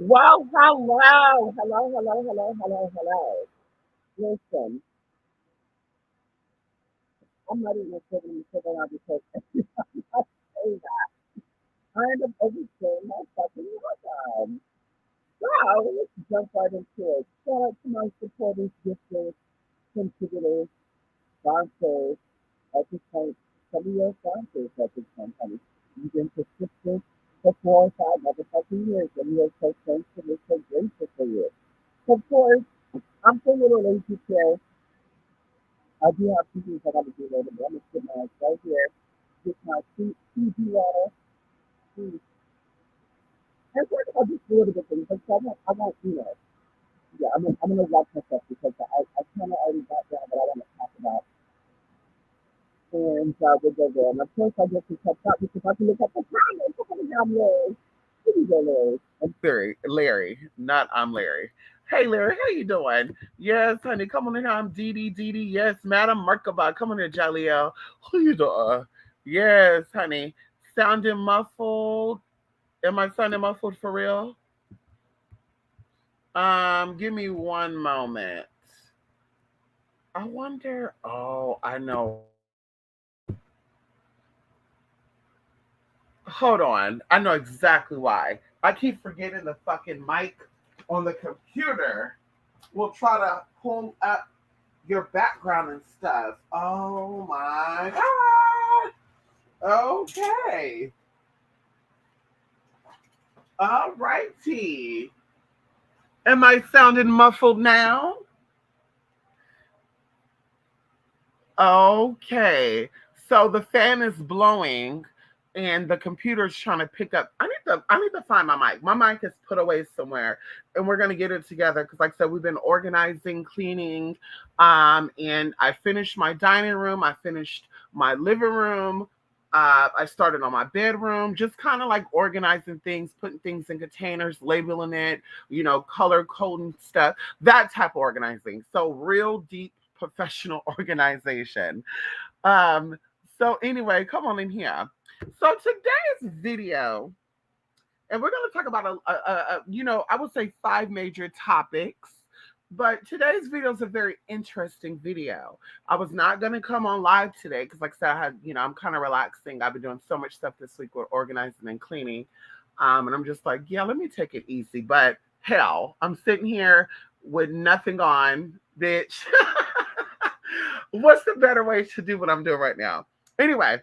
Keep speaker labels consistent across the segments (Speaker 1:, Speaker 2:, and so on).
Speaker 1: Well, hello, hello, hello, hello, hello, hello. Listen, I'm not even kidding you around because I say that I end up overstaying my fucking welcome. So let's jump right into it. Shout out to my supporters, gifters, contributors, sponsors. At this point, some of your sponsors at this point, honey. You've been persistent for 4 or 5 motherfucking years, and we are so thankful, we're so grateful for you. Of course, I'm so little lazy today. I do have two things I got to do later, but I'm gonna sit my ass right here, get my Fiji water, and talk about just a little bit things. Like, I won't, yeah, I'm gonna watch myself because I kind of already got down what I want to talk about, and we'll go there. And of course, I get to catch up because I can look at the time and look at the job, Larry. Here you go, Larry. I'm sorry, Larry, not I'm Larry. Hey Larry, how you doing? Yes, honey, come on in here. I'm Dee Dee Dee Dee. Yes, Madam Merkaba. Come on in, Jaliel. Who you doing? Yes, honey. Sounding muffled. Am I sounding muffled for real? Give me one moment. I wonder. Oh, I know why. Hold on. I know exactly why. I keep forgetting the fucking mic on the computer. We'll try to pull up your background and stuff. Oh my god. Okay. All righty. Am I sounding muffled now? Okay. So the fan is blowing and the computer's trying to pick up. I need to find my mic. My mic is put away somewhere and we're gonna get it together because like I said, we've been organizing, cleaning. And I finished my dining room, I finished my living room. I started on my bedroom, just kind of like organizing things, putting things in containers, labeling it, color coding stuff, that type of organizing. So real deep professional organization. Um, so anyway, come on in here. So today's video, and we're going to talk about I would say 5 major topics. But today's video is a very interesting video. I was not going to come on live today because, like I said, I'm kind of relaxing. I've been doing so much stuff this week with organizing and cleaning. And I'm just like, yeah, let me take it easy. But hell, I'm sitting here with nothing on, bitch. What's the better way to do what I'm doing right now? Anyway,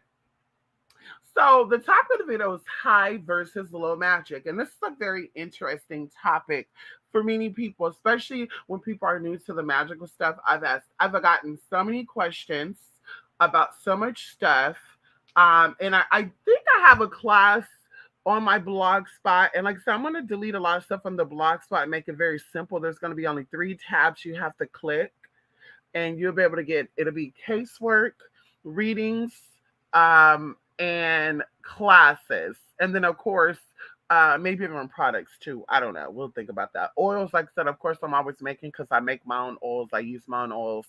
Speaker 1: so the topic of the video is high versus low magic. And this is a very interesting topic for many people, especially when people are new to the magical stuff. I've gotten so many questions about so much stuff. And I think I have a class on my blog spot. And like I said, I'm going to delete a lot of stuff on the blog spot and make it very simple. There's going to be only 3 tabs you have to click and you'll be able to it'll be casework, readings, and classes. And then, of course, maybe even products too. I don't know. We'll think about that. Oils, like I said, of course, I'm always making because I make my own oils. I use my own oils.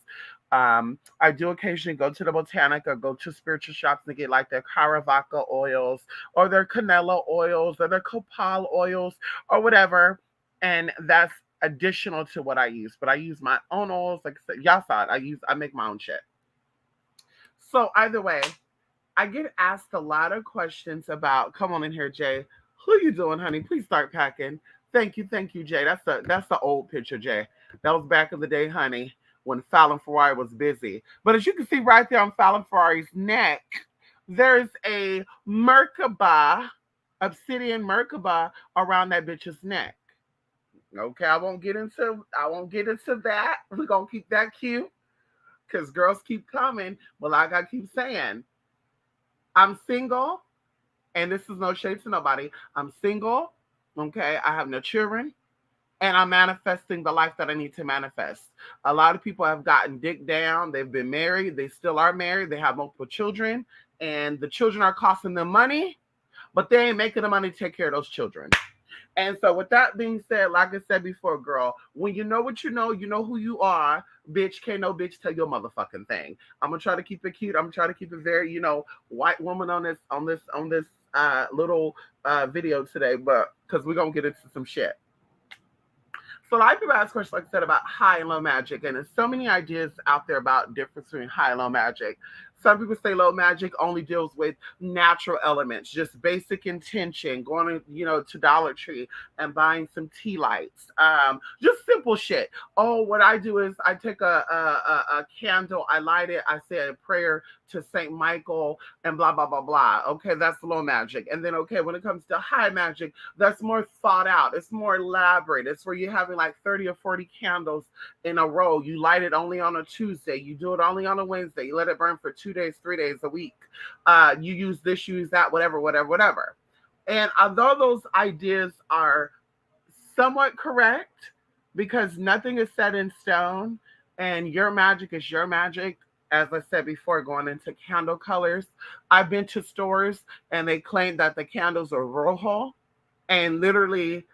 Speaker 1: I do occasionally go to the botanic or go to spiritual shops and get like their Caravaca oils or their Canela oils or their Copal oils or whatever. And that's additional to what I use. But I use my own oils. Like I said, y'all saw it. I make my own shit. So either way, I get asked a lot of questions about. Come on in here, Jay. Who you doing, honey? Please start packing. Thank you, Jay. That's the old picture, Jay. That was back in the day, honey, when Fallon Ferrari was busy. But as you can see right there on Fallon Ferrari's neck, there's a Merkaba, obsidian Merkaba around that bitch's neck. Okay, I won't get into that. We're gonna keep that cute because girls keep coming. But like I keep saying, I'm single, and this is no shade to nobody. I'm single, okay? I have no children, and I'm manifesting the life that I need to manifest. A lot of people have gotten dick down. They've been married. They still are married. They have multiple children, and the children are costing them money, but they ain't making the money to take care of those children. And so, with that being said, like I said before, girl, when you know who you are. Bitch, can't no bitch tell your motherfucking thing. I'm gonna try to keep it cute. I'm gonna try to keep it very, white woman on this little video today, but because we're gonna get into some shit. So a lot of people ask questions, like I said, about high and low magic, and there's so many ideas out there about difference between high and low magic. Some people say low magic only deals with natural elements, just basic intention, going to, to Dollar Tree and buying some tea lights, just simple shit. Oh, what I do is I take a candle, I light it, I say a prayer to Saint Michael, and blah blah blah blah. Okay, that's low magic. And then okay, when it comes to high magic, that's more thought out. It's more elaborate. It's where you're having like 30 or 40 candles in a row. You light it only on a Tuesday. You do it only on a Wednesday. You let it burn for 2 days, 3 days a week. You use this, you use that, whatever, whatever, whatever. And although those ideas are somewhat correct, because nothing is set in stone and your magic is your magic, as I said before, going into candle colors, I've been to stores and they claim that the candles are rojo, and literally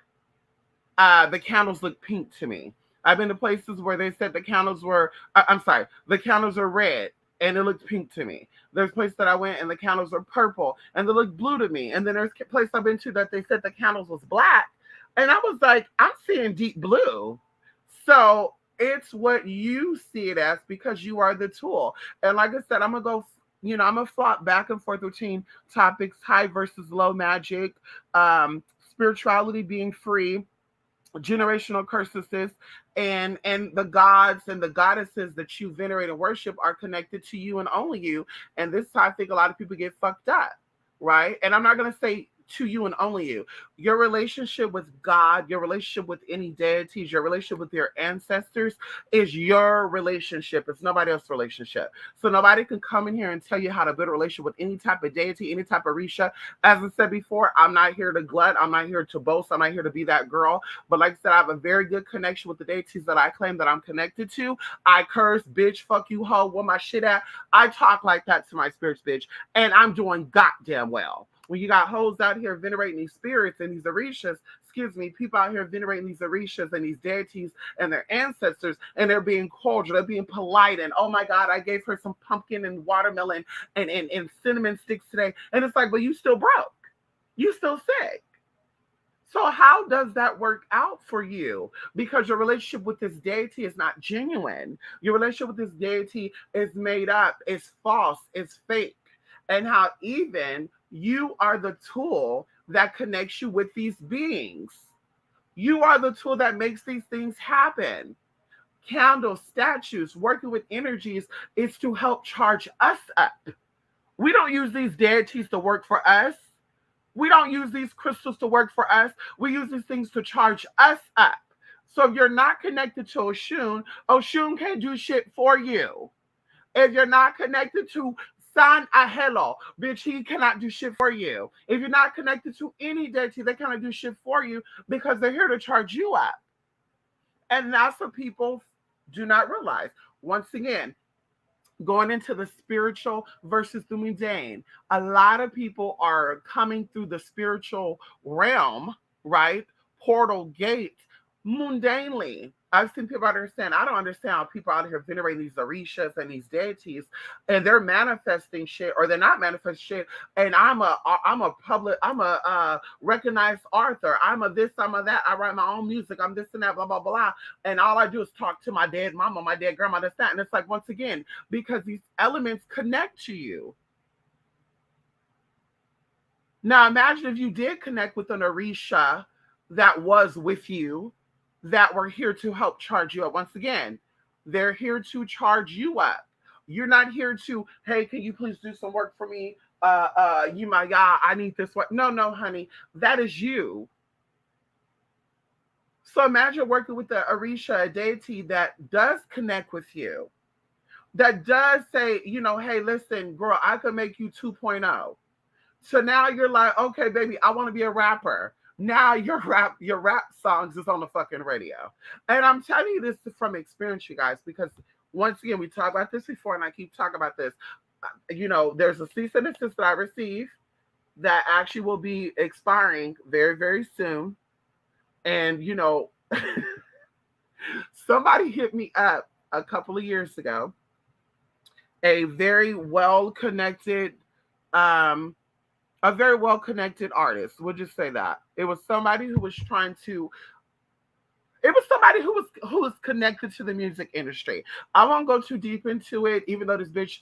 Speaker 1: the candles look pink to me. I've been to places where they said the candles were, I'm sorry, the candles are red and it looked pink to me. There's a place that I went and the candles were purple and they looked blue to me. And then there's a place I've been to that they said the candles was black. And I was like, I'm seeing deep blue. So it's what you see it as, because you are the tool. And like I said, I'm going to go, I'm going to flop back and forth between topics, high versus low magic, spirituality being free, generational curses, and the gods and the goddesses that you venerate and worship are connected to you and only you. And this is how I think a lot of people get fucked up, right? And I'm not going to say to you and only you. Your relationship with God, your relationship with any deities, your relationship with your ancestors is your relationship. It's nobody else's relationship. So nobody can come in here and tell you how to build a relationship with any type of deity, any type of Risha. As I said before, I'm not here to glut. I'm not here to boast. I'm not here to be that girl. But like I said, I have a very good connection with the deities that I claim that I'm connected to. I curse, bitch, fuck you, hoe, where my shit at. I talk like that to my spirits, bitch. And I'm doing goddamn well. When you got hoes out here venerating these spirits and these orishas, people out here venerating these orishas and these deities and their ancestors, and they're being cordial, they're being polite, and oh my God, I gave her some pumpkin and watermelon and cinnamon sticks today. And it's like, but you still broke. You still sick. So how does that work out for you? Because your relationship with this deity is not genuine. Your relationship with this deity is made up, it's false, it's fake. And how even you are the tool that connects you with these beings. You are the tool that makes these things happen. Candles, statues, working with energies is to help charge us up. We don't use these deities to work for us. We don't use these crystals to work for us. We use these things to charge us up. So if you're not connected to Oshun, Oshun can't do shit for you. If you're not connected to San Ahelo, bitch, he cannot do shit for you. If you're not connected to any deity, they cannot do shit for you because they're here to charge you up. And that's what people do not realize. Once again, going into the spiritual versus the mundane, a lot of people are coming through the spiritual realm, right? Portal gate, mundanely. I've seen people understand. I don't understand how people out here venerating these orishas and these deities, and they're manifesting shit, or they're not manifesting shit. And I'm a recognized author. I'm a this, I'm a that. I write my own music. I'm this and that, blah blah blah. And all I do is talk to my dead mama, my dead grandma, this that. And it's like, once again, because these elements connect to you. Now imagine if you did connect with an orisha that was with you, that were here to help charge you up. Once again, they're here to charge you up. You're not here to, hey, can you please do some work for me? You my God, I need this work. No, honey, that is you. So imagine working with the Orisha, a deity that does connect with you, that does say, hey, listen, girl, I could make you 2.0. So now you're like, okay, baby, I want to be a rapper. Now your rap songs is on the fucking radio. And I'm telling you this from experience, you guys, because once again, we talked about this before and I keep talking about this. There's a cease and desist that I received that actually will be expiring very, very soon. And, somebody hit me up a couple of years ago, a very well-connected artist. We'll just say that. It was somebody who was trying to It was somebody who was connected to the music industry. I won't go too deep into it, even though this bitch,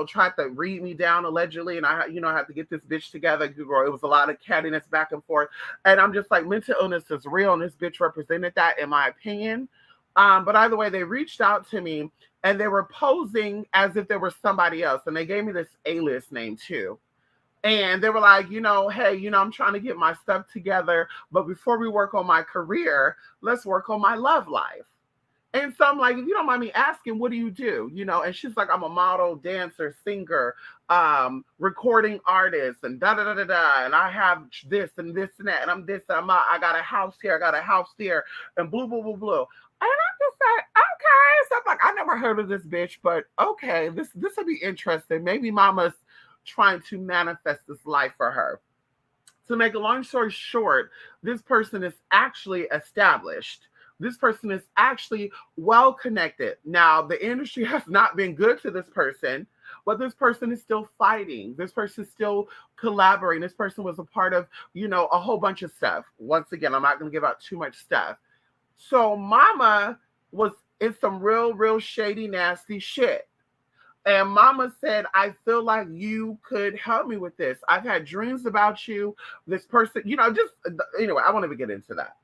Speaker 1: tried to read me down allegedly, and I had to get this bitch together. Girl, it was a lot of cattiness back and forth, and I'm just like, mental illness is real, and this bitch represented that, in my opinion. But either way, they reached out to me, and they were posing as if there was somebody else, and they gave me this A-list name too. And they were like, hey, I'm trying to get my stuff together, but before we work on my career, let's work on my love life. And so I'm like, if you don't mind me asking, what do you do? And she's like, I'm a model, dancer, singer, recording artist, and da da da da da. And I have this and this and that, and I'm this, and I got a house here, I got a house there, and blue, blue, blue, blue. And I'm just like, okay. So I'm like, I never heard of this bitch, but okay, this will be interesting. Maybe mama's trying to manifest this life for her. To make a long story short, this person is actually established. This person is actually well connected. Now, the industry has not been good to this person, but this person is still fighting. This person is still collaborating. This person was a part of, a whole bunch of stuff. Once again, I'm not going to give out too much stuff. So mama was in some real, real shady, nasty shit. And mama said, I feel like you could help me with this. I've had dreams about you. This person, anyway, I won't even get into that.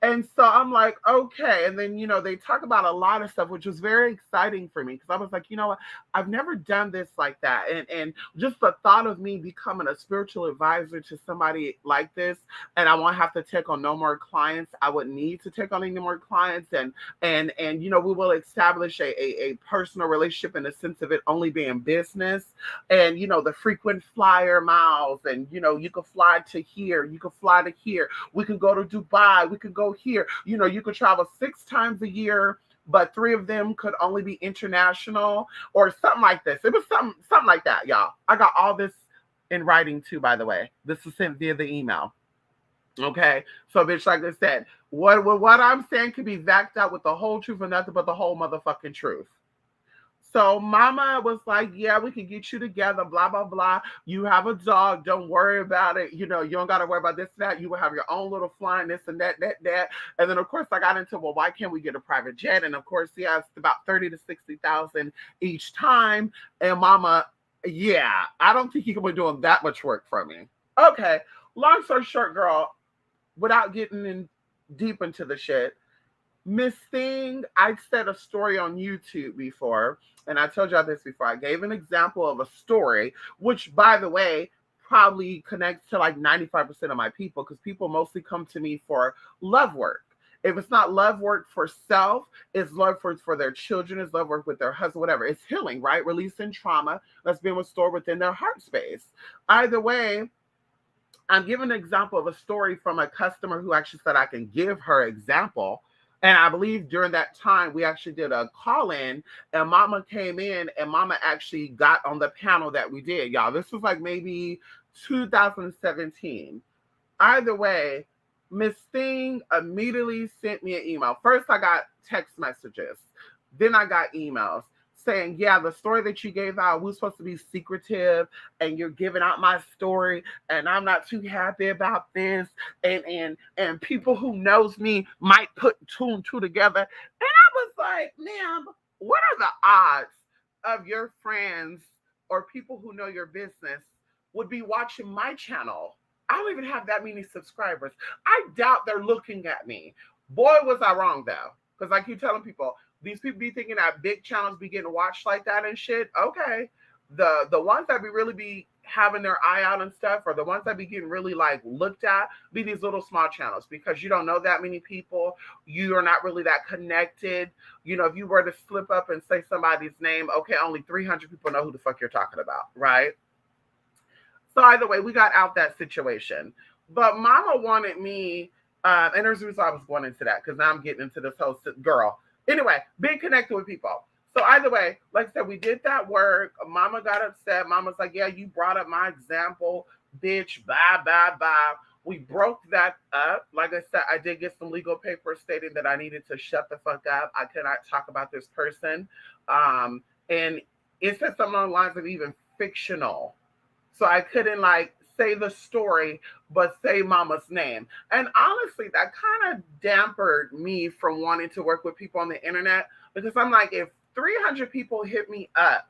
Speaker 1: And so I'm like, okay. And then, they talk about a lot of stuff, which was very exciting for me because I was like, you know what? I've never done this like that. And just the thought of me becoming a spiritual advisor to somebody like this, and I won't have to take on no more clients. I wouldn't need to take on any more clients. And we will establish a personal relationship in the sense of it only being business. And, the frequent flyer miles. And, you could fly to here. You could fly to here. We can go to Dubai. We could go here. You could travel 6 times a year, but 3 of them could only be international or something like this. It was something like that, y'all. I got all this in writing too, by the way. This was sent via the email. Okay. So, bitch, like I said, what I'm saying could be backed out with the whole truth and nothing but the whole motherfucking truth. So mama was like, yeah, we can get you together, blah, blah, blah. You have a dog. Don't worry about it. You don't got to worry about this and that. You will have your own little flying this and that. And then, of course, I got into, well, why can't we get a private jet? And, of course, yeah, it's about 30 to 60,000 each time. And mama, yeah, I don't think you can be doing that much work for me. Okay. Long story short, girl, without getting in deep into the shit, Miss Thing, I said a story on YouTube before, and I told y'all this before. I gave an example of a story, which, by the way, probably connects to like 95% of my people because people mostly come to me for love work. If it's not love work for self, it's love for their children, it's love work with their husband, whatever. It's healing, right? Releasing trauma that's been restored within their heart space. Either way, I'm giving an example of a story from a customer who actually said I can give her example. And I believe during that time, we actually did a call-in, and mama came in, and mama actually got on the panel that we did, y'all. This was like maybe 2017. Either way, Miss Thing immediately sent me an email. First, I got text messages. Then I got emails saying, yeah, the story that you gave out, we're supposed to be secretive, and you're giving out my story, and I'm not too happy about this. And people who knows me might put 2 and 2 together. And I was like, ma'am, what are the odds of your friends or people who know your business would be watching my channel? I don't even have that many subscribers. I doubt they're looking at me. Boy, was I wrong, though. Because I keep telling people, these people be thinking that big channels be getting watched like that and shit. Okay. The ones that be really be having their eye out and stuff, or the ones that be getting really like looked at, be these little small channels because you don't know that many people. You are not really that connected. If you were to slip up and say somebody's name, okay, only 300 people know who the fuck you're talking about, right? So either way, we got out that situation. But mama wanted me, and there's a reason I was going into that because now I'm getting into this whole girl. Anyway, being connected with people. So either way, like I said, we did that work. Mama got upset. Mama's like, yeah, you brought up my example, bitch, bye, bye, bye. We broke that up. Like I said, I did get some legal papers stating that I needed to shut the fuck up. I cannot talk about this person. And it said something along the lines of even fictional. So I couldn't say the story, but say mama's name. And honestly, that kind of dampened me from wanting to work with people on the internet because I'm like, if 300 people hit me up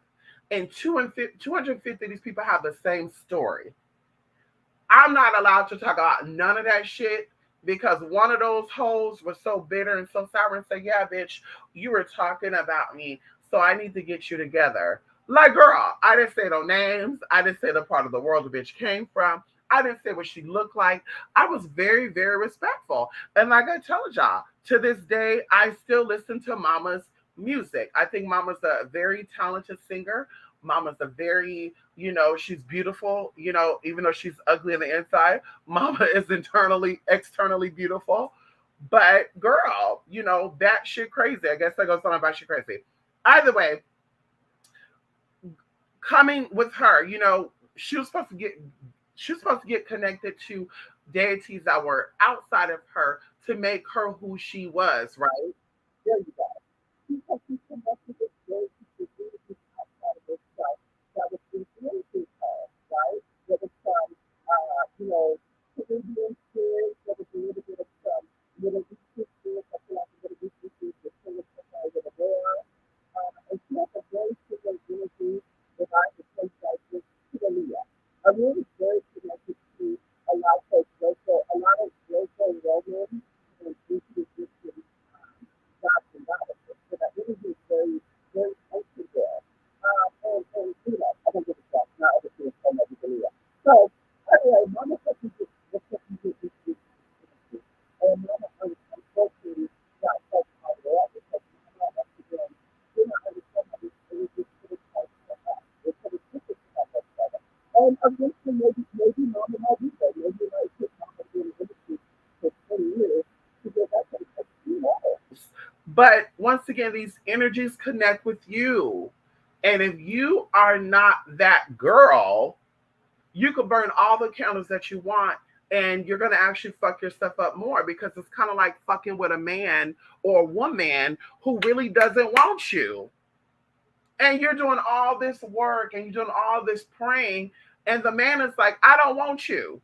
Speaker 1: and 250 of these people have the same story, I'm not allowed to talk about none of that shit because one of those hoes was so bitter and so sour and say, yeah, bitch, you were talking about me, so I need to get you together. Like, girl, I didn't say no names. I didn't say the part of the world the bitch came from. I didn't say what she looked like. I was very, very respectful. And like I told y'all, to this day, I still listen to Mama's music. I think Mama's a very talented singer. Mama's a very, she's beautiful, even though she's ugly on the inside. Mama is externally beautiful. But girl, that shit crazy. I guess that goes on about shit crazy. Either way, coming with her, she was supposed to get connected to deities that were outside of her to make her who she was, right? There you go. Because she's connected with deities outside of herself that was influencing her, right? There was some, Caribbean spirits, there was a little bit of some Middle Eastern spirits, I feel like the Middle Eastern spirits were pulling from her with a war. And she has a very similar energy that I would place like this to the Leah. I really very connected to a lot of local Roman and Egyptian gods and goddesses. So that energy is very, very connected there. I don't give a fuck. Not everything is so much to Leah. So anyway, Mama said she did what she did this week. And Mama unfortunately got so out of that because Mama once again did not understand how this energy could have helped her out. It could have taken her help better. And eventually maybe Mama might be there. Maybe it might take Mama in the industry for 20 years to get that kind of but once again, these energies connect with you. And if you are not that girl, you could burn all the candles that you want and you're going to actually fuck yourself up more because it's kind of like fucking with a man or a woman who really doesn't want you. And you're doing all this work and you're doing all this praying, and the man is like, I don't want you.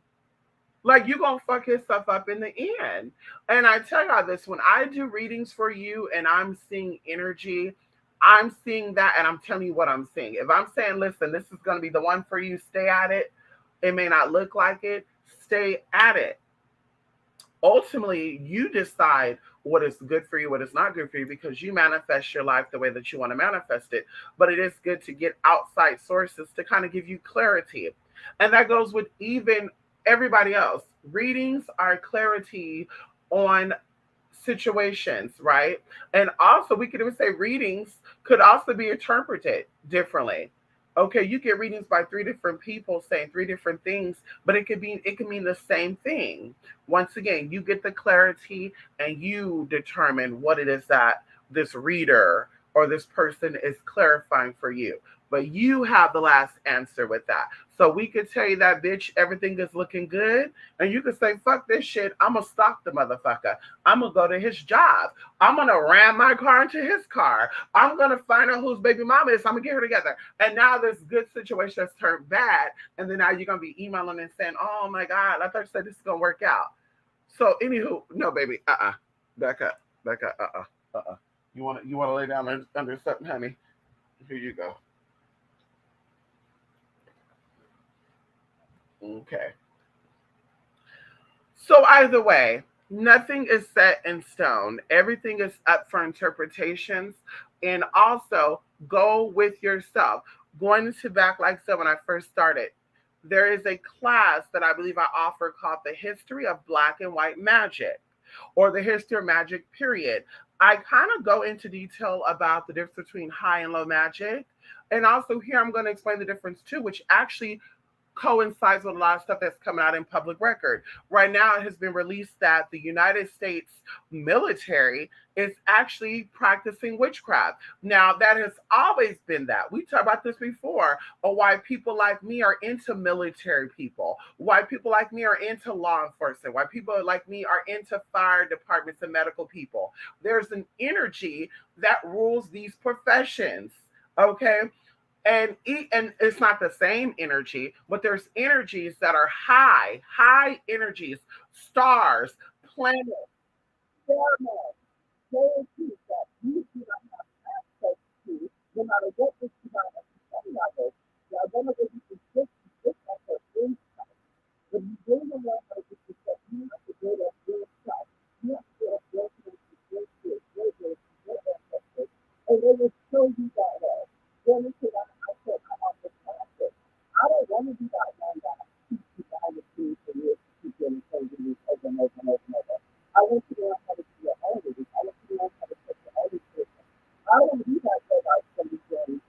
Speaker 1: Like, you're going to fuck yourself up in the end. And I tell y'all this, when I do readings for you and I'm seeing energy, I'm seeing that and I'm telling you what I'm seeing. If I'm saying, listen, this is going to be the one for you, stay at it. It may not look like it, stay at it. Ultimately, you decide what is good for you, what is not good for you, because you manifest your life the way that you want to manifest it. But it is good to get outside sources to kind of give you clarity. And that goes with even everybody else. Readings are clarity on situations, right? And also, we could even say readings could also be interpreted differently. Okay, you get readings by three different people saying three different things, but it can mean the same thing. Once again, you get the clarity and you determine what it is that this reader or this person is clarifying for you. But you have the last answer with that. So we could tell you that, bitch, everything is looking good. And you could say, fuck this shit. I'm going to stalk the motherfucker. I'm going to go to his job. I'm going to ram my car into his car. I'm going to find out whose baby mama is. I'm going to get her together. And now this good situation has turned bad. And then now you're going to be emailing and saying, oh my God, I thought you said this is going to work out. So anywho, no, baby, back up, You want to lay down under something, honey? Here you go. Okay. So either way, nothing is set in stone. Everything is up for interpretations. And also go with yourself. Going into back, like I said, when I first started, there is a class that I believe I offer called The History of Black and White Magic, or the history of magic, period. I kind of go into detail about the difference between high and low magic. And also here I'm going to explain the difference too, which actually coincides with a lot of stuff that's coming out in public record. Right now, it has been released that the United States military is actually practicing witchcraft. Now, that has always been that. We talked about this before, or why people like me are into military people, why people like me are into law enforcement, why people like me are into fire departments and medical people. There's an energy that rules these professions, okay? And it's not the same energy, but there's energies that are high energies, stars, planets, pheromones, deities that you do not have access to, no matter what this divine level. Now, one of the reasons this effort is when you bring the love of the that you have to build up yourself. You have to build up your connection, your spirit, your ancestors, and they will show you that way. Then it's like I said, I have this practice. I don't want to be that one that keeps you behind the scenes for years to keep getting changing these over and over and over and over. I want you to learn how to be your own leader. I want you to learn how to take your own decision. I don't want to be that way like somebody saying,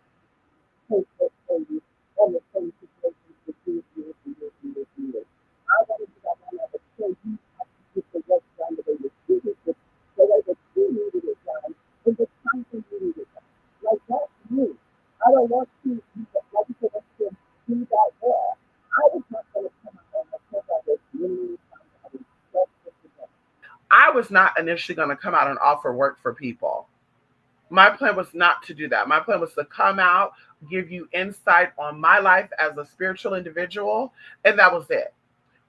Speaker 1: take this for you on the same situations for years. I want to be that one that will show you how to get the work done the way that you needed it, the way that you needed it done, and the time that you needed it done. Like that's me. I don't want to be like you said, to do that well. I was not going to come out and because I was really I was just I was not initially going to come out and offer work for people. My plan was not to do that. My plan was to come out, give you insight on my life as a spiritual individual, and that was it.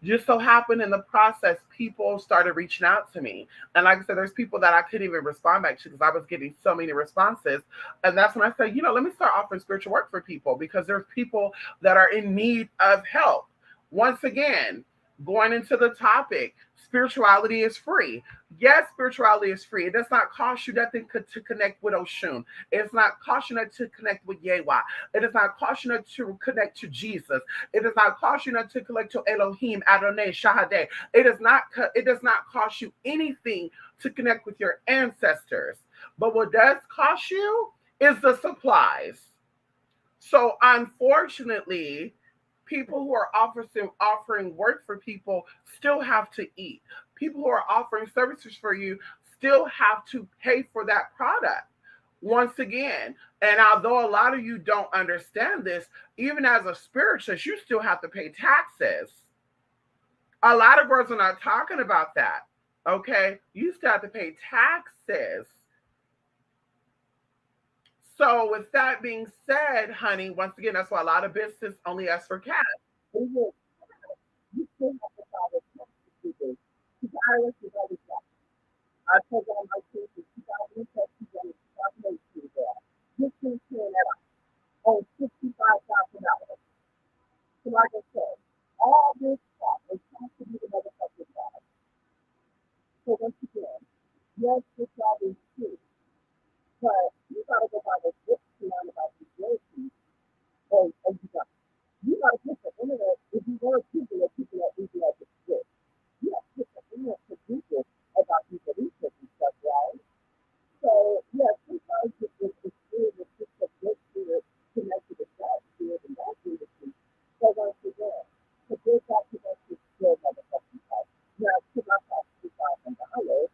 Speaker 1: Just so happened in the process, people started reaching out to me. And like I said, there's people that I couldn't even respond back to because I was getting so many responses. And that's when I said, let me start offering spiritual work for people because there's people that are in need of help. Once again, going into the topic, spirituality is free. Yes, spirituality is free. It does not cost you nothing to connect with Oshun. It's not cost you nothing to connect with Yewa. It does not cost you nothing to connect to Jesus. It does not cost you nothing to connect to Elohim, Adonai, Shahadeh. It does not cost you anything to connect with your ancestors. But what does cost you is the supplies. So unfortunately, people who are offering work for people still have to eat. People who are offering services for you still have to pay for that product. Once again, and although a lot of you don't understand this, even as a spiritualist, you still have to pay taxes. A lot of girls are not talking about that. Okay, you still have to pay taxes. So, with that being said, honey, once again, that's why a lot of business only ask for cash. You still have to follow taxes. IRS is always that. I told all my kids in 2017, 2018, this thing came at on $65,000. So, like I said, all this stuff is has to be the motherfucking side. So, once again, yes, this job is true, but you gotta go by the books to learn about the guilty, and you gotta put the internet if you want people that people at the good. You have to put the internet to people about these research and stuff, right? So yeah, sometimes it's good to put the good spirit connected to that spirit and that industry. So once again, to build that connection still motherfucking time. Now to my cost $2,000,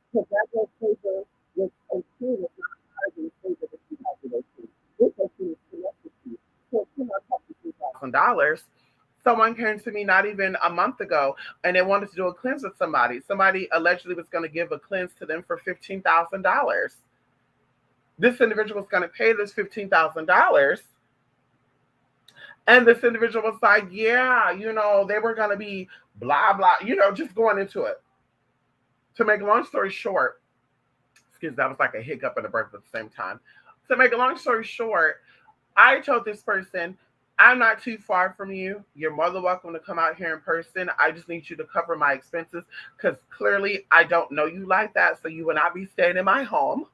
Speaker 1: because that goes favor with a tool is not higher than the favor that you have with a tool. This is connected to you. So to my cost $2,000. Someone came to me not even a month ago and they wanted to do a cleanse with somebody. Somebody allegedly was going to give a cleanse to them for $15,000. This individual was going to pay this $15,000. And this individual was like, yeah, they were going to be blah, blah, just going into it. To make a long story short, excuse me, that was like a hiccup and a burp at the same time. To make a long story short, I told this person, I'm not too far from you. You're more than welcome to come out here in person. I just need you to cover my expenses because clearly I don't know you like that. So you will not be staying in my home.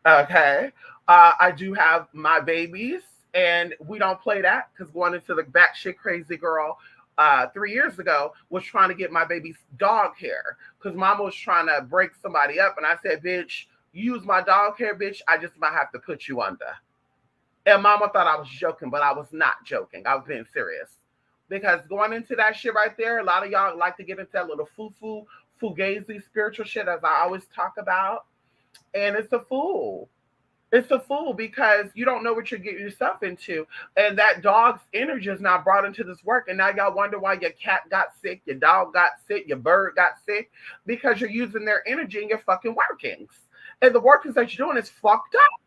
Speaker 1: Okay. I do have my babies and we don't play that because going into the batshit crazy girl 3 years ago was trying to get my baby's dog hair because mama was trying to break somebody up. And I said, bitch, you use my dog hair, bitch. I just might have to put you under. And mama thought I was joking, but I was not joking. I was being serious. Because going into that shit right there, a lot of y'all like to get into that little foo-foo, fugazi spiritual shit, as I always talk about. And it's a fool. It's a fool because you don't know what you're getting yourself into. And that dog's energy is now brought into this work. And now y'all wonder why your cat got sick, your dog got sick, your bird got sick, because you're using their energy in your fucking workings. And the workings that you're doing is fucked up.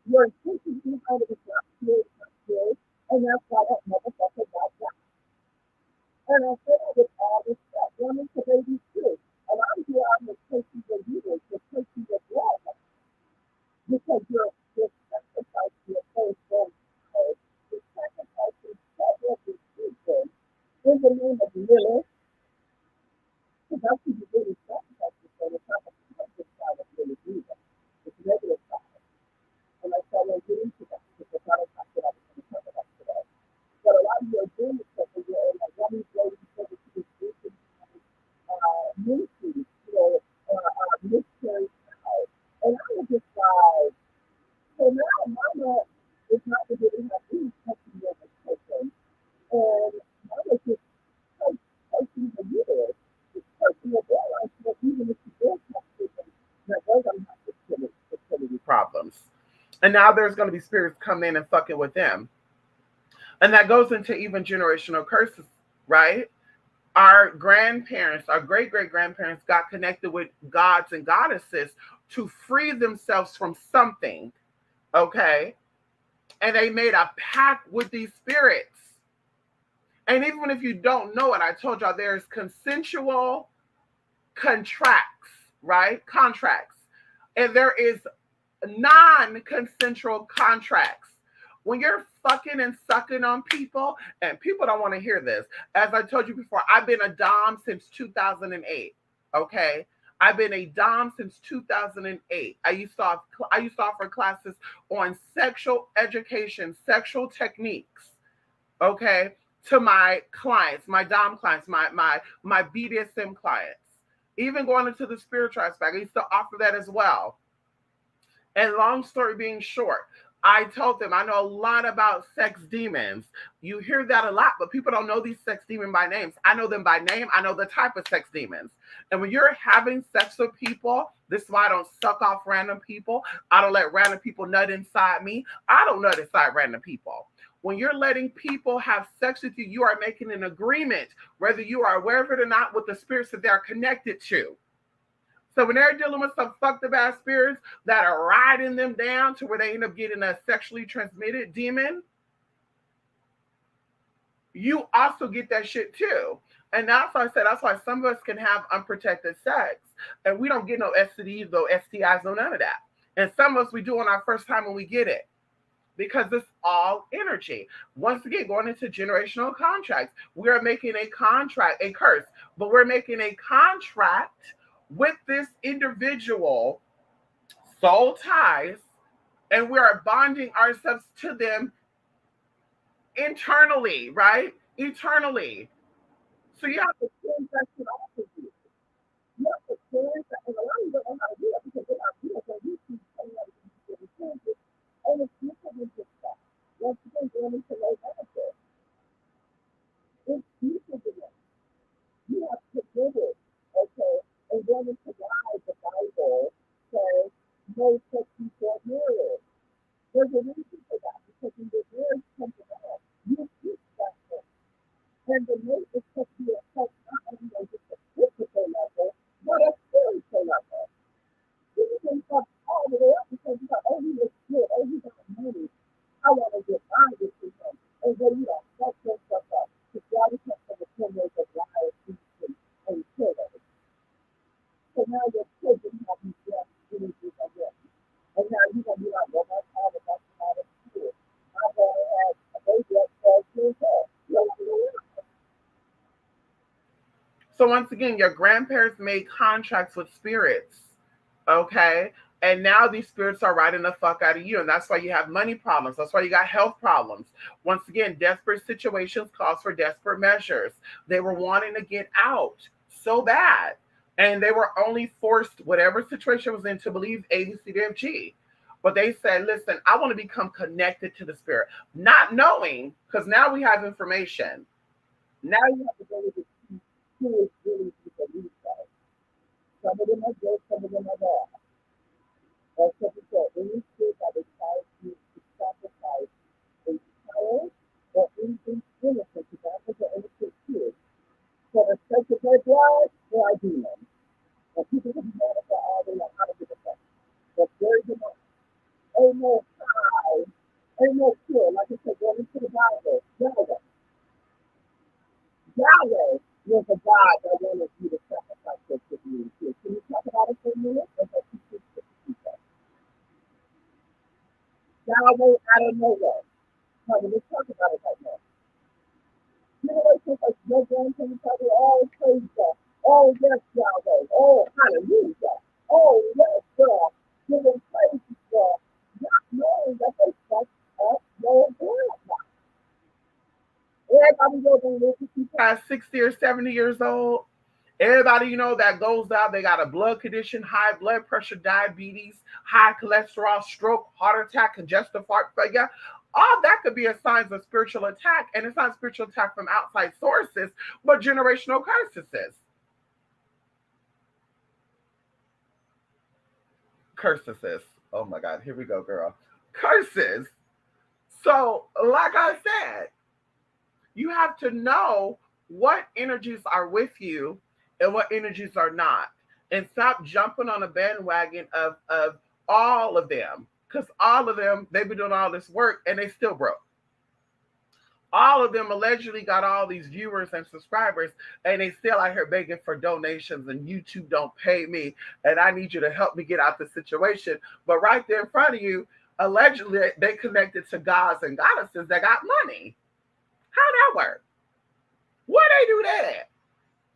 Speaker 2: Your intentions behind it is not pure, it's not pure, and that's why that motherfucker got that. And I say that with all respect. Women to babies too. A lot of you are misplacing your uterus, misplacing your blood, because you're sacrificing your firstborn child, you're sacrificing several of your children in the name of Lilith, because that's who you really sacrifice yourself. It's not the positive side of Lilith either. It's the negative side. And I said, we'll get into that because that's not a topic that I was going to talk about today. But a lot of you are doing this stuff and you're in a woman's lady service to this group ministries, miscarriage child. And I was just like, so now mama is not to really have any touching with this person. And mama just touching the uterus, just touching the bloodline, so that even if she does have children, that they're going to have fertility
Speaker 1: problems. And now there's going to be spirits come in and fucking with them. And that goes into even generational curses, right? Our grandparents, our great great grandparents got connected with gods and goddesses to free themselves from something, okay? And they made a pact with these spirits. And even if you don't know it, I told y'all there's consensual contracts, right? Contracts. And there is non-consensual contracts. When you're fucking and sucking on people, and people don't want to hear this. As I told you before, I've been a Dom since 2008. Okay. I've been a Dom since 2008. I used to offer classes on sexual education, sexual techniques, okay, to my clients, my Dom clients, my BDSM clients. Even going into the spiritual aspect, I used to offer that as well. And long story being short, I told them I know a lot about sex demons. You hear that a lot, but people don't know these sex demons by names. I know them by name. I know the type of sex demons. And when you're having sex with people, this is why I don't suck off random people. I don't let random people nut inside me. I don't nut inside random people. When you're letting people have sex with you, you are making an agreement, whether you are aware of it or not, with the spirits that they're connected to. So when they're dealing with some fucked up ass spirits that are riding them down to where they end up getting a sexually transmitted demon, you also get that shit too. And that's why I said that's why some of us can have unprotected sex. And we don't get no STDs, no STIs, no none of that. And some of us we do on our first time when we get it. Because it's all energy. Once again, going into generational contracts, we are making a contract, a curse, but we're making a contract with this individual, soul ties, and we are bonding ourselves to them internally, right? Eternally. So you have to change that shit off of you. You have to change that, and a lot of people don't know how to do that because they're not doing it. So you keep saying that you can change it, and it's deeper than just that. Once again, going into low benefit, it's deeper than that. You have to live it, okay? And then into why the Bible says no sex before marriage. There's a reason for that because when the marriage comes around, you teach that thing. And the mate is supposed to be a sex not only on just a physical level, but a spiritual level. You can fuck all the way up because you got, oh, he looks good, oh, he got money. I want to get by with him. And then you don't fuck yourself up. Because God is not going to kill those of liars, and killers. So now your children have these death images of them. And now you're going to be like, well, my father, that's not a kid. My daughter has a baby at 12 years old. No, no, no. So once again, your grandparents made contracts with spirits, okay? And now these spirits are riding the fuck out of you, and that's why you have money problems. That's why you got health problems. Once again, desperate situations calls for desperate measures. They were wanting to get out so bad, and they were only forced, whatever situation was in, to believe A, B, C, D, F, G. But they said, listen, I want to become connected to the spirit, not knowing, because now we have information.
Speaker 2: Now you have to go with the who is really the belief of. Some of them are good, some of them are bad. As Sophie said, any spirit that requires you to sacrifice a child or anything innocent, because that was an innocent kid, for the sake of their blood, they are demons. And people can be mad at that all day long. I don't give a fuck. But very demonic. Amen. Ain't no cure. Like I said, going into the Bible, Yahweh was a God that wanted you to sacrifice your community. Can you talk about it for a minute? Yahweh out of nowhere. Now, let's talk about it right now. Generations of your grandparents probably all praise God. Oh, yes, Yahweh. Oh, hallelujah. Oh, yes, God. Give them praise, God. Not knowing that they fucked up your blood. Everybody goes and live with people
Speaker 1: At 60 or 70 years old, everybody that goes out, they got a blood condition, high blood pressure, diabetes, high cholesterol, stroke, heart attack, congestive heart failure. All that could be a signs of spiritual attack, and it's not spiritual attack from outside sources, but generational curses. Curses. Oh my God, here we go, girl. Curses. So, like I said, you have to know what energies are with you and what energies are not. And stop jumping on a bandwagon of all of them. Because all of them, they've been doing all this work and they still broke. All of them allegedly got all these viewers and subscribers, and they still out here begging for donations, and YouTube don't pay me, and I need you to help me get out the situation. But right there in front of you, allegedly they connected to gods and goddesses that got money. How that work? Where they do that at?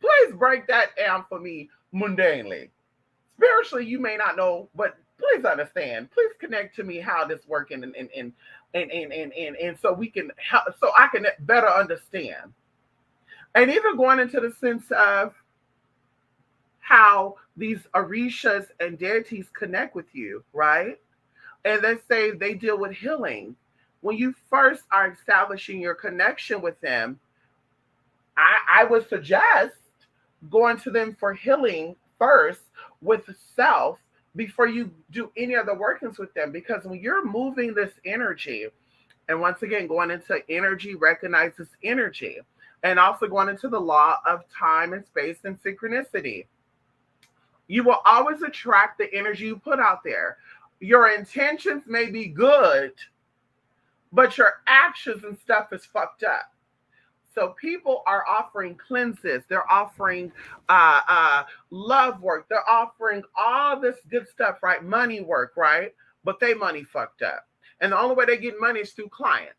Speaker 1: Please break that down for me mundanely. Spiritually, you may not know, but please understand. Please connect to me how this working and so we can help, so I can better understand. And even going into the sense of how these orishas and deities connect with you, right? And let's say they deal with healing. When you first are establishing your connection with them, I would suggest going to them for healing first with self before you do any other workings with them. Because when you're moving this energy, and once again, going into energy, recognizes energy, and also going into the law of time and space and synchronicity, you will always attract the energy you put out there. Your intentions may be good, but your actions and stuff is fucked up. So people are offering cleanses, they're offering love work, they're offering all this good stuff, right? Money work, right? But they money fucked up. And the only way they get money is through clients.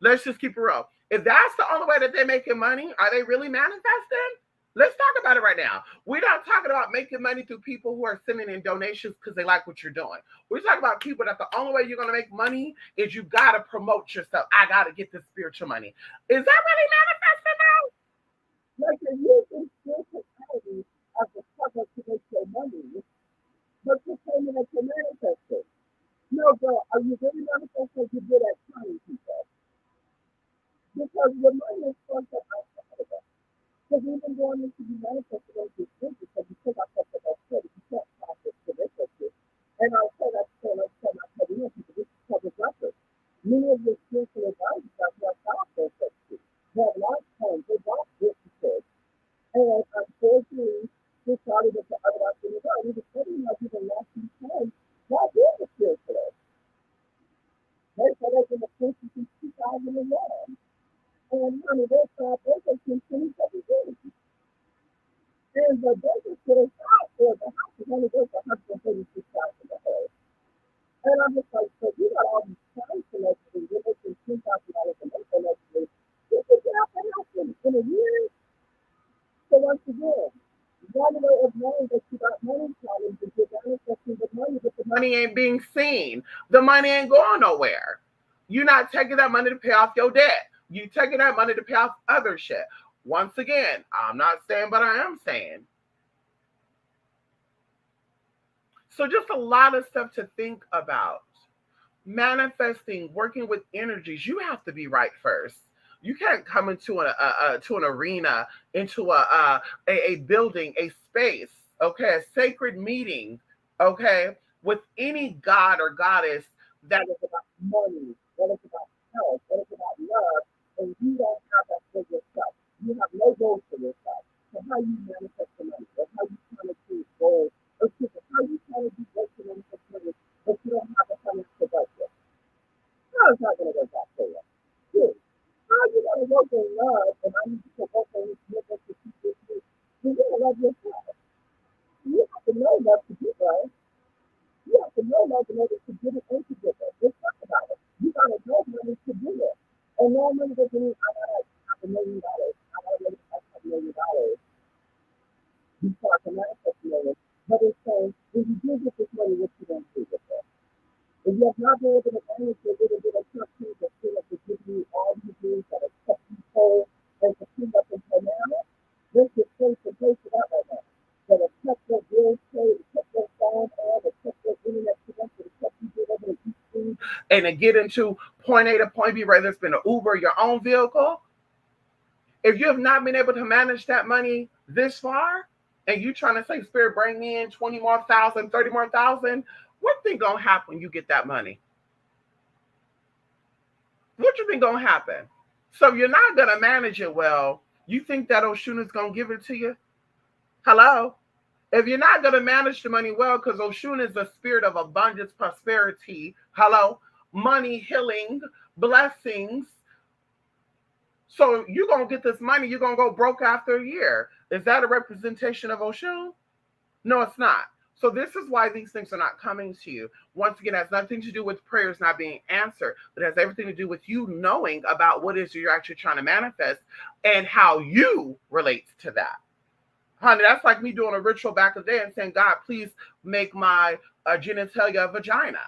Speaker 1: Let's just keep it real. If that's the only way that they're making money, are they really manifesting? Let's talk about it right now. We're not talking about making money through people who are sending in donations because they like what you're doing. We're talking about people that the only way you're going to make money is you got to promote yourself. I got to get this spiritual money. Is that really manifesting now?
Speaker 2: like you're using spirituality as a cover to make your money, but you're claiming that you're manifesting. No, girl, are you really manifesting? You're good at telling people. Because your money is supposed to outside of it. Because even going into the manifesting of this business, because you took out something that's good, you can't process the resources. And I'll say that's so like so not putting in people. This is public record. Many of your spiritual advisors are not powerful. They have large homes, they bought businesses. And unfortunately, this started with the other option as well. We were studying like even last week's time. God is a spiritualist. They said that in the first since 2001. And honey, they started business in 2017. And the business to the south for the house is only worth $136,000. And I'm just like, so you got all these clients allegedly, you're making $10,000 a month allegedly. You could get out the house in a year. So once again, one way of knowing that you got money problems is you're manifesting the money, but the money
Speaker 1: Money ain't being seen. The money ain't going nowhere. You're not taking that money to pay off your debt. You taking that money to pay off other shit. Once again, I'm not saying, but I am saying. So just a lot of stuff to think about. Manifesting, working with energies, you have to be right first. You can't come into to an arena, into a building, a space, okay, a sacred meeting, okay, with any god or goddess that
Speaker 2: is about money, that is about health, that is about love, and you don't have that for yourself. You have no goals for yourself. So how you manifest the money, or how you trying to achieve goals, or how you trying to do great to manifest money, but you don't have a financial budget. you have not been able to manage your little bit of company that feel like to give you all these things that have kept you whole and to clean up until now. Let's just pray for that right now. That have kept their bills paid, kept their phone on, and kept their internet connected, kept you being able to eat food.
Speaker 1: And to get into point A to point B, whether it's been an Uber, your own vehicle, if you have not been able to manage that money this far, and you trying to say, Spirit, bring me in 20 more thousand, 30 more thousand, what thing gonna happen when you get that money? What you think gonna happen? So you're not gonna manage it well. You think that Oshun is gonna give it to you? Hello? If you're not gonna manage the money well, because Oshun is a spirit of abundance, prosperity, hello, money, healing, blessings. So you're gonna get this money, you're gonna go broke after a year. Is that a representation of Oshun? No, it's not. So this is why these things are not coming to you. Once again, it has nothing to do with prayers not being answered, but it has everything to do with you knowing about what it is you're actually trying to manifest and how you relate to that. Honey, that's like me doing a ritual back in the day and saying, God, please make my genitalia a vagina.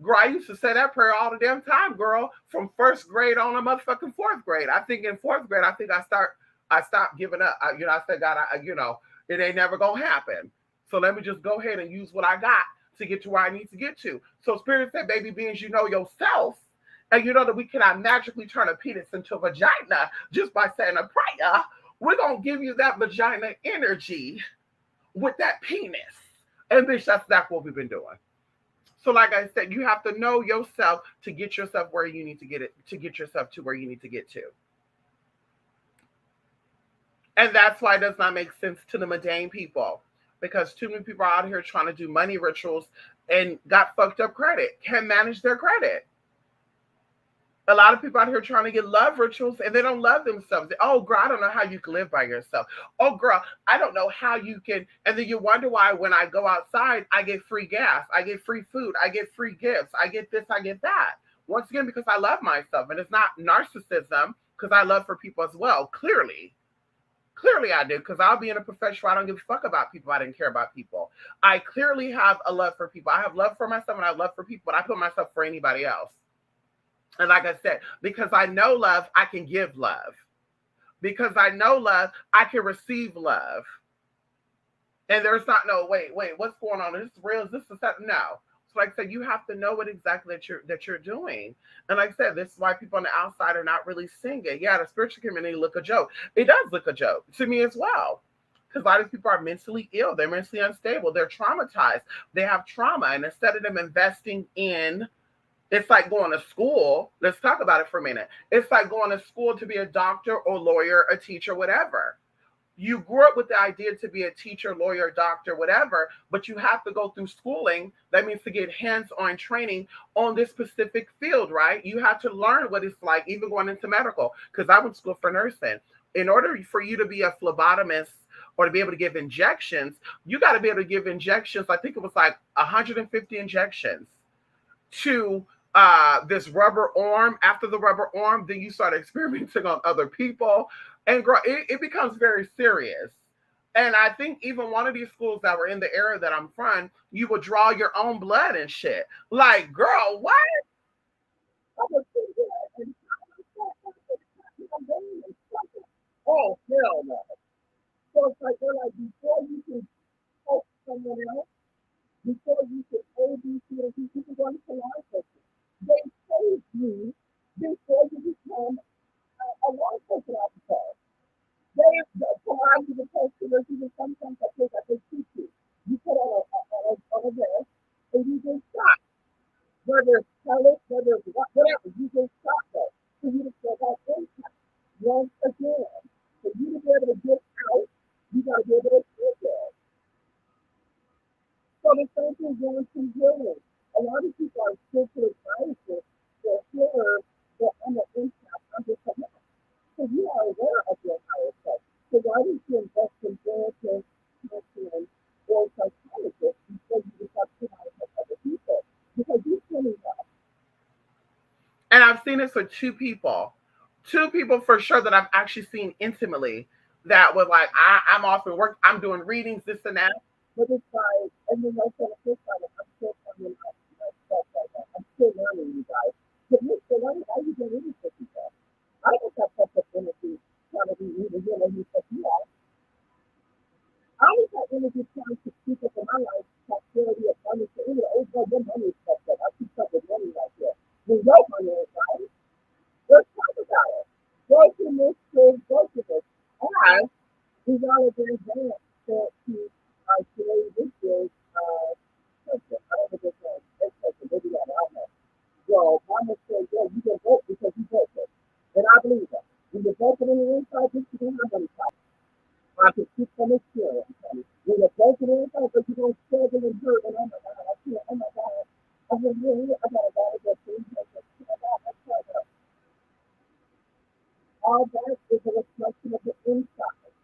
Speaker 1: Girl, I used to say that prayer all the damn time, girl, from first grade on a motherfucking fourth grade. I think in fourth grade, I stopped giving up. I said, God, it ain't never gonna happen. So let me just go ahead and use what I got to get to where I need to get to. So Spirit said, baby, beings, you know yourself, and you know that we cannot magically turn a penis into a vagina just by saying a prayer. We're gonna give you that vagina energy with that penis. And bitch, that's what we've been doing. So, like I said, you have to know yourself to get yourself where you need to get it, to get yourself to where you need to get to. And that's why it does not make sense to the mundane people. Because too many people are out here trying to do money rituals and got fucked up credit, can't manage their credit. A lot of people out here trying to get love rituals and they don't love themselves. Oh, girl, I don't know how you can live by yourself. Oh, girl, I don't know how you can. And then you wonder why when I go outside, I get free gas, I get free food, I get free gifts, I get this, I get that. Once again, because I love myself. And it's not narcissism because I love for people as well. Clearly. Clearly, I do, because I'll be in a profession where I don't give a fuck about people. I didn't care about people. I clearly have a love for people. I have love for myself and I have love for people, but I put myself for anybody else. And like I said, because I know love, I can give love. Because I know love, I can receive love. And there's not no wait, what's going on? Is this real? Is this that? No. So like I said, you have to know what exactly that you're doing. And like I said, this is why people on the outside are not really singing. Yeah, the spiritual community look a joke. It does look a joke to me as well. Because a lot of people are mentally ill, they're mentally unstable, they're traumatized, they have trauma. And instead of them investing in, it's like going to school. Let's talk about it for a minute. It's like going to school to be a doctor or lawyer, a teacher, whatever. You grew up with the idea to be a teacher, lawyer, doctor, whatever, but you have to go through schooling. That means to get hands-on training on this specific field, right? You have to learn what it's like, even going into medical, because I went to school for nursing. In order for you to be a phlebotomist or to be able to give injections, you got to be able to give injections. I think it was like 150 injections to this rubber arm. After the rubber arm, then you start experimenting on other people. And it becomes very serious. And I think even one of these schools that were in the area that I'm from, you would draw your own blood and shit. Like, girl, what?
Speaker 2: I was thinking, and oh, hell no. So it's like they're like, before you can help someone else, before you can ABC or you can go into law enforcement, they save you before you become a law enforcement officer. They provide you the test that even sometimes I think that they teach you. You put on a vest and you get shot. Whether it's pellets, whether it's whatever, you get shot though. For you to feel that impact once again. For you to be able to get out, you got to be able to get there. So the same thing going to healing. A lot of people are still to the crisis. They're healers, they're under impact, under command. So you are aware of your higher self. So why don't you invest in therapist, counseling, or psychologist before you become too much of other people? Because you truly know.
Speaker 1: And I've seen this with two people for sure that I've actually seen intimately that was like, I'm off and work, I'm doing readings, this and that.
Speaker 2: But it's like, and then also the flip side, I'm still coming out myself right now. still learning, you guys. But you're still learning. Why are you doing this with people? I don't have such a energy trying to be even here and you said you are. I always have energy trying to keep up in my life prosperity of money. So anyway, oh God, your money is fucked up. I keep up with money right here. When your money is right, let's talk about it. Brokenness is brokenness. And we gotta get advanced to today this is person. I don't think it's this person, maybe I don't know. Well, mama said, yo, you can vote because you vote it. And I believe that. When you're broken in the inside, just you don't have any power. I can speak from experience. When you're broken in the inside, but you don't struggle and hurt, and oh my God, I can't, oh my God. I mean, really, I got a lot of good things. I said, oh my God, that's right up. All that is a reflection of the inside.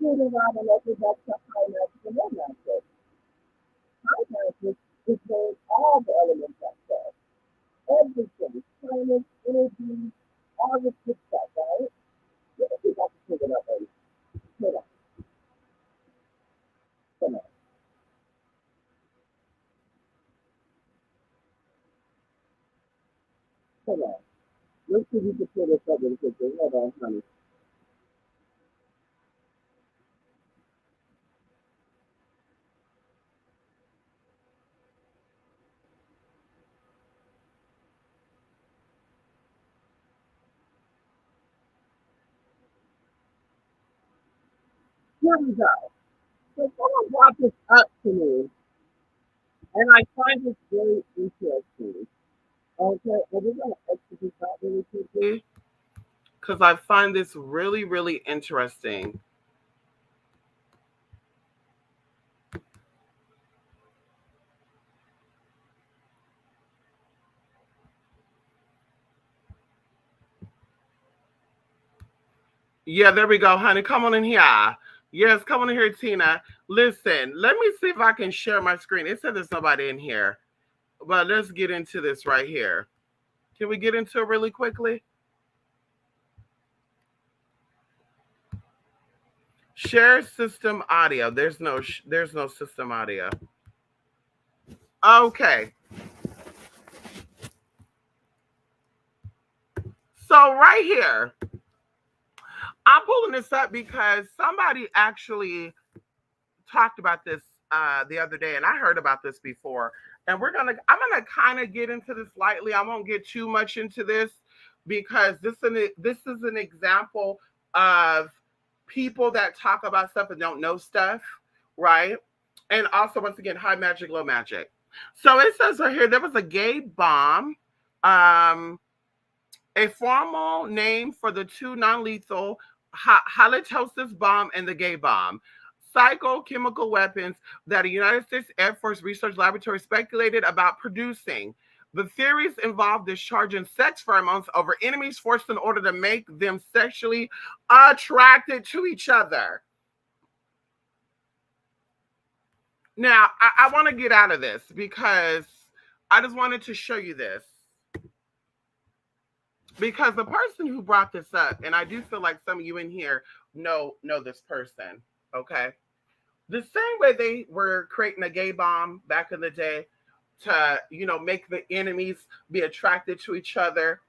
Speaker 2: Sitting around and open back to high magic and low magic. High magic is knowing all the elements of that. Everything, planets, energy, all this good stuff, right? Yeah, we got to figure it out, baby. Come on, come on, come on. Let's see if we can pull this up really quickly. Hold on, honey. Here we go. So someone brought this up to me, and I find this very interesting. Okay, and we're going to execute that really quickly because I find this really, really interesting. Yeah, there we go, honey. Come on in here. Yes, come on in here, Tina. Listen, let me see if I can share my screen. It said there's nobody in here, but let's get into this right here. Can we get into it really quickly? Share system audio. There's no system audio. Okay. So right here, I'm pulling this up because somebody actually talked about this the other day, and I heard about this before. And I'm gonna kind of get into this lightly. I won't get too much into this because this is an example of people that talk about stuff and don't know stuff, right? And also, once again, high magic, low magic. So it says right here there was a gay bomb. Um, a formal name for the two non-lethal halitosis bomb and the gay bomb, psychochemical weapons that a United States Air Force research laboratory speculated about producing. The theories involve discharging sex pheromones over enemies forced in order to make them sexually attracted to each other. Now, I want to get out of this because I just wanted to show you this. Because the person who brought this up, and I do feel like some of you in here know this person, okay? The same way they were creating a gay bomb back in the day to, make the enemies be attracted to each other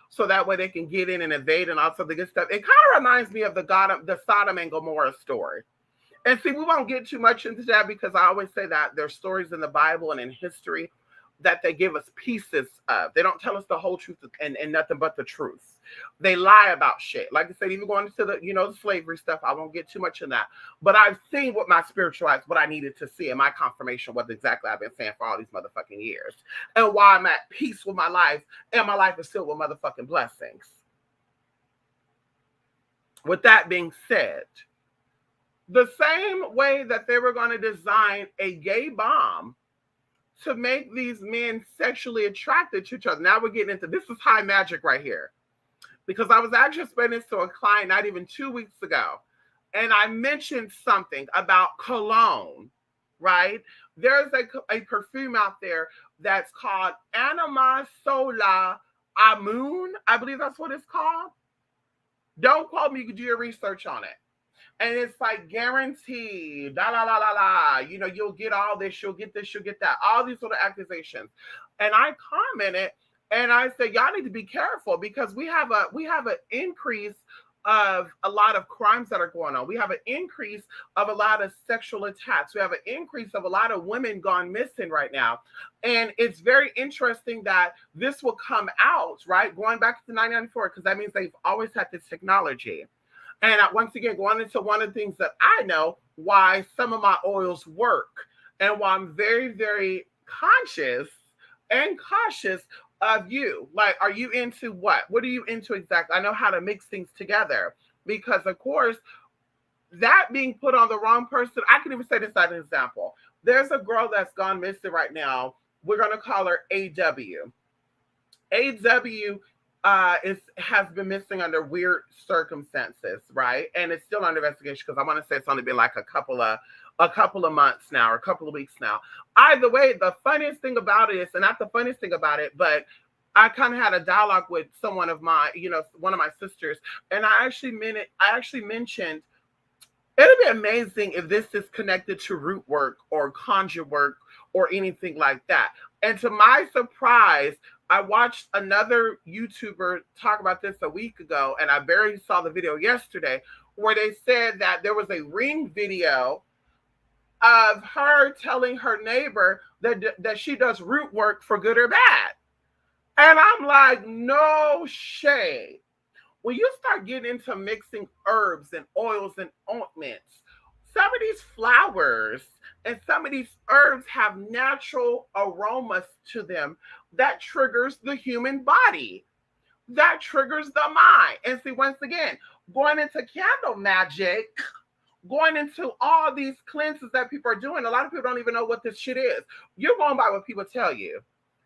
Speaker 2: so that way they can get in and invade and all sorts of good stuff. It kind of reminds me of the Sodom and Gomorrah story. And see, we won't get too much into that because I always say that there's stories in the Bible and in history that they give us pieces of. They don't tell us the whole truth and nothing but the truth. They lie about shit. Like I said, even going into the slavery stuff, I won't get too much in that. But I've seen with my spiritual eyes what I needed to see, and my confirmation was exactly I've been saying for all these motherfucking years. And why I'm at peace with my life, and my life is filled with motherfucking blessings. With that being said, the same way that they were going to design a gay bomb to make these men sexually attracted to each other. Now we're getting into this is high magic right here. Because I was actually explaining this to a client not even 2 weeks ago. And I mentioned something about cologne, right? There's a perfume out there that's called Anima Sola Amun. I believe that's what it's called. Don't quote me, you can do your research on it.
Speaker 1: And it's like guaranteed, la la la la la. You'll get all this, you'll get this, you'll get that. All these little accusations. And I commented and I said, y'all need to be careful because we have an increase of a lot of crimes that are going on. We have an increase of a lot of sexual attacks. We have an increase of a lot of women gone missing right now. And it's very interesting that this will come out, right? Going back to 1994, because that means they've always had this technology. And once again, going into one of the things that I know why some of my oils work and why I'm very, very conscious and cautious of you. Like, are you into what? What are you into exactly? I know how to mix things together because, of course, that being put on the wrong person, I can even say this as an example. There's a girl that's gone missing right now. We're going to call her AW. AW has been missing under weird circumstances, right? And it's still under investigation because I want to say it's only been like a couple of months now or a couple of weeks now. Either way, the funniest thing about it is, and not the funniest thing about it, but I kind of had a dialogue with someone of my, one of my sisters, and I actually mentioned it'd be amazing if this is connected to root work or conjure work or anything like that. And to my surprise, I watched another YouTuber talk about this a week ago, and I barely saw the video yesterday, where they said that there was a ring video of her telling her neighbor that she does root work for good or bad. And I'm like, no shade. When you start getting into mixing herbs and oils and ointments, some of these flowers and some of these herbs have natural aromas to them that triggers the human body, that triggers the mind. And see, once again, going into candle magic, going into all these cleanses that people are doing, a lot of people don't even know what this shit is. You're going by what people tell you,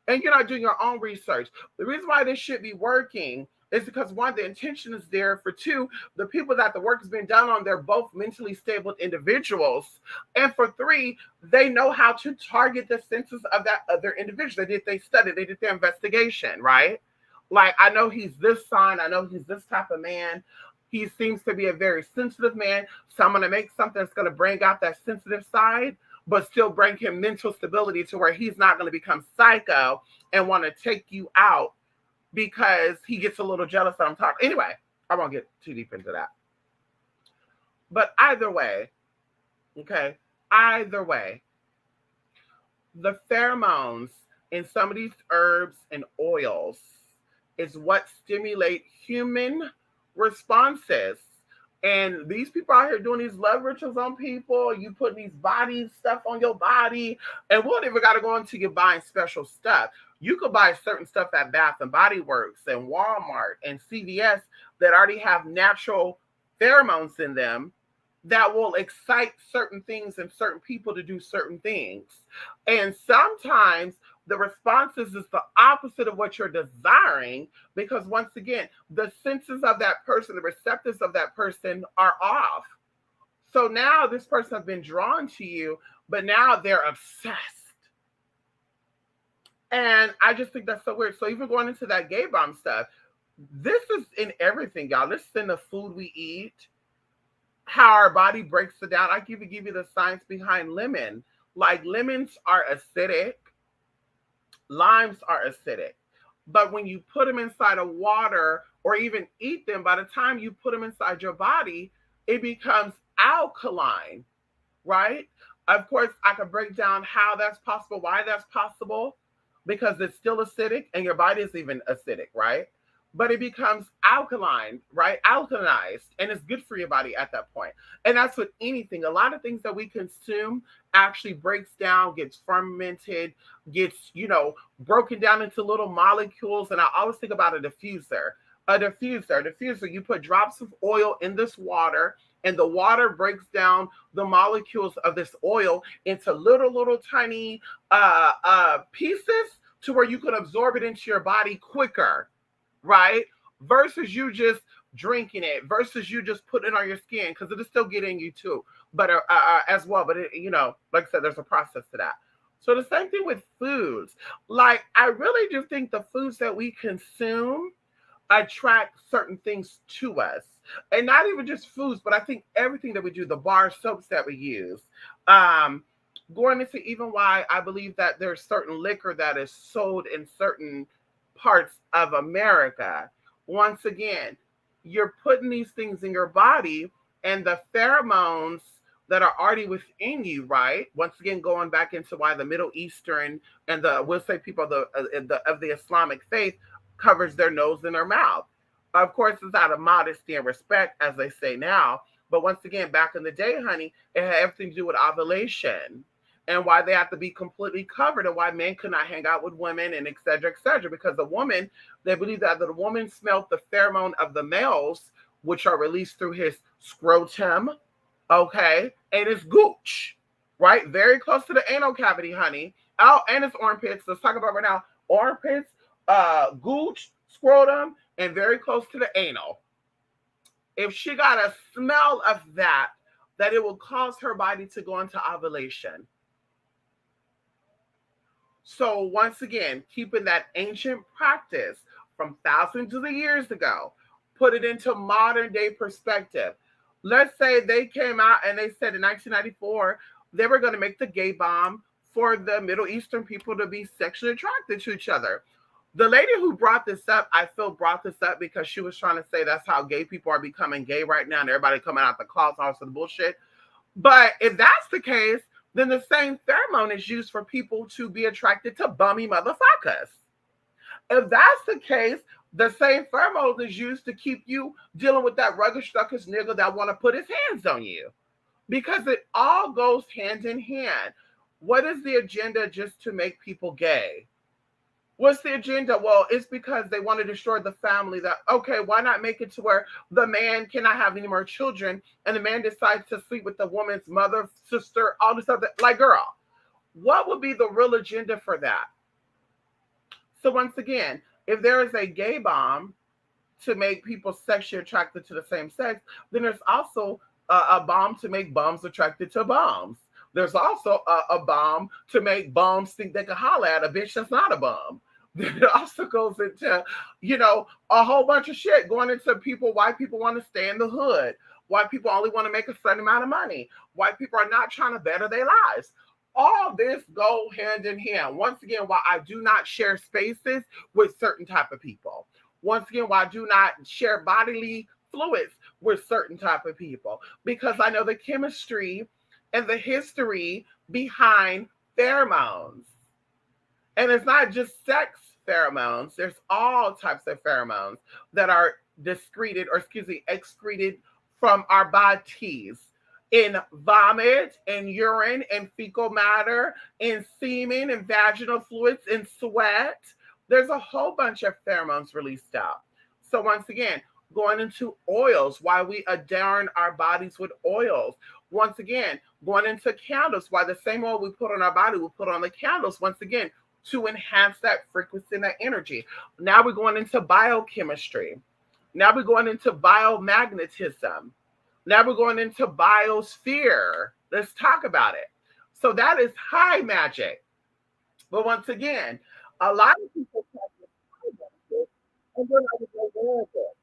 Speaker 1: and you're not doing your own research. The reason why this should be working is because one, the intention is there. For two, the people that the work has been done on, they're both mentally stable individuals. And for three, they know how to target the senses of that other individual. They studied, they did their investigation, right? Like, I know he's this sign, I know he's this type of man. He seems to be a very sensitive man. So I'm going to make something that's going to bring out that sensitive side, but still bring him mental stability to where he's not going to become psycho and want to take you out because he gets a little jealous that I'm talking. Anyway, I won't get too deep into that. But either way, okay, either way, the pheromones in some of these herbs and oils is what stimulate human responses. And these people out here doing these love rituals on people, you putting these body stuff on your body, and we don't even got to go into you buying special stuff. You could buy certain stuff at Bath and Body Works and Walmart and CVS that already have natural pheromones in them that will excite certain things and certain people to do certain things. And sometimes the responses is the opposite of what you're desiring because once again, the senses of that person, the receptors of that person are off. So now this person has been drawn to you, but now they're obsessed. And I just think that's so weird. So even going into that gay bomb stuff, this is in everything, y'all. This is in the food we eat, how our body breaks it down. I give you the science behind lemon. Like lemons are acidic, limes are acidic. But when you put them inside of water or even eat them, by the time you put them inside your body, it becomes alkaline, right? Of course, I can break down how that's possible, why that's possible, because it's still acidic and your body is even acidic, right? But it becomes alkaline, right? Alkalized, and it's good for your body at that point. And that's with anything. A lot of things that we consume actually breaks down, gets fermented, gets, broken down into little molecules. And I always think about a diffuser. A diffuser, you put drops of oil in this water, and the water breaks down the molecules of this oil into little tiny pieces to where you can absorb it into your body quicker, right? Versus you just drinking it, versus you just putting it on your skin, because it'll still get in you too, but as well. But like I said, there's a process to that. So the same thing with foods. Like, I really do think the foods that we consume attract certain things to us. And not even just foods, but I think everything that we do, the bar soaps that we use, um, going into even why I believe that there's certain liquor that is sold in certain parts of America. Once again, you're putting these things in your body, and the pheromones that are already within you, right? Once again, going back into why the Middle Eastern and the we'll say people of the Islamic faith covers their nose and their mouth. Of course, it's out of modesty and respect, as they say now. But once again, back in the day, honey, it had everything to do with ovulation and why they have to be completely covered and why men could not hang out with women and et cetera, et cetera. Because the woman, they believe that the woman smelled the pheromone of the males, which are released through his scrotum, okay, and his gooch, right? Very close to the anal cavity, honey. Oh, and his armpits. Let's talk about right now. Armpits, gooch, scrotum, and very close to the anal. If she got a smell of that, that it will cause her body to go into ovulation. So once again, keeping that ancient practice from thousands of years ago, put it into modern day perspective. Let's say they came out and they said in 1994 they were going to make the gay bomb for the Middle Eastern people to be sexually attracted to each other. The lady who brought this up, I feel brought this up because she was trying to say that's how gay people are becoming gay right now and everybody coming out the closet, all sorts of bullshit. But if that's the case, then the same pheromone is used for people to be attracted to bummy motherfuckers. If that's the case, the same pheromone is used to keep you dealing with that rugged stuckers nigga that want to put his hands on you. Because it all goes hand in hand. What is the agenda just to make people gay? What's the agenda? Well, it's because they want to destroy the family. That okay, why not make it to where the man cannot have any more children, and the man decides to sleep with the woman's mother, sister, all this other like girl. What would be the real agenda for that? So once again, if there is a gay bomb to make people sexually attracted to the same sex, then there's also a bomb to make bums attracted to bums. There's also a bomb to make bums think they can holler at a bitch that's not a bum. Then it also goes into, a whole bunch of shit going into people, why people want to stay in the hood, why people only want to make a certain amount of money, why people are not trying to better their lives. All this go hand in hand. Once again, why I do not share spaces with certain type of people. Once again, why I do not share bodily fluids with certain type of people, because I know the chemistry and the history behind pheromones. And it's not just sex pheromones, there's all types of pheromones that are excreted from our bodies in vomit, in urine, in fecal matter, in semen, in vaginal fluids, in sweat. There's a whole bunch of pheromones released out. So once again, going into oils, why we adorn our bodies with oils. Once again, going into candles, why the same oil we put on our body, we put on the candles. Once again, to enhance that frequency and that energy. Now we're going into biochemistry. Now we're going into biomagnetism. Now we're going into biosphere. Let's talk about it. So that is high magic. But once again, a lot of people practice high magic
Speaker 2: and they're not even aware of it.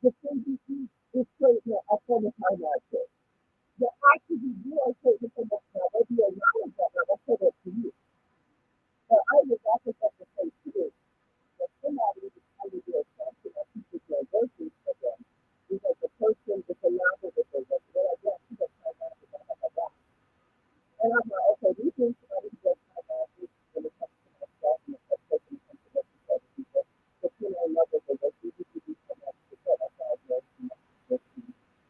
Speaker 2: The thing you eat is creating a form of high magic. The actions you do are creating a form of high magic. Whether you acknowledge that or not, that's up to you. But I was also have to say too that somebody is trying to do a function of people who are working for them because the person is allowed to do it. They're like, yeah, she's a high magic, blah, blah, blah, blah. And I'm like, okay, these things are not just high magic when it comes to myself and the person comes to work with other people. But you know, levels of what you need to do so much to get us all work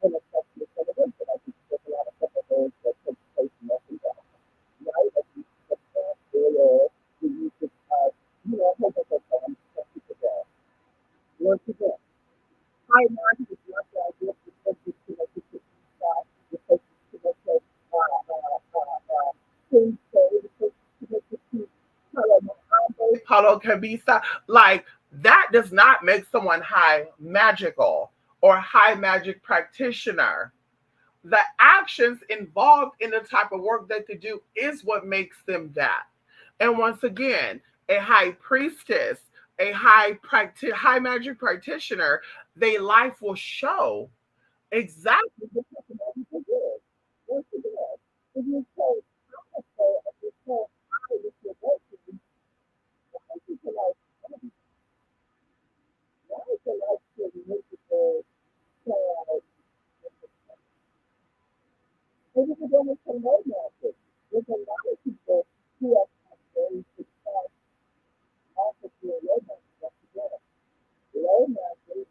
Speaker 2: and especially for the work that I do. There's a lot of couple things that take place in every day. Right? Like we use the oil, we use the, a whole bunch of stuff people do. Once again, high magic is not the idea of the person connected to inside, the person connected things say, the person connected to
Speaker 1: Paulo Cabisa, like that does not make someone high magical or high magic practitioner. The actions involved in the type of work that they do is what makes them that. And once again, a high priestess a high magic practitioner, their life will show exactly.
Speaker 2: the personality is good. Once again, if you say powerful and you say I with your working, why is it like why is it like to miserable sad? Maybe the women can know magic. There's a lot of people who have had very success also through low magic stuff together. Low magic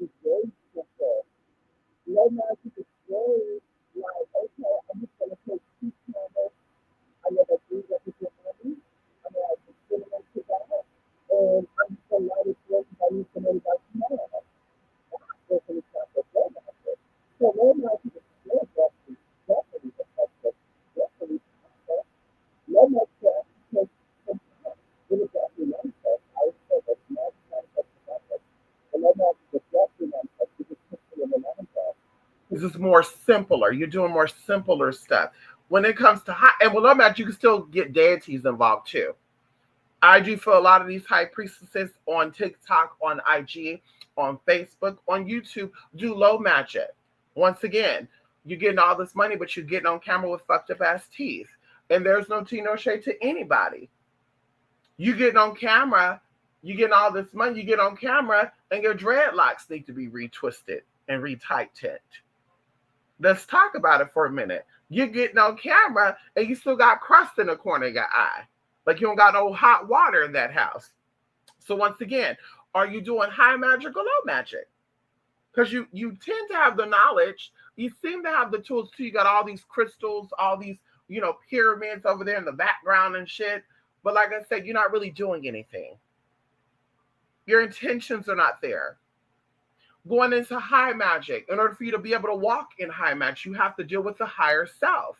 Speaker 2: is very simple. Low magic is very like, okay, I'm just gonna take two candles. I know that these represent money. I'm gonna add some cinnamon to that. And I'm just gonna light it for because I need some everybody tomorrow. That's an example of low magic. So low magic is still definitely effective, definitely powerful. Low magic takes some time. It is definitely manifest. I would say that magic manifests magic. And low magic is definitely manifest because it's just in the manifest.
Speaker 1: This is more simpler. You're doing more simpler stuff. When it comes to high, and with love match, you can still get deities involved too. I do for a lot of these high priestesses on TikTok, on IG, on Facebook, on YouTube, do low magic. Once again, you're getting all this money, but you're getting on camera with fucked up ass teeth. And there's no tea, no shade to anybody. You getting on camera, you getting all this money, you get on camera, and your dreadlocks need to be retwisted and retightened. Let's talk about it for a minute. You're getting on camera and you still got crust in the corner of your eye. Like you don't got no hot water in that house. So once again, are you doing high magic or low magic? Because you tend to have the knowledge. You seem to have the tools too. You got all these crystals, all these, pyramids over there in the background and shit. But like I said, you're not really doing anything. Your intentions are not there. Going into high magic, in order for you to be able to walk in high magic, you have to deal with the higher self.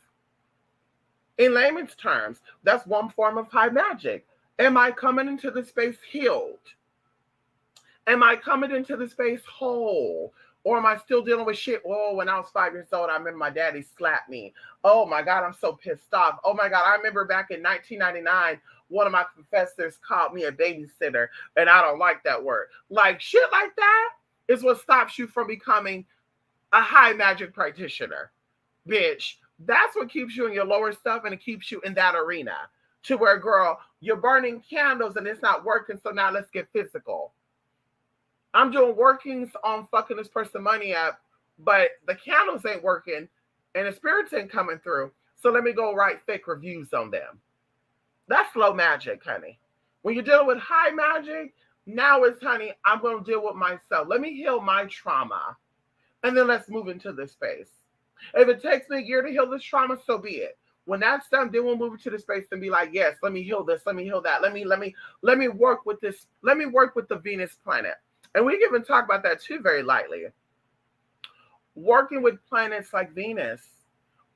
Speaker 1: In layman's terms, that's one form of high magic. Am I coming into the space healed? Am I coming into the space whole? Or am I still dealing with shit? Oh, when I was 5 years old, I remember my daddy slapped me. Oh my God, I'm so pissed off. Oh my God, I remember back in 1999, one of my professors called me a babysitter, and I don't like that word. Like shit like that is what stops you from becoming a high magic practitioner. Bitch, that's what keeps you in your lower stuff and it keeps you in that arena. To where, girl, you're burning candles and it's not working, so now let's get physical. I'm doing workings on fucking this person money up, but the candles ain't working and the spirits ain't coming through. So let me go write fake reviews on them. That's low magic, honey. When you're dealing with high magic, now it's, honey, I'm going to deal with myself. Let me heal my trauma. And then let's move into this space. If it takes me a year to heal this trauma, so be it. When that's done, then we'll move into the space and be like, yes, let me heal this, let me heal that. Let me work with this. Let me work with the Venus planet. And we can even talk about that too very lightly. Working with planets like Venus,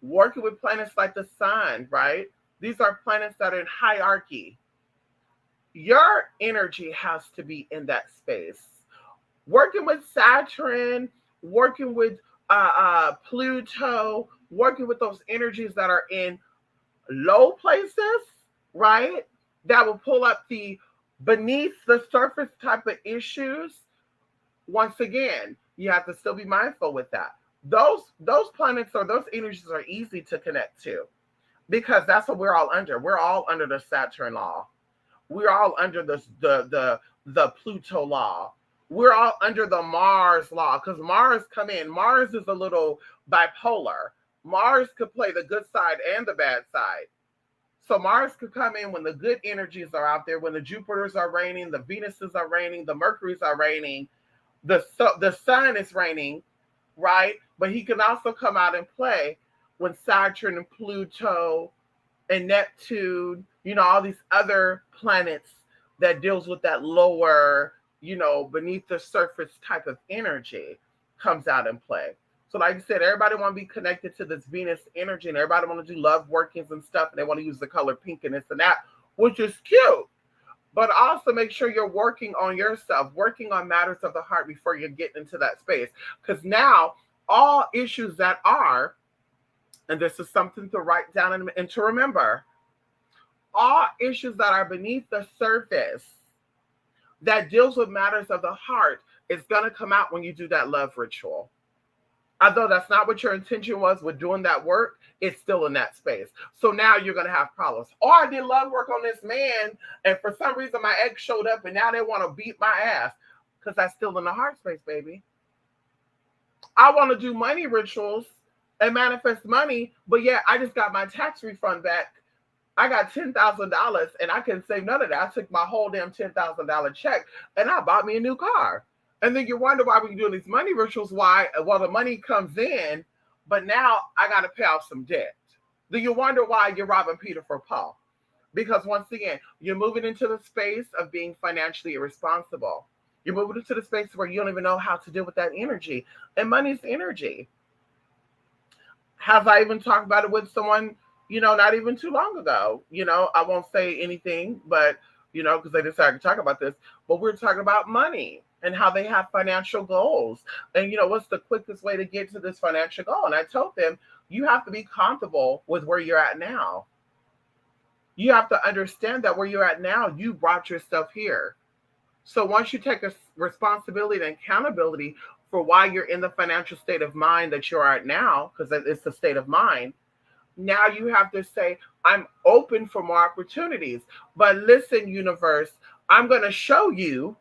Speaker 1: working with planets like the sun, right? These are planets that are in hierarchy. Your energy has to be in that space. Working with Saturn, working with Pluto, working with those energies that are in low places, right? That will pull up the beneath the surface type of issues. Once again, you have to still be mindful with that. Those planets or those energies are easy to connect to because that's what we're all under. We're all under the Saturn law. We're all under the Pluto law. We're all under the Mars law because Mars come in. Mars is a little bipolar. Mars could play the good side and the bad side. So Mars could come in when the good energies are out there, when the Jupiters are reigning, the Venuses are reigning, the Mercuries are reigning, the sun is reigning, right? But he can also come out and play when Saturn and Pluto and Neptune, all these other planets that deals with that lower, beneath the surface type of energy comes out and play. So like I said, everybody want to be connected to this Venus energy and everybody want to do love workings and stuff and they want to use the color pink and this and that, which is cute. But also make sure you're working on yourself, working on matters of the heart before you get into that space. Because now all issues that are, and this is something to write down and to remember, all issues that are beneath the surface that deals with matters of the heart is going to come out when you do that love ritual. Although that's not what your intention was with doing that work, it's still in that space. So now you're going to have problems. Or I did love work on this man, and for some reason my ex showed up, and now they want to beat my ass because that's still in the heart space, baby. I want to do money rituals and manifest money, but yeah, I just got my tax refund back. I got $10,000 and I couldn't save none of that. I took my whole damn $10,000 check and I bought me a new car. And then you wonder why we're doing these money rituals. Why? Well, the money comes in, but now I got to pay off some debt. Then you wonder why you're robbing Peter for Paul. Because once again, you're moving into the space of being financially irresponsible. You're moving into the space where you don't even know how to deal with that energy. And money's energy. Have I even talked about it with someone, not even too long ago? I won't say anything, but, because they decided to talk about this, but we're talking about money and how they have financial goals. And, what's the quickest way to get to this financial goal? And I told them, you have to be comfortable with where you're at now. You have to understand that where you're at now, you brought yourself here. So once you take a responsibility and accountability for why you're in the financial state of mind that you're at now, because it's the state of mind, now you have to say, I'm open for more opportunities. But listen, universe, I'm going to show you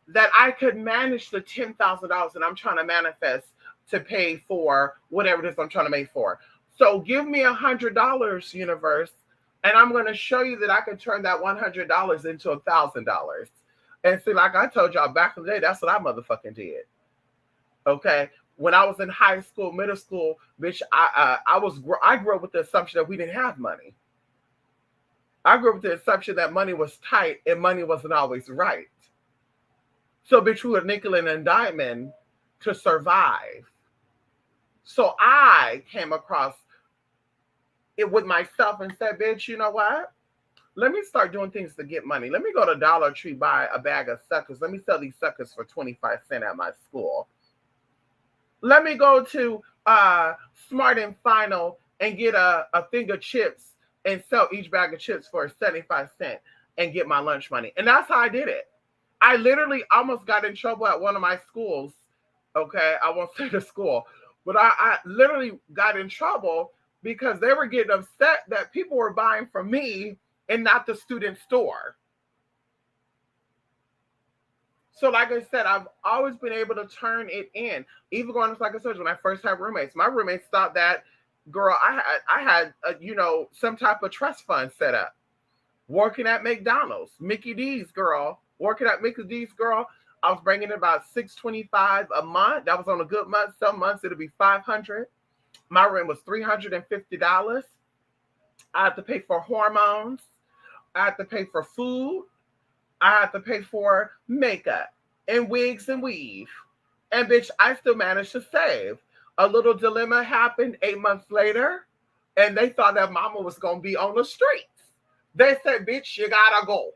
Speaker 1: that I could manage the $10,000 that I'm trying to manifest to pay for whatever it is I'm trying to make for. So give me $100, universe, and I'm going to show you that I can turn that $100 into $1,000. And see, like I told y'all back in the day, that's what I motherfucking did. Okay, when I was in high school, middle school, bitch, I grew up with the assumption that we didn't have money. I grew up with the assumption that money was tight and money wasn't always right. So, bitch, we were nickel and diamond to survive. So I came across it with myself and said, bitch, you know what? Let me start doing things to get money. Let me go to Dollar Tree, buy a bag of suckers. Let me sell these suckers for 25 cents at my school. Let me go to Smart and Final and get a thing of chips and sell each bag of chips for 75 cents and get my lunch money. And that's how I did it. I literally almost got in trouble at one of my schools. Okay, I won't say the school, but I literally got in trouble because they were getting upset that people were buying from me and not the student store. So like I said, I've always been able to turn it in. Even going to, like I said, when I first had roommates, my roommates thought that, girl, I had some type of trust fund set up. Working at McDonald's, Mickey D's, girl. Working at Mickey D's, girl. I was bringing in about $625 a month. That was on a good month. Some months it'll be $500. My rent was $350. I had to pay for hormones. I had to pay for food. I had to pay for makeup and wigs and weave. And bitch, I still managed to save. A little dilemma happened 8 months later, and they thought that mama was going to be on the streets. They said, bitch, you gotta go.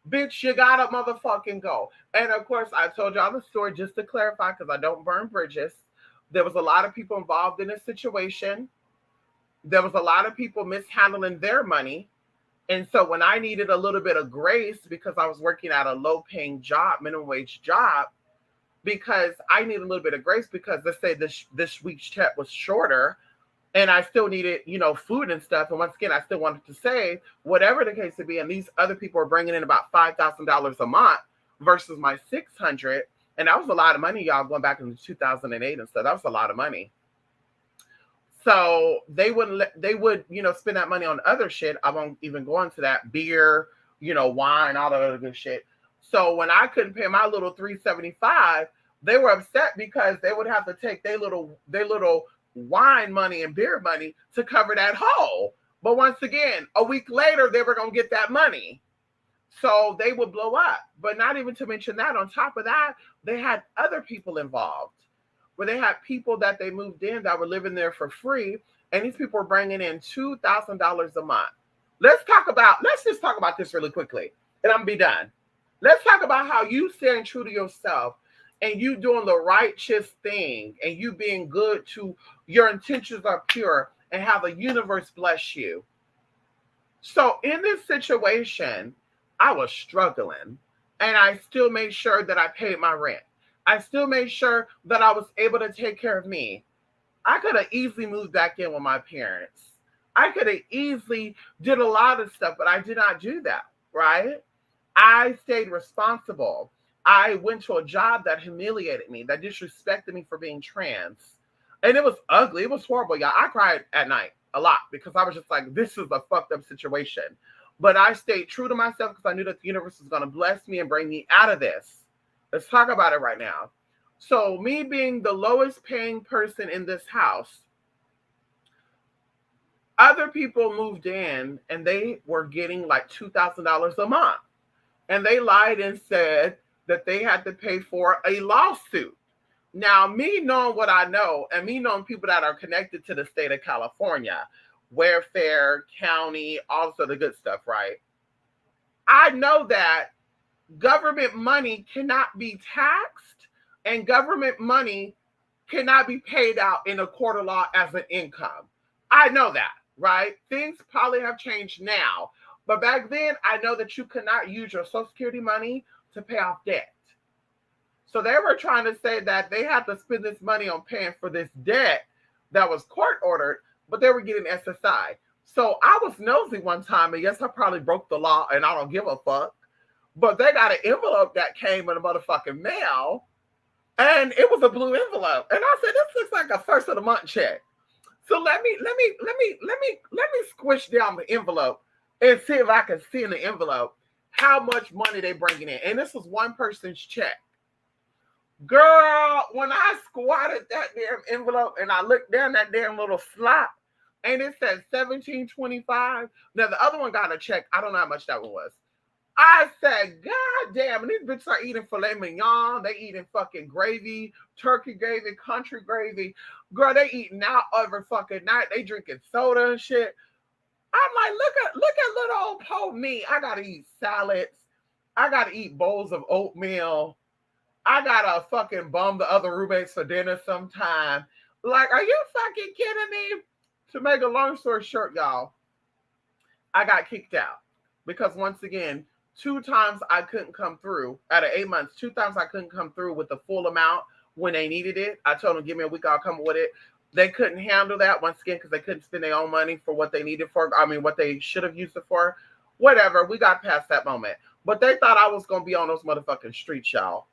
Speaker 1: Bitch, you gotta motherfucking go. And of course, I told y'all the story just to clarify because I don't burn bridges. There was a lot of people involved in this situation. There was a lot of people mishandling their money. And so when I needed a little bit of grace because I was working at a low-paying job, minimum wage job, because I needed a little bit of grace because let's say this week's check was shorter and I still needed, food and stuff. And once again, I still wanted to save, whatever the case may be. And these other people are bringing in about $5,000 a month versus my $600. And that was a lot of money, y'all, going back into 2008 and stuff. That was a lot of money. So they would, spend that money on other shit. I won't even go into that. Beer, wine, all that other good shit. So when I couldn't pay my little $375, they were upset because they would have to take their little wine money and beer money to cover that hole. But once again, a week later, they were going to get that money. So they would blow up. But not even to mention that, on top of that, they had other people involved. Where they had people that they moved in that were living there for free, and these people were bringing in $2,000 a month. Let's just talk about this really quickly, and I'm gonna be done. Let's talk about how you staying true to yourself, and you doing the righteous thing, and you being good to your intentions are pure, and how the universe bless you. So in this situation, I was struggling. and I still made sure that I paid my rent. I still made sure that I was able to take care of me. I could have easily moved back in with my parents. I could have easily did a lot of stuff, but I did not do that, right? I stayed responsible. I went to a job that humiliated me, that disrespected me for being trans. And it was ugly. It was horrible, y'all. I cried at night a lot because I was just like, this is a fucked up situation. But I stayed true to myself because I knew that the universe was going to bless me and bring me out of this. Let's talk about it right now. So, me being the lowest paying person in this house, other people moved in and they were getting like $2,000 a month. And they lied and said that they had to pay for a lawsuit. Now, me knowing what I know and me knowing people that are connected to the state of California, welfare, county, also the good stuff, right? I know that government money cannot be taxed and government money cannot be paid out in a court of law as an income. I know that, right? Things probably have changed now. But back then, I know that you could not use your Social Security money to pay off debt. So they were trying to say that they had to spend this money on paying for this debt that was court ordered, but they were getting SSI. So I was nosy one time, and yes, I probably broke the law, and I don't give a fuck. But they got an envelope that came in the motherfucking mail, and it was a blue envelope. And I said, this looks like a first of the month check. So let me squish down the envelope and see if I can see in the envelope how much money they bringing in. And this was one person's check. Girl, when I squatted that damn envelope and I looked down that damn little slot and it said 1725. Now the other one got a check. I don't know how much that one was. I said, God damn, and these bitches are eating filet mignon. They eating fucking gravy, turkey gravy, country gravy. Girl, they eating out every fucking night. They drinking soda and shit. I'm like, look at little old po me. I gotta eat salads. I gotta eat bowls of oatmeal. I gotta fucking bum the other roommates for dinner sometime. Like, are you fucking kidding me? To make a long story short, y'all, I got kicked out because once again, 2 times I couldn't come through out of 8 months. 2 times I couldn't come through with the full amount when they needed it. I told them, give me a week, I'll come with it. They couldn't handle that once again because they couldn't spend their own money for what they needed for. I mean, what they should have used it for. Whatever. We got past that moment. But they thought I was going to be on those motherfucking streets, y'all.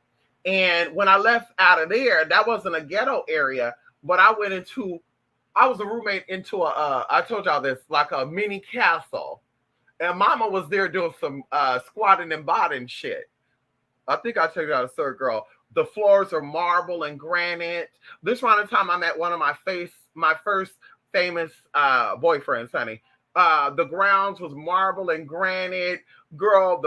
Speaker 1: And when I left out of there, that wasn't a ghetto area, but I was a roommate into I told y'all this, like a mini castle. And mama was there doing some squatting and botting shit. I think I told y'all the third girl. The floors are marble and granite. This round of time I met one of my first famous boyfriends, honey. The grounds was marble and granite. Girl,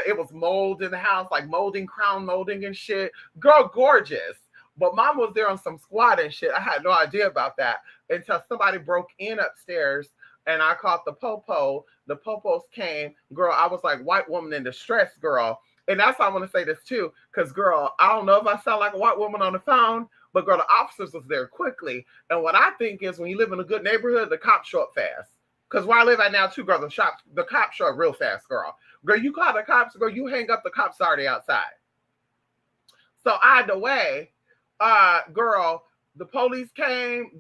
Speaker 1: it was mold in the house, like molding, crown molding and shit. Girl, gorgeous. But mom was there on some squatting shit. I had no idea about that until somebody broke in upstairs and I called the popo. The popos came. Girl, I was like white woman in distress, girl. And that's why I want to say this too, because girl, I don't know if I sound like a white woman on the phone, but girl, the officers was there quickly. And what I think is when you live in a good neighborhood, the cops show up fast. Because where I live at now too, girl, the cops show up real fast, girl. Girl, you call the cops, girl, you hang up, the cops already outside. So either way, girl, the police came,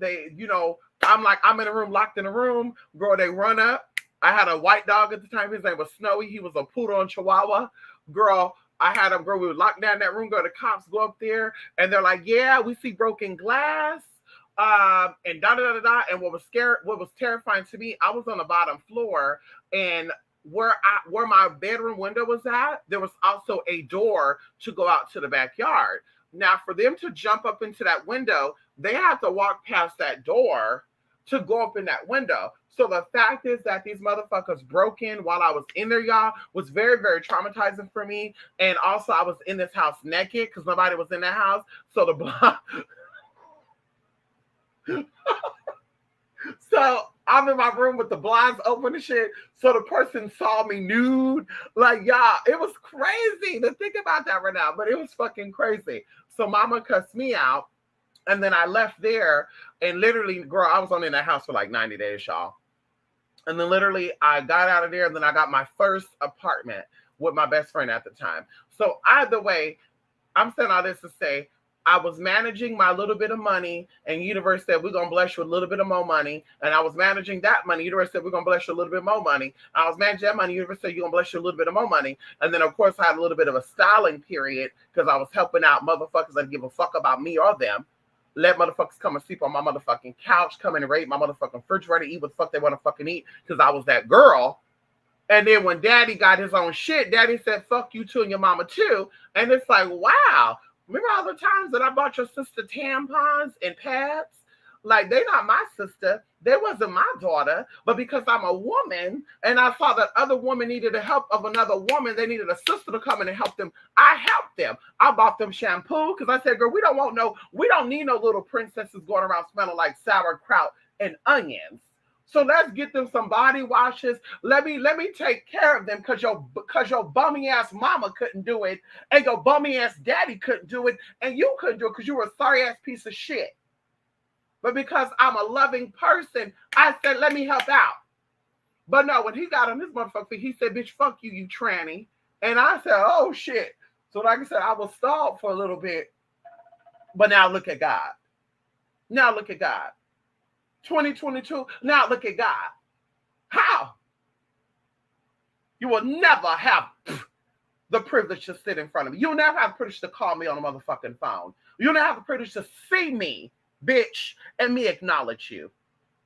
Speaker 1: I'm in a room, locked in a room. Girl, they run up. I had a white dog at the time. His name was Snowy. He was a poodle and chihuahua. Girl, I had him, girl, we would lock down that room, girl, the cops go up there, and they're like, yeah, we see broken glass, and da-da-da-da-da. And what was terrifying to me, I was on the bottom floor, and where my bedroom window was at, there was also a door to go out to the backyard. Now, for them to jump up into that window, they had to walk past that door to go up in that window. So the fact is that these motherfuckers broke in while I was in there, y'all, was very, very traumatizing for me. And also, I was in this house naked because nobody was in the house. So so I'm in my room with the blinds open and shit. So the person saw me nude. Like, y'all, it was crazy to think about that right now, but it was fucking crazy. So mama cussed me out. And then I left there and literally, girl, I was only in that house for like 90 days, y'all. And then literally I got out of there and then I got my first apartment, with my best friend at the time. So either way, I'm saying all this to say I was managing my little bit of money, and universe said we're gonna bless you with a little bit of more money. And I was managing that money. Universe said we're gonna bless you a little bit more money. I was managing that money. Universe said you're gonna bless you a little bit of more money. And then of course I had a little bit of a styling period because I was helping out motherfuckers that give a fuck about me or them. Let motherfuckers come and sleep on my motherfucking couch, come and raid my motherfucking refrigerator, eat what the fuck they want to fucking eat because I was that girl. And then when daddy got his own shit, daddy said, fuck you too and your mama too. And it's like, wow. Remember all the times that I bought your sister tampons and pads? Like, they not my sister. They wasn't my daughter. But because I'm a woman and I saw that other woman needed the help of another woman, they needed a sister to come in and help them. I helped them. I bought them shampoo because I said, girl, we don't need no little princesses going around smelling like sauerkraut and onions. So let's get them some body washes. Let me take care of them because your bummy ass mama couldn't do it, and your bummy ass daddy couldn't do it, and you couldn't do it because you were a sorry ass piece of shit. But because I'm a loving person, I said, let me help out. But no, when he got on this motherfucker, he said, bitch, fuck you, you tranny. And I said, oh shit. So like I said, I was stalled for a little bit. But now look at God. Now look at God. 2022, now look at God. How? You will never have the privilege to sit in front of me. You'll never have the privilege to call me on a motherfucking phone. You'll never have the privilege to see me, bitch, and me acknowledge you.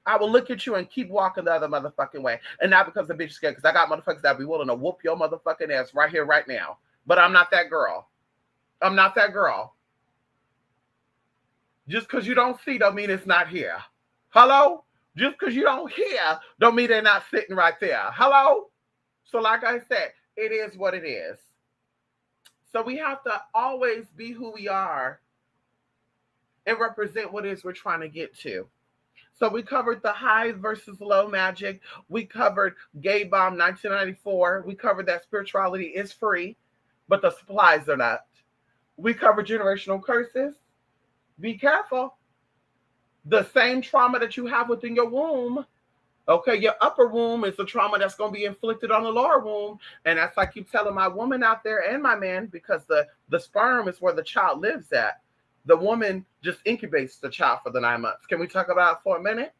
Speaker 1: I will look at you and keep walking the other motherfucking way. And not because the bitch is scared, because I got motherfuckers that be willing to whoop your motherfucking ass right here, right now. But I'm not that girl. I'm not that girl. Just because you don't see don't mean it's not here. Hello? Just because you don't hear don't mean they're not sitting right there. Hello? So like I said, it is what it is. So we have to always be who we are and represent what it is we're trying to get to. So we covered the high versus low magic. We covered Gay Bomb 1994. We covered that spirituality is free, but the supplies are not. We covered generational curses. Be careful. The same trauma that you have within your womb, okay, your upper womb is the trauma that's going to be inflicted on the lower womb. And that's I keep telling my woman out there and my man, because the sperm is where the child lives at. The woman just incubates the child for the 9 months. Can we talk about it for a minute?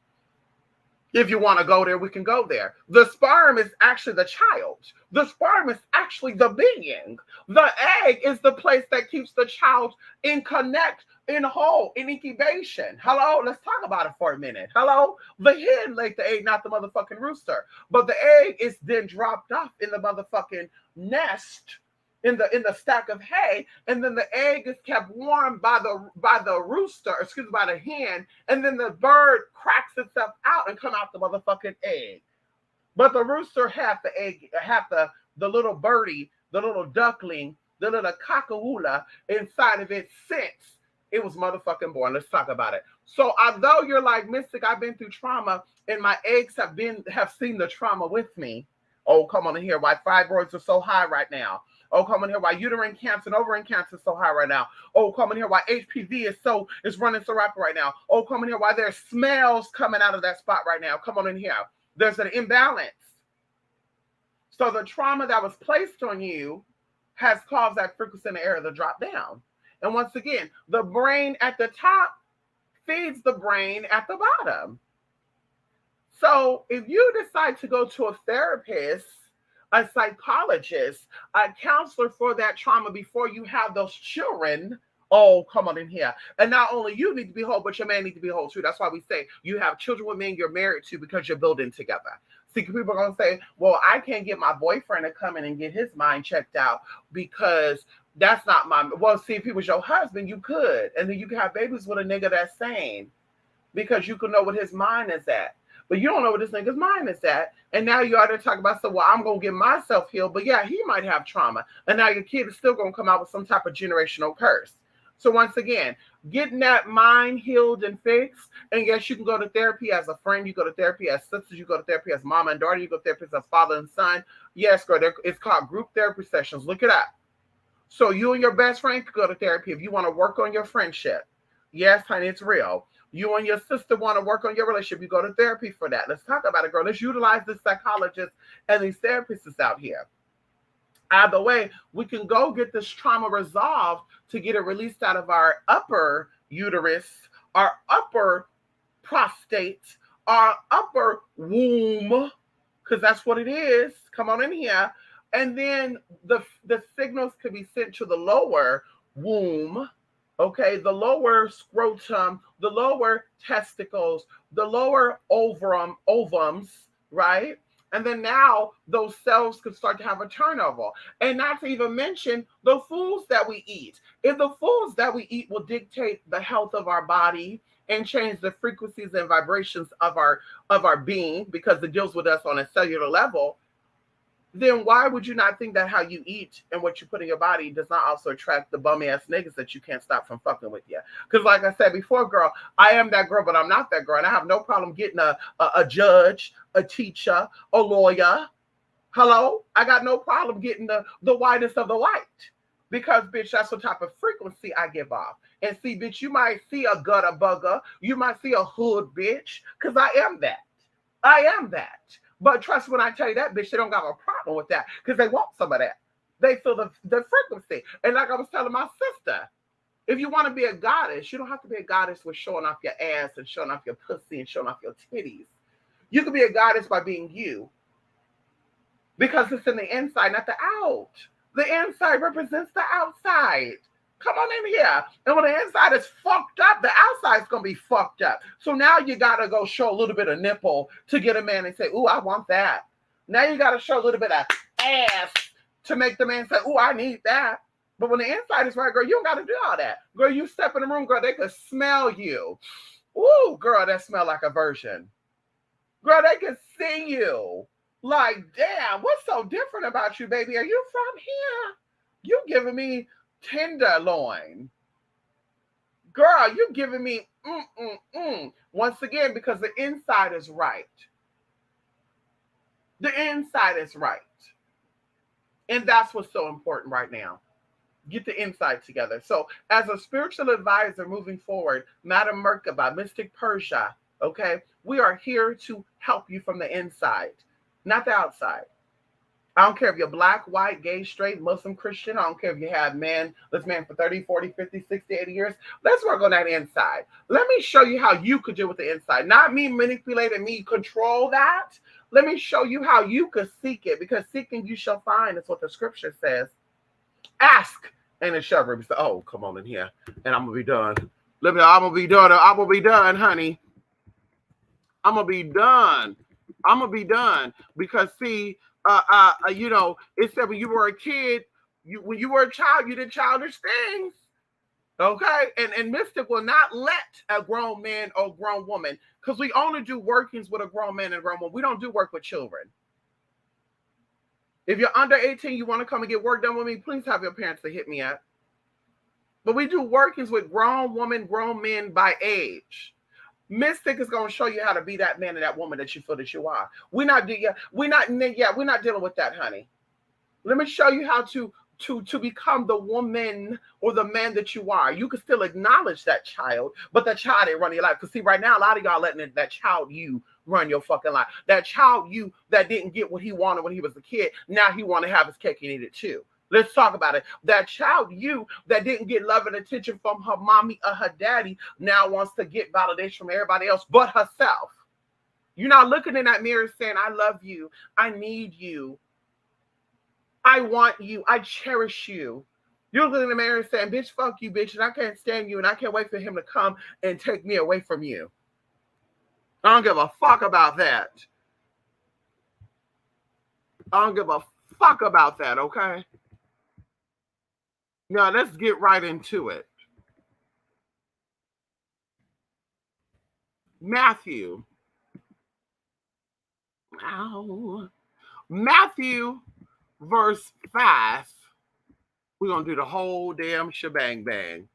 Speaker 1: If you want to go there, we can go there. The sperm is actually the child. The sperm is actually the being. The egg is the place that keeps the child in connect, in whole, in incubation. Hello? Let's talk about it for a minute. Hello? The hen laid the egg, not the motherfucking rooster. But the egg is then dropped off in the motherfucking nest, in the stack of hay, and then the egg is kept warm by the rooster, by the hen, and then the bird cracks itself out and come out the motherfucking egg. But the rooster had the egg, had the little birdie, the little duckling, the little cockahula inside of it since it was motherfucking born. Let's talk about it. So although you're like, Mystic, I've been through trauma and my eggs have seen the trauma with me. Oh, come on in here. Why fibroids are so high right now? Oh, come in here. Why uterine cancer and ovarian cancer is so high right now? Oh, come in here. Why HPV is running so rapid right now? Oh, come in here. Why there's smells coming out of that spot right now? Come on in here. There's an imbalance. So the trauma that was placed on you has caused that frequency in the air to drop down. And once again, the brain at the top feeds the brain at the bottom. So if you decide to go to a therapist, a psychologist, a counselor for that trauma before you have those children, oh, come on in here. And not only you need to be whole, but your man needs to be whole too. That's why we say you have children with men you're married to because you're building together. See, people are going to say, well, I can't get my boyfriend to come in and get his mind checked out because that's not my... Well, see, if he was your husband, you could. And then you can have babies with a nigga that's sane because you can know what his mind is at. But you don't know what this nigga's mind is at. And now you ought to talk about, so, well, I'm going to get myself healed. But yeah, he might have trauma. And now your kid is still going to come out with some type of generational curse. So once again, getting that mind healed and fixed. And yes, you can go to therapy as a friend. You go to therapy as sisters. You go to therapy as mama and daughter. You go to therapy as father and son. Yes, girl, it's called group therapy sessions. Look it up. So you and your best friend could go to therapy if you want to work on your friendship. Yes, honey, it's real. You and your sister want to work on your relationship. You go to therapy for that. Let's talk about it, girl. Let's utilize this psychologist and these therapists out here. Either way, we can go get this trauma resolved to get it released out of our upper uterus, our upper prostate, our upper womb, because that's what it is. Come on in here. And then the signals could be sent to the lower womb, okay, the lower scrotum, the lower testicles, the lower ovums, right? And then now those cells could start to have a turnover. And not to even mention the foods that we eat. If the foods that we eat will dictate the health of our body and change the frequencies and vibrations of our being, because it deals with us on a cellular level, then why would you not think that how you eat and what you put in your body does not also attract the bum ass niggas that you can't stop from fucking with you? Because like I said before, girl, I am that girl, but I'm not that girl. And I have no problem getting a judge, a teacher, a lawyer. Hello? I got no problem getting the whitest of the white. Because, bitch, that's what type of frequency I give off. And see, bitch, you might see a gutter bugger. You might see a hood bitch. Because I am that. I am that. But trust when I tell you that, bitch, they don't got a problem with that because they want some of that. They feel the frequency. And like I was telling my sister, if you want to be a goddess, you don't have to be a goddess with showing off your ass and showing off your pussy and showing off your titties. You can be a goddess by being you because it's in the inside, not the out. The inside represents the outside. Come on in here. And when the inside is fucked up, the outside's going to be fucked up. So now you got to go show a little bit of nipple to get a man and say, ooh, I want that. Now you got to show a little bit of ass to make the man say, ooh, I need that. But when the inside is right, girl, you don't got to do all that. Girl, you step in the room, girl, they could smell you. Ooh, girl, that smell like a virgin. Girl, they can see you. Like, damn, what's so different about you, baby? Are you from here? You giving me tenderloin. Girl, you giving me once again, because the inside is right. The inside is right. And that's what's so important right now. Get the inside together. So as a spiritual advisor moving forward, Madam Merkaba, Mystic Persia, okay, we are here to help you from the inside, not the outside. I don't care if you're black, white, gay, straight, Muslim, Christian. I don't care if you have this man for 30, 40, 50, 60, 80 years. Let's work on that inside. Let me show you how you could deal with the inside. Not me manipulating, me control that. Let me show you how you could seek it, because seeking you shall find is what the scripture says. Ask and it shall be. Oh, come on in here and I'm going to be done. I'm going to be done. I'm going to be done, honey. I'm going to be done. I'm going to be done because see, you know, it said when you were a kid, when you were a child, you did childish things. Okay, and Mystic will not let a grown man or grown woman, because we only do workings with a grown man and a grown woman. We don't do work with children. If you're under 18, you want to come and get work done with me, please have your parents to hit me up. But we do workings with grown women, grown men by age. Mystic is going to show you how to be that man and that woman that you feel that you are. We're not dealing with that, honey. Let me show you how to become the woman or the man that you are. You can still acknowledge that child, but that child ain't running your life. Because see, right now, a lot of y'all letting that child you run your fucking life. That child you that didn't get what he wanted when he was a kid, now he want to have his cake and eat it too. Let's talk about it. That child you that didn't get love and attention from her mommy or her daddy now wants to get validation from everybody else but herself. You're not looking in that mirror saying, I love you. I need you. I want you. I cherish you. You're looking in the mirror saying, bitch, fuck you, bitch, and I can't stand you, and I can't wait for him to come and take me away from you. I don't give a fuck about that. I don't give a fuck about that, okay? Now, let's get right into it. Matthew. Matthew, verse 5. We're going to do the whole damn shebang bang.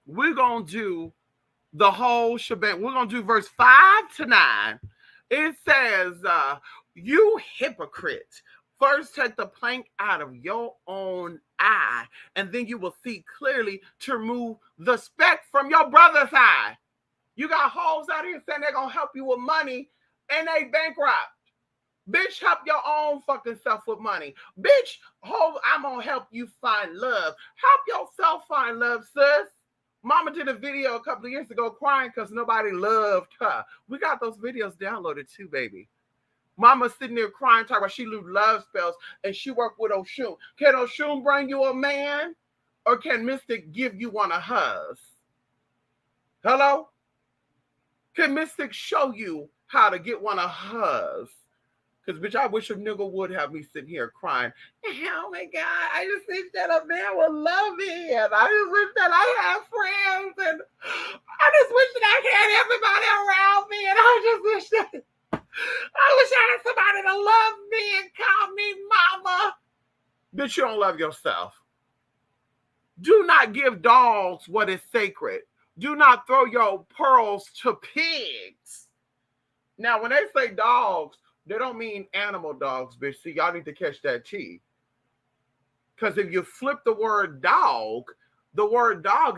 Speaker 1: We're going to do the whole shebang. We're going to do verse 5 to 9. It says, you hypocrite. First, take the plank out of your own eye, and then you will see clearly to remove the speck from your brother's eye. You got hoes out here saying they're going to help you with money, and they bankrupt. Bitch, help your own fucking self with money. Bitch, I'm gonna help you find love. Help yourself find love, sis. Mama did a video a couple of years ago crying because nobody loved her. We got those videos downloaded too, baby. Mama sitting there crying, talking about she love spells and she worked with Oshun. Can Oshun bring you a man? Or can Mystic give you one of hers? Hello? Can Mystic show you how to get one of hers? Because, bitch, I wish a nigga would have me sitting here crying. Oh, my God, I just wish that a man would love me. And I just wish that I had friends. And I just wish that I had everybody around me. And I just wish that I had somebody to love me and call me mama. Bitch, you don't love yourself. Do not give dogs what is sacred. Do not throw your pearls to pigs. Now, when they say dogs, they don't mean animal dogs, bitch. See, y'all need to catch that tea. Because if you flip the word dog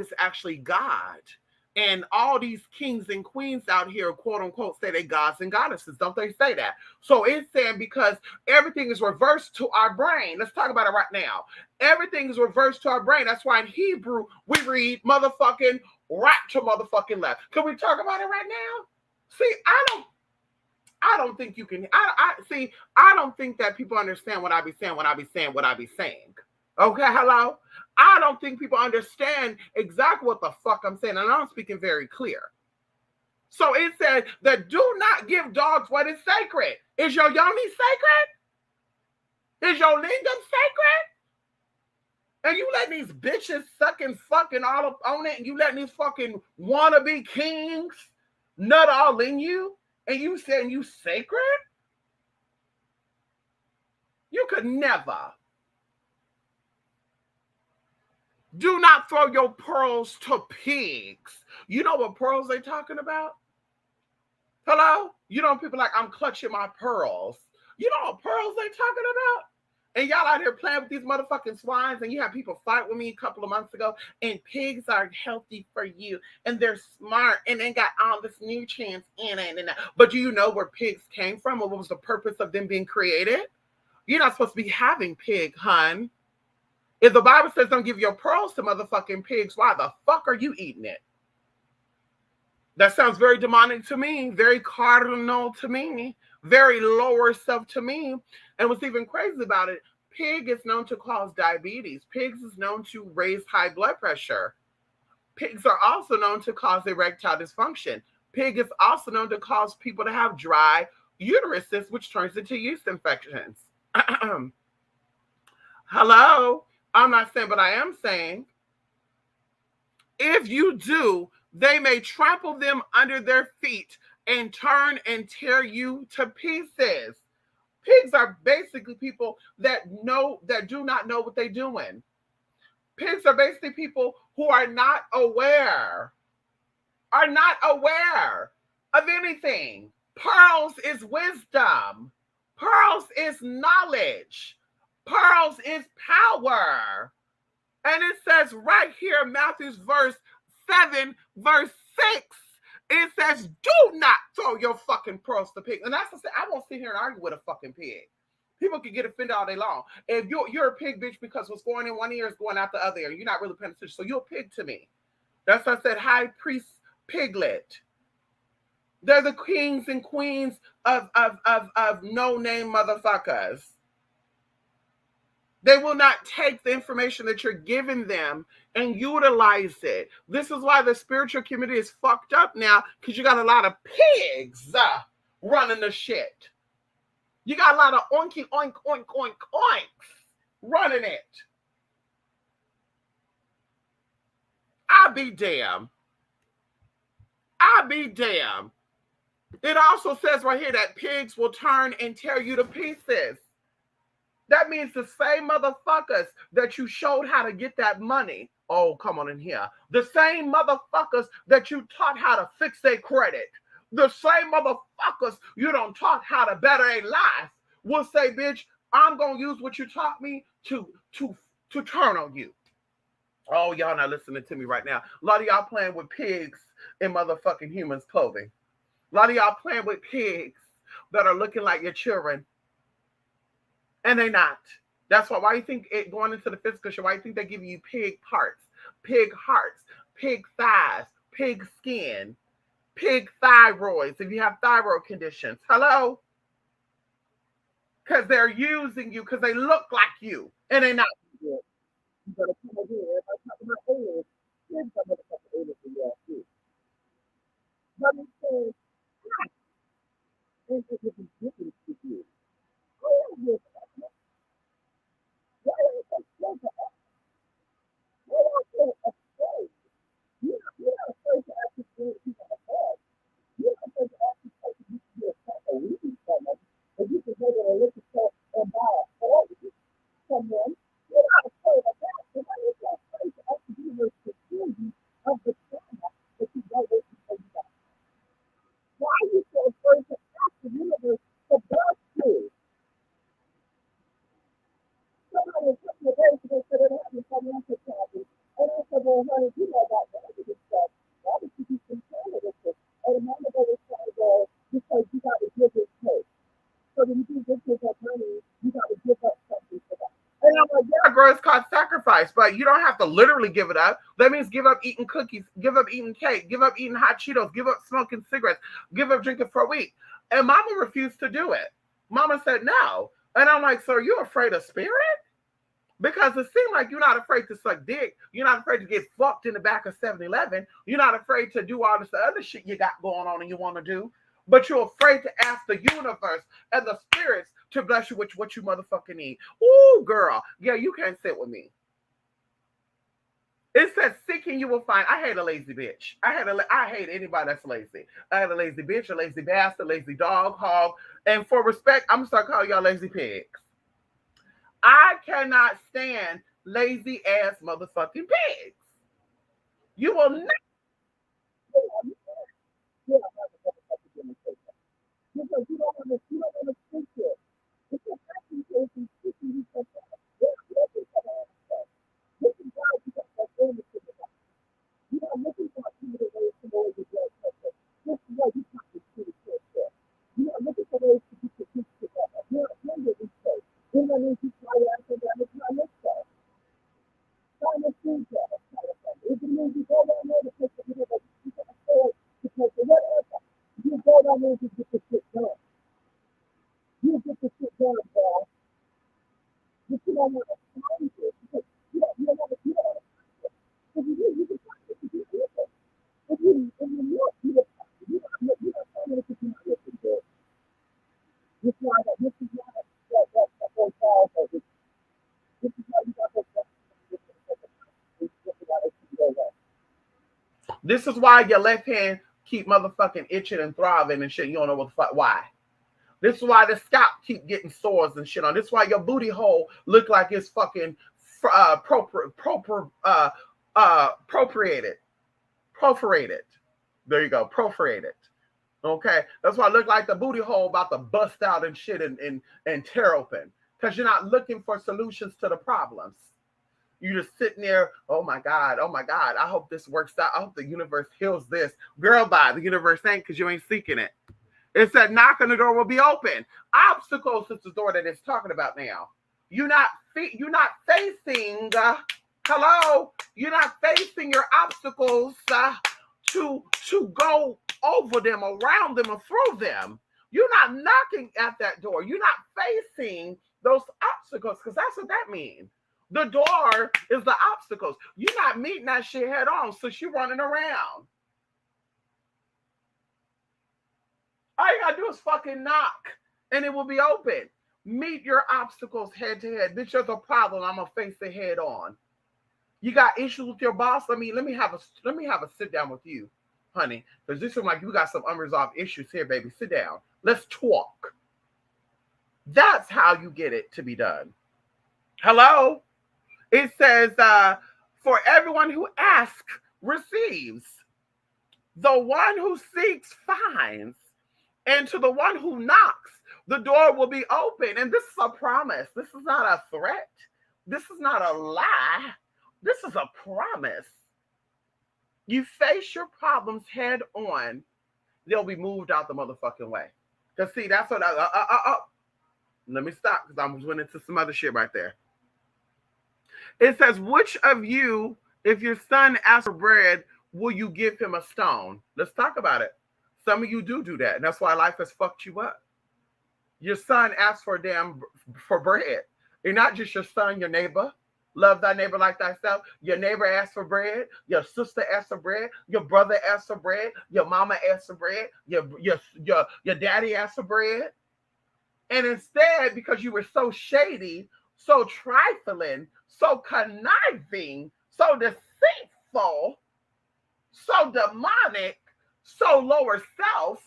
Speaker 1: is actually God. And all these kings and queens out here, quote unquote, say they gods and goddesses. Don't they say that? So it's saying because everything is reversed to our brain. Let's talk about it right now. Everything is reversed to our brain. That's why in Hebrew, we read motherfucking right to motherfucking left. Can we talk about it right now? See, I don't think you can. I don't think that people understand what I be saying when I be saying what I be saying. Okay, hello? I don't think people understand exactly what the fuck I'm saying, and I'm speaking very clear. So it said that do not give dogs what is sacred. Is your yoni sacred? Is your lingam sacred? And you let these bitches suck and fucking all up on it, and you let these fucking wannabe kings nut all in you? And you saying you sacred? You could never. Do not throw your pearls to pigs. You know what pearls they talking about? Hello? You know people like, I'm clutching my pearls. You know what pearls they talking about? And y'all out here playing with these motherfucking swines, and you have people fight with me a couple of months ago, and pigs are healthy for you, and they're smart, and they got all this nutrients in it. But do you know where pigs came from? What was the purpose of them being created? You're not supposed to be having pig, hun. If the Bible says don't give your pearls to motherfucking pigs, why the fuck are you eating it? That sounds very demonic to me, very cardinal to me, very lower self to me. And what's even crazy about it, pig is known to cause diabetes. Pigs is known to raise high blood pressure. Pigs are also known to cause erectile dysfunction. Pig is also known to cause people to have dry uteruses, which turns into yeast infections. Hello? I'm not saying, but I am saying, if you do, they may trample them under their feet and turn and tear you to pieces. Pigs are basically people that do not know what they're doing. Pigs are basically people who are not aware of anything. Pearls is wisdom. Pearls is knowledge. Pearls is power. And it says right here, Matthew's verse 7, verse 6, it says, do not throw your fucking pearls to pigs. And that's what I won't sit here and argue with a fucking pig. People can get offended all day long. If you're a pig, bitch, because what's going in one ear is going out the other ear. You're not really paying attention. So you're a pig to me. That's why I said high priest piglet. They're the kings and queens of no-name motherfuckers. They will not take the information that you're giving them and utilize it. This is why the spiritual community is fucked up now, because you got a lot of pigs running the shit. You got a lot of oinky, oink, oink, oink, oinks running it. I'll be damned. I'll be damned. It also says right here that pigs will turn and tear you to pieces. That means the same motherfuckers that you showed how to get that money. Oh, come on in here. The same motherfuckers that you taught how to fix their credit. The same motherfuckers you done taught how to better a life will say, bitch, I'm going to use what you taught me to turn on you. Oh, y'all not listening to me right now. A lot of y'all playing with pigs in motherfucking humans' clothing. A lot of y'all playing with pigs that are looking like your children And they not. That's why you think it going into the physical show, why you think they give you pig parts, pig hearts, pig thighs, pig skin, pig thyroids, if you have thyroid conditions. Hello? Because they're using you because they look like you and they're not.
Speaker 2: Yeah. You better come over here. Everybody talking about aliens. There's some motherfucking aliens in there too. Let me say, and it would be different to you. Where is this? Why are they so bad? Why are they so afraid? You're not afraid to ask people in the head. You're not afraid to ask people to be a psycho. We can someone, and you can go to a liquor store and buy a toy someone. You're not afraid of that. You're not afraid to ask the universe to heal you of the trauma that you go with before you die. Why are you so afraid to ask the universe to bless you? Somebody a couple of days ago said it happened financial problems. And I said, well, honey, you know about negative stuff. Why would you be concerned with this? And a moment ago, they said, well, because you got to give and take. So when you do give take that money, you got to give up something for that.
Speaker 1: And I'm like, yeah, girl, it's called sacrifice, but you don't have to literally give it up. That means give up eating cookies, give up eating cake, give up eating hot Cheetos, give up smoking cigarettes, give up drinking for a week. And mama refused to do it. Mama said no. And I'm like, so are you afraid of spirit? Because it seems like you're not afraid to suck dick. You're not afraid to get fucked in the back of 7-Eleven. You're not afraid to do all this other shit you got going on and you want to do. But you're afraid to ask the universe and the spirits to bless you with what you motherfucking need. Ooh, girl. Yeah, you can't sit with me. It says seeking you will find. I hate a lazy bitch. I hate anybody that's lazy. I hate a lazy bitch, a lazy bastard, a lazy dog, hog. And for respect, I'm gonna start calling y'all lazy pigs. I cannot stand lazy ass motherfucking pigs. You will not.
Speaker 2: Yeah, I'm not a motherfucking demonstration. Because you don't want to speak it. It's a fashion case and speaking you sometimes. They're looking for that stuff. This is why you got that illness in your body. You're not looking for people ways to lower your blood pressure. This is why you have to see the cancer. You're not looking for ways to get your kids together. You're not younger these days. Then that means you try to answer that it's not necessary. Trying to see that it's kind of thing. If it means you go down there to put the video that you can afford to put the whatever, you go down there to get the shit done. You get the shit done, boss. But you don't want to find it because you don't want to find it. If you do, you can find it. You can do it. If you look, you will find it. You're not finding it because you're not looking good. This is why that whole fall over. This is why you got those
Speaker 1: This is why your left hand keep motherfucking itching and throbbing and shit. You don't know what the fuck why. This is why the scalp keep getting sores and shit on. This is why your booty hole look like it's fucking appropriated. Perforated. There you go. Perforated. Okay. That's why I look like the booty hole about to bust out and shit and tear open. Because you're not looking for solutions to the problems. You're just sitting there, oh my God, oh my God. I hope this works out. I hope the universe heals this. Girl, bye. The universe ain't because you ain't seeking it. It said knock on the door will be open. Obstacles is the door that it's talking about now. You're not facing hello. You're not facing your obstacles to go over them, around them, or through them. You're not knocking at that door. You're not facing those obstacles because that's what that means. The door is the obstacles. You're not meeting that shit head on, so you're running around. All you gotta do is fucking knock and it will be open. Meet your obstacles head to head. This is a problem. I'm gonna face it head on. You got issues with your boss? Let me have a sit down with you, honey. Because this is like you got some unresolved issues here, baby. Sit down. Let's talk. That's how you get it to be done. Hello? It says, for everyone who asks, receives. The one who seeks finds. And to the one who knocks, the door will be open. And this is a promise. This is not a threat. This is not a lie. This is a promise. You face your problems head on, they'll be moved out the motherfucking way. Because see, that's what Let me stop because I was went into some other shit right there. It says, which of you, if your son asks for bread, will you give him a stone? Let's talk about it. Some of you do that, and that's why life has fucked you up. Your son asks for for bread. You're not just your son, your neighbor. Love thy neighbor like thyself. Your neighbor asks for bread. Your sister asks for bread. Your brother asks for bread. Your mama asks for bread. Your daddy asks for bread. And instead, because you were so shady, so trifling, so conniving, so deceitful, so demonic, so lower self,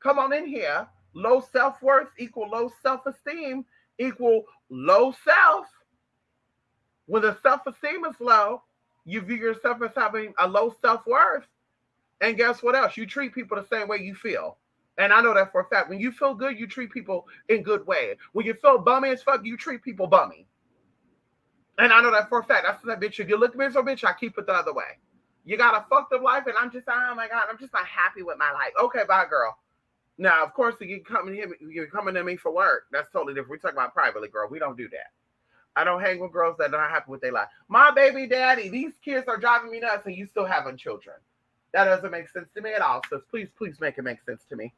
Speaker 1: come on in here. Low self worth equal low self esteem equal low self. When the self esteem is low, you view yourself as having a low self worth. And guess what else? You treat people the same way you feel. And I know that for a fact. When you feel good, you treat people in good way. When you feel bummy as fuck, you treat people bummy. And I know that for a fact. That's that bitch. If you look miserable, bitch, I keep it the other way. You got a fucked up life, and I'm just, oh my God, I'm just not happy with my life. Okay, bye, girl. Now, of course, you're coming to me for work. That's totally different. We talk about privately, girl. We don't do that. I don't hang with girls that are not happy with their life. My baby daddy, these kids are driving me nuts, and you still having children. That doesn't make sense to me at all. So please make it make sense to me.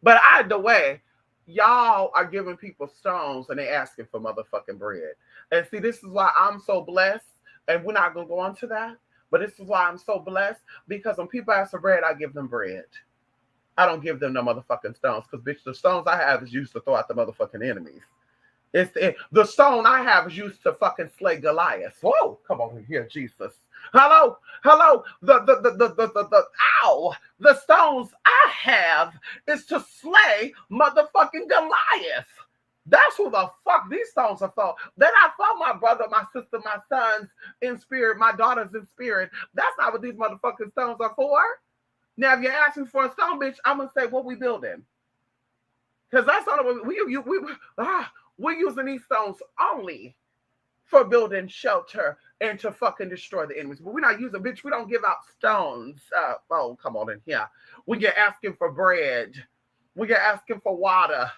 Speaker 1: But either way, y'all are giving people stones and they asking for motherfucking bread. And see, this is why I'm so blessed. And we're not gonna go on to that. But this is why I'm so blessed, because when people ask for bread, I give them bread. I don't give them no motherfucking stones, because bitch, the stones I have is used to throw out the motherfucking enemies. The stone I have is used to fucking slay Goliath. Whoa, come on here, Jesus. Hello. The ow. The stones I have is to slay motherfucking Goliath. That's who the fuck these stones are for. They're not for my brother, my sister, my sons in spirit, my daughters in spirit. That's not what these motherfucking stones are for. Now, if you're asking for a stone, bitch, I'm gonna say what we building. Because that's not what we're using these stones only for building shelter and to fucking destroy the enemies. But we're not using, bitch, we don't give out stones. Oh, come on in here. When you're asking for bread, when you're asking for water,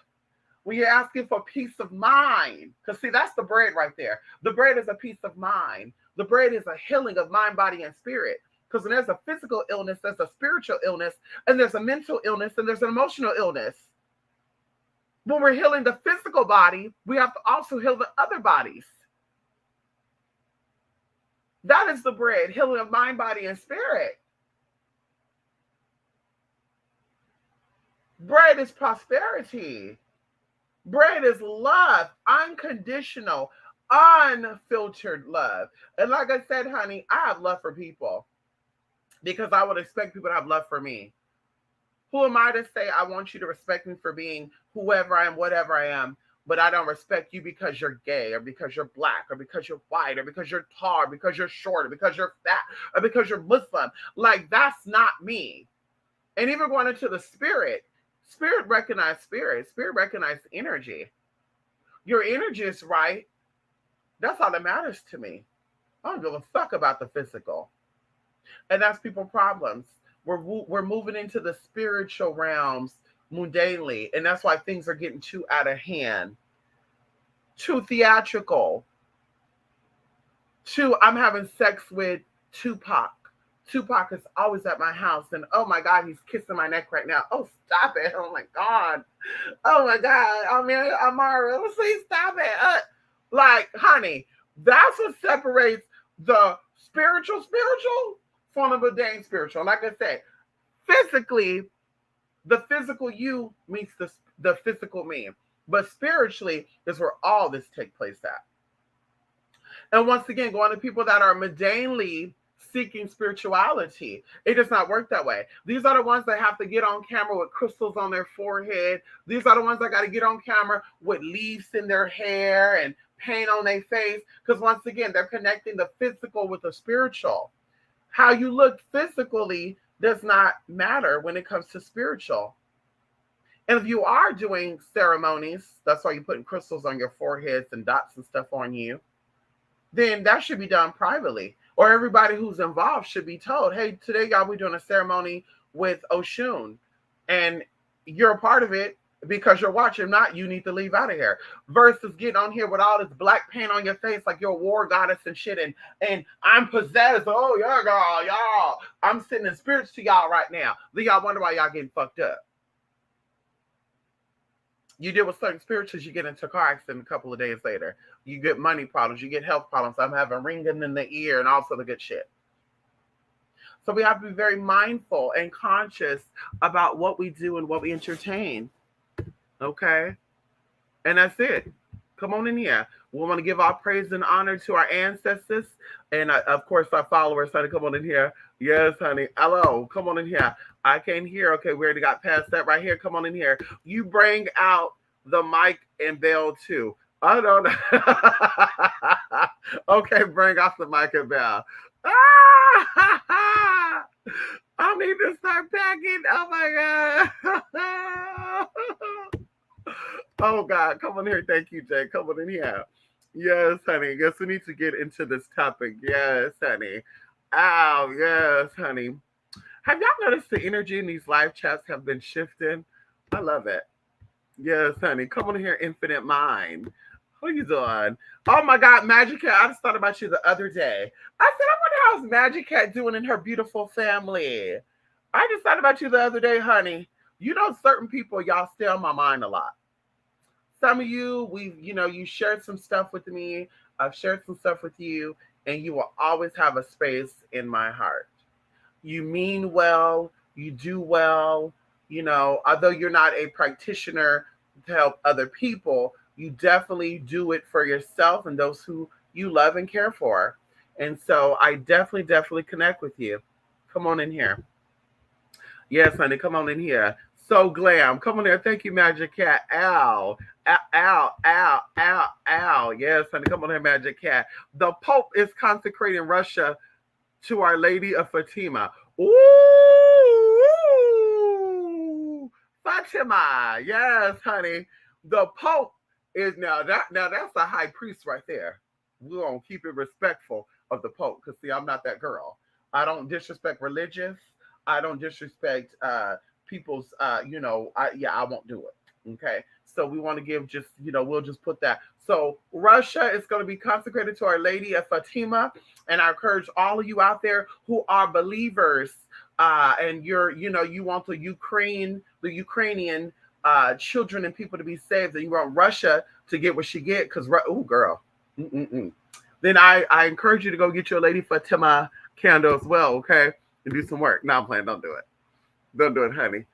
Speaker 1: when you're asking for peace of mind. Because see, that's the bread right there. The bread is a peace of mind. The bread is a healing of mind, body, and spirit. Because when there's a physical illness, there's a spiritual illness, and there's a mental illness, and there's an emotional illness. When we're healing the physical body, we have to also heal the other bodies. That is the bread, healing of mind, body, and spirit. Bread is prosperity. Bread is love, unconditional, unfiltered love. And like I said, honey, I have love for people because I would expect people to have love for me. Who am I to say I want you to respect me for being whoever I am, whatever I am, but I don't respect you because you're gay or because you're black or because you're white or because you're tall or because you're short or because you're fat or because you're Muslim. Like, that's not me. And even going into the spirit recognize spirit recognize energy. Your energy is right. That's all that matters to me. I don't give a fuck about the physical. And that's people's problems. We're moving into the spiritual realms mundanely, and that's why things are getting too out of hand, too theatrical, too I'm having sex with Tupac. Tupac is always at my house, and oh my God, he's kissing my neck right now. Oh, stop it. Oh my God. Oh my God. I mean, Amara, please stop it. Like, honey, that's what separates the spiritual from the mundane spiritual. Like I said, physically, the physical you meets the physical me. But spiritually is where all this takes place at. And once again, going to people that are mundanely seeking spirituality, it does not work that way. These are the ones that have to get on camera with crystals on their forehead. These are the ones that got to get on camera with leaves in their hair and paint on their face. Because once again, they're connecting the physical with the spiritual. How you look physically does not matter when it comes to spiritual. And if you are doing ceremonies, that's why you're putting crystals on your foreheads and dots and stuff on you, then that should be done privately. Or everybody who's involved should be told, hey, today, y'all, we're doing a ceremony with Oshun. And you're a part of it. because you're watching not, you need to leave out of here. Versus getting on here with all this black paint on your face like you're a war goddess and shit, and I'm possessed. Oh yeah, y'all. I'm sending spirits to y'all right now. Then y'all wonder why y'all getting fucked up. You deal with certain spirituals, you get into a car accident a couple of days later. You get money problems, you get health problems. I'm having ringing in the ear and all sort of good shit. So we have to be very mindful and conscious about what we do and what we entertain. Okay? And that's it. Come on in here. We want to give our praise and honor to our ancestors and, of course, our followers. Honey, come on in here. Yes, honey. Hello. Come on in here. I can't hear. Okay, we already got past that right here. Come on in here. You bring out the mic and bell too. I don't know. Okay, bring off the mic and bell. Ah! I need to start packing. Oh my God. Oh God, come on here. Thank you, Jay. Come on in here. Yes, honey. Yes, we need to get into this topic. Yes, honey. Oh, yes, honey. Have y'all noticed the energy in these live chats have been shifting? I love it. Yes, honey. Come on here, Infinite Mind. How you doing? Oh my God, Magic Cat. I just thought about you the other day. I said, I wonder how's Magic Cat doing in her beautiful family. I just thought about you the other day, honey. You know, certain people, y'all stay on my mind a lot. Some of you, you shared some stuff with me. I've shared some stuff with you, and you will always have a space in my heart. You mean well, you do well, although you're not a practitioner to help other people, you definitely do it for yourself and those who you love and care for. And so I definitely connect with you. Come on in here. Yes, honey, come on in here. So glam. Come on here. Thank you, Magic Cat. Ow. Ow, ow, ow, ow, ow. Yes, honey, come on here, Magic Cat. The Pope is consecrating Russia to Our Lady of Fatima. Ooh, Fatima. Yes, honey. The Pope is now that's a high priest right there. We're gonna keep it respectful of the Pope because see, I'm not that girl. I don't disrespect religious. I don't disrespect people's I won't do it. Okay. So we want to give just, we'll just put that. So Russia is going to be consecrated to Our Lady of Fatima. And I encourage all of you out there who are believers, and you want the Ukrainian children and people to be saved, and you want Russia to get what she get, because oh girl, mm-mm-mm. Then I encourage you to go get your Lady Fatima candle as well, okay, and do some work. No, I'm playing. Don't do it. Don't do it, honey.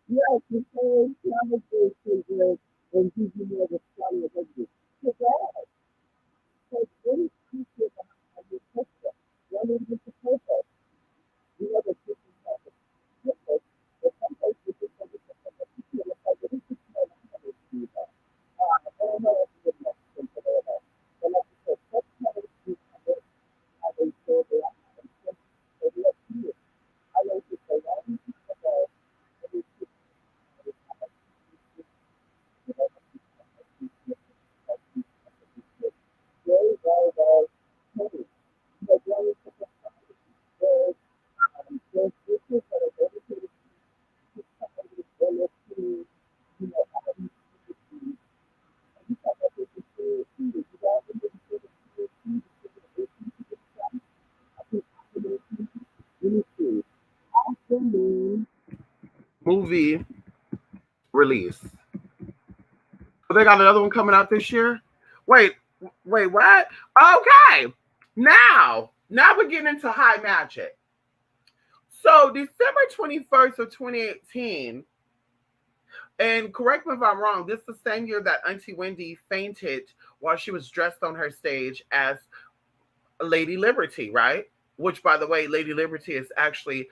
Speaker 2: Yes, because nowadays children and people know the story of it. So that, so very crucial how you touch them. One is the purpose. The other person has a purpose. But sometimes you just have to feel like this is not how to do that. I don't know if it's much simple or not. But like you said, that's how they do it. How they show their attention. So let's see it. I like to say, I need to say, very, very, very heavy. But when it's a there's there's people that are dedicated to somebody or to, how do you talk about this is you guys are dedicated to afternoon.
Speaker 1: Movie release. Oh, they got another one coming out this year. Wait, wait, what? Okay, now we're getting into high magic. So December 21st of 2018, and correct me if I'm wrong, this is the same year that Auntie Wendy fainted while she was dressed on her stage as Lady Liberty, right? Which, by the way, Lady Liberty is actually,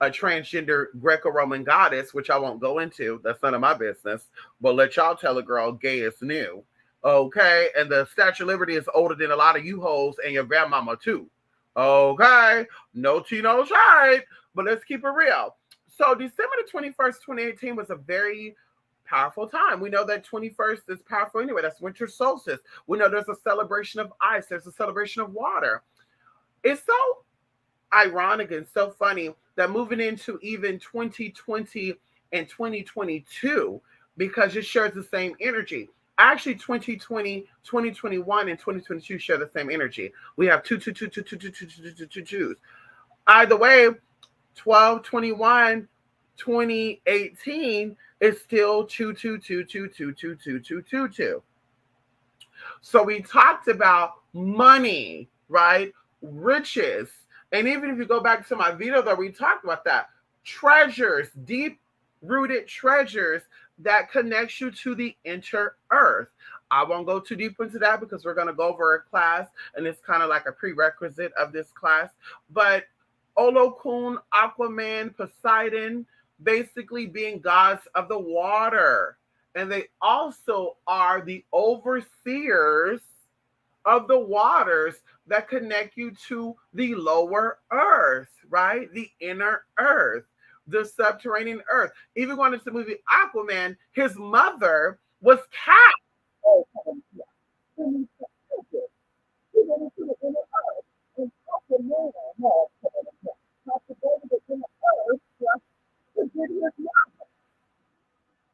Speaker 1: a transgender Greco-Roman goddess, which I won't go into. That's none of my business. But let y'all tell a girl gay is new. Okay? And the Statue of Liberty is older than a lot of you hoes and your grandmama, too. Okay, no tea, no shade, but let's keep it real. So December the 21st, 2018 was a very powerful time. We know that 21st is powerful anyway. That's winter solstice. We know there's a celebration of ice. There's a celebration of water. It's so ironic and so funny that moving into even 2020 and 2022, because it shares the same energy. Actually, 2020, 2021, and 2022 share the same energy. We have twos. Either way, 12/21/2018 is still 2. So we talked about money, right? Riches. And even if you go back to my video that we talked about that, treasures, deep rooted treasures that connects you to the inner earth. I won't go too deep into that because we're going to go over a class and it's kind of like a prerequisite of this class. But Olokun, Aquaman, Poseidon, basically being gods of the water. And they also are the overseers of the waters that connect you to the lower earth, right? The inner earth, the subterranean earth. Even going into the movie Aquaman, his mother was cat.
Speaker 2: Oh, heaven, yeah. Then we said, okay. We went into the inner earth and talked to man. No, heaven, yeah. Talked to go to the inner earth just to get his mother.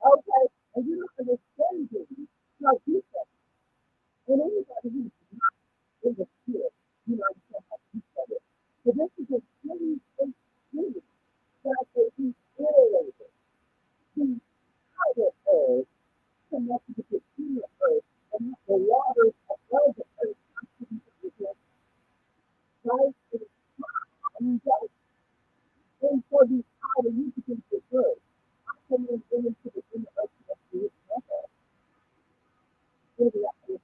Speaker 2: Okay? And you don't understand things like you said. And anybody who's not in the spirit, you know, understand how you said it. So this is a really big thing that they be iterated. The higher earth connected to the inner earth and not the waters above the earth actually together. Right? It is time. And for the outer you begin to good. I come in into the inner earth of the never. So the outer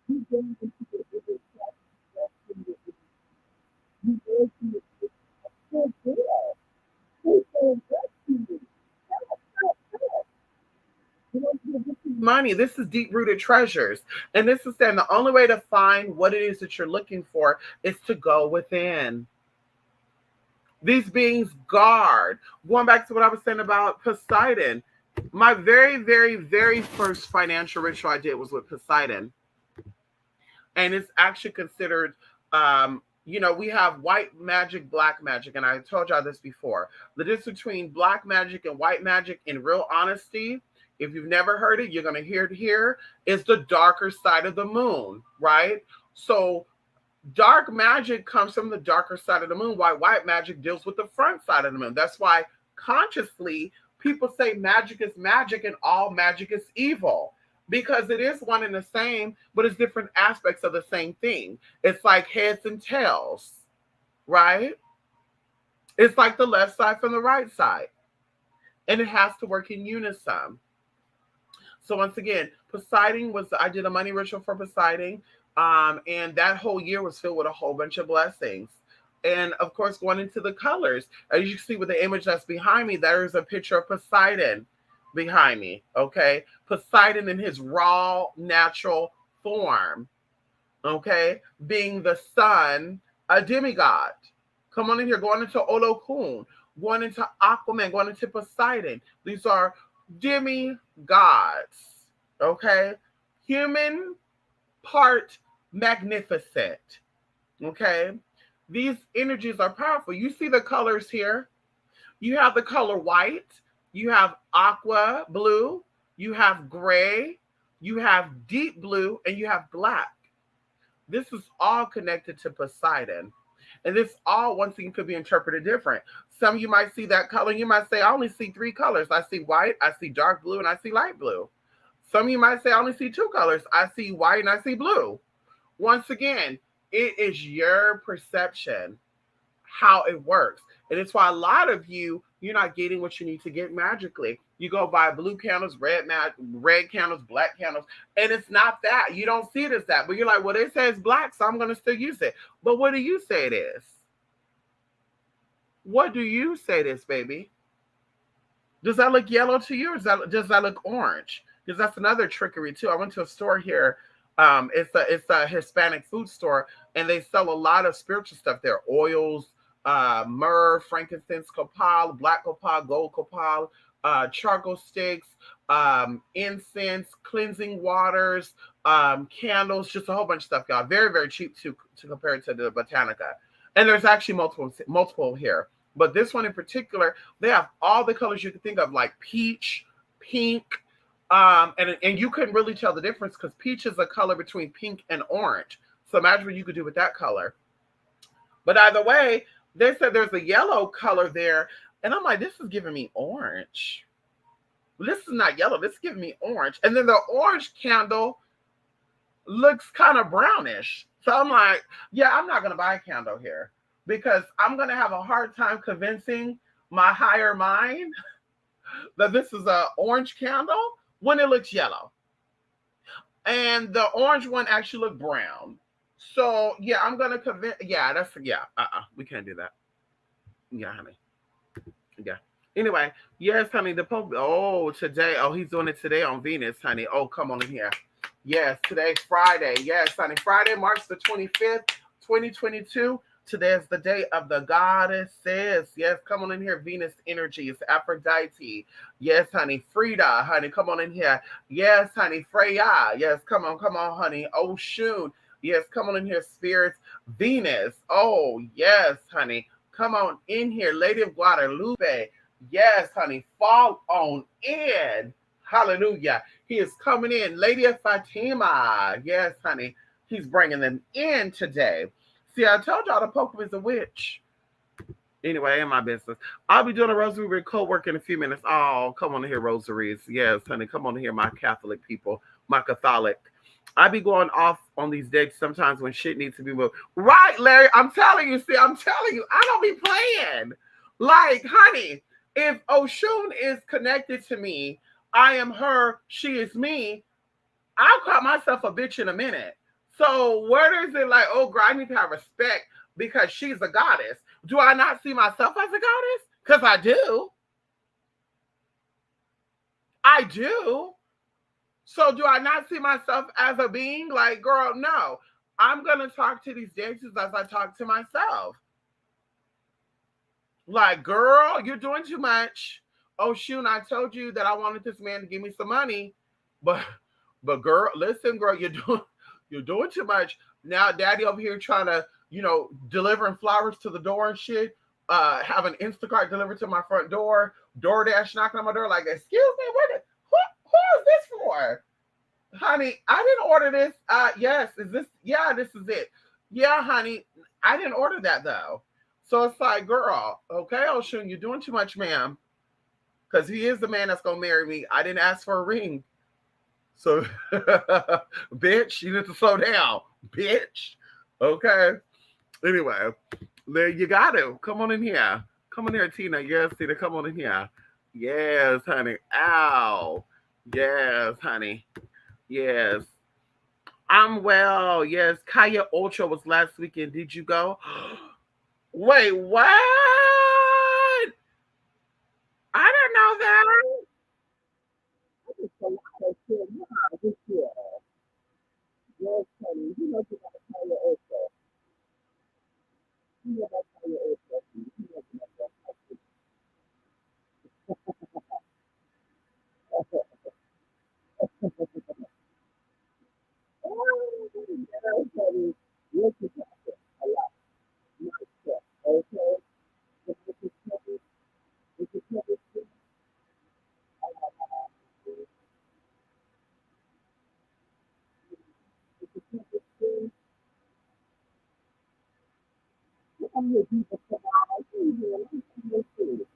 Speaker 2: you go into the inner earth in the you go to the so good. So good to you. You know,
Speaker 1: Money. This is deep rooted treasures. And this is saying the only way to find what it is that you're looking for is to go within. These beings guard. Going back to what I was saying about Poseidon, my very, very, very first financial ritual I did was with Poseidon. And it's actually considered, we have white magic, black magic. And I told y'all this before. The difference between black magic and white magic, in real honesty, if you've never heard it, you're going to hear it here, is the darker side of the moon, right? So dark magic comes from the darker side of the moon, while white magic deals with the front side of the moon. That's why consciously people say magic is magic and all magic is evil, because it is one and the same, but it's different aspects of the same thing. It's like heads and tails, right? It's like the left side from the right side, and it has to work in unison. So once again, Poseidon was, I did a money ritual for Poseidon. And that whole year was filled with a whole bunch of blessings. And of course, going into the colors, as you can see with the image that's behind me, there is a picture of Poseidon behind me. Okay. Poseidon in his raw, natural form. Okay. Being the sun, a demigod. Come on in here, going into Olokun, going into Aquaman, going into Poseidon. These are demigods. Okay. Human part magnificent. Okay. These energies are powerful. You see the colors here. You have the color white, you have aqua blue, you have gray, you have deep blue, and you have black. This is all connected to Poseidon. And this all, once again, could be interpreted different. Some of you might see that color, you might say, I only see three colors. I see white, I see dark blue, and I see light blue. Some of you might say, I only see two colors. I see white and I see blue. Once again, it is your perception how it works. And it's why a lot of you, you're not getting what you need to get magically. You go buy blue candles, red candles, black candles, and it's not that. You don't see it as that. But you're like, well, it says black, so I'm going to still use it. But what do you say it is? What do you say it is, baby? Does that look yellow to you, or does that look orange? Because that's another trickery too. I went to a store here It's a Hispanic food store, and they sell a lot of spiritual stuff there. Oils, myrrh, frankincense, copal, black copal, gold copal, charcoal sticks, incense, cleansing waters, candles, just a whole bunch of stuff, y'all. Very, very cheap to compare it to the Botanica. And there's actually multiple here. But this one in particular, they have all the colors you can think of, like peach, pink, and you couldn't really tell the difference because peach is a color between pink and orange. So imagine what you could do with that color. But either way, they said there's a yellow color there, and I'm like, this is giving me orange. This is not yellow. This is giving me orange. And then the orange candle looks kind of brownish. So I'm like, yeah, I'm not going to buy a candle here because I'm going to have a hard time convincing my higher mind that this is an orange candle when it looks yellow. And the orange one actually looked brown. So yeah, I'm going to convince. Yeah, we can't do that. Yeah, honey. Yeah. Anyway, yes, honey, the Pope. Oh, today. Oh, he's doing it today on Venus, honey. Oh, come on in here. Yes, today's Friday. Yes, honey. Friday, March the 25th, 2022. Today is the day of the goddesses. Yes, come on in here. Venus energy is Aphrodite. Yes, honey. Frida, honey. Come on in here. Yes, honey. Freya. Yes, come on, honey. Oshun. Yes, come on in here. Spirits. Venus. Oh, yes, honey. Come on in here. Lady of Guadalupe. Yes, honey. Fall on in. Hallelujah. He is coming in. Lady of Fatima. Yes, honey. He's bringing them in today. See, I told y'all the Pope is a witch. Anyway, in my business. I'll be doing a rosary with co-work in a few minutes. Oh, come on here, rosaries. Yes, honey. Come on here, my Catholic people. My Catholic. I be going off on these dates sometimes when shit needs to be moved. Right, Larry? I'm telling you. See, I'm telling you. I don't be playing. Like, honey, if Oshun is connected to me, I am her, she is me, I'll call myself a bitch in a minute. So where is it like, oh, girl, I need to have respect because she's a goddess? Do I not see myself as a goddess? Because I do. I do. So do I not see myself as a being? Like, girl, no. I'm going to talk to these dancers as I talk to myself. Like, girl, you're doing too much. Oh, shoot, I told you that I wanted this man to give me some money. But girl, listen, girl, you're doing too much. Now daddy over here trying to, delivering flowers to the door and shit. Have an Instacart delivered to my front door. DoorDash knocking on my door like, excuse me, who is this for? Honey, I didn't order this. Yes, is this? Yeah, this is it. Yeah, honey, I didn't order that though. So it's like, girl, okay, Oshun, you're doing too much, ma'am. Because he is the man that's going to marry me. I didn't ask for a ring. So, bitch, you need to slow down, bitch. Okay. Anyway, there you got to. Come on in here. Come on here, Tina. Yes, Tina, come on in here. Yes, honey. Ow. Yes, honey. Yes. I'm well. Yes. Kaya Ultra was last weekend. Did you go? Wait, what? I didn't know that.
Speaker 2: I just a lot of shit. You know how this year. Yes, honey. You know you gotta tell your also. You know that's how your also. You know that's Oh, yes, honey. Yes, you got it. A lot. Nice stuff. Okay. If you can tell me, if you tell me, if you tell me, how many people come out? I see you. Let me see you too.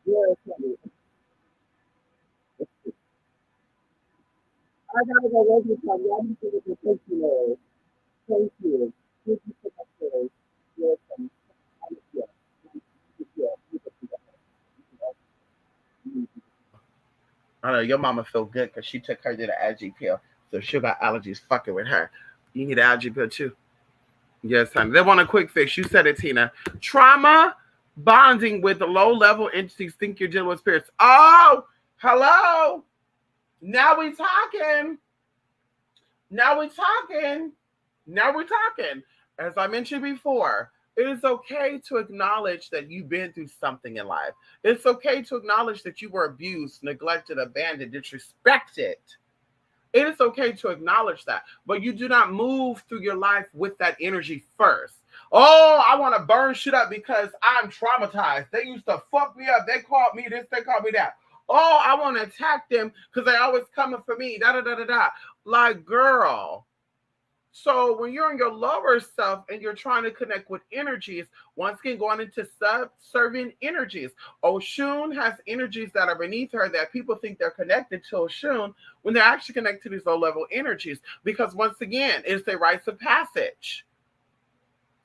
Speaker 2: Yes, honey. I gotta go over time. Y'all need to get the personal. Thank you. Thank you so much for your yeah.
Speaker 1: I know your mama feel good because she took her to the algae pill. So she got allergies fucking with her. You need an algae pill too. Yes, honey. They want a quick fix. You said it, Tina. Trauma bonding with low level entities think you're dealing with spirits. Oh, hello. Now we talking. Now we're talking. Now we're talking. As I mentioned before, it is okay to acknowledge that you've been through something in life. It's okay to acknowledge that you were abused, neglected, abandoned, disrespected. It is okay to acknowledge that, but you do not move through your life with that energy first. Oh, I want to burn shit up because I'm traumatized. They used to fuck me up. They called me this, they called me that. Oh, I want to attack them because they always coming for me. Da da da da da. Like, girl, so when you're in your lower self and you're trying to connect with energies, once again going into subservient energies. Oshun has energies that are beneath her that people think they're connected to Oshun when they're actually connected to these low level energies. Because once again, it's a rites of passage.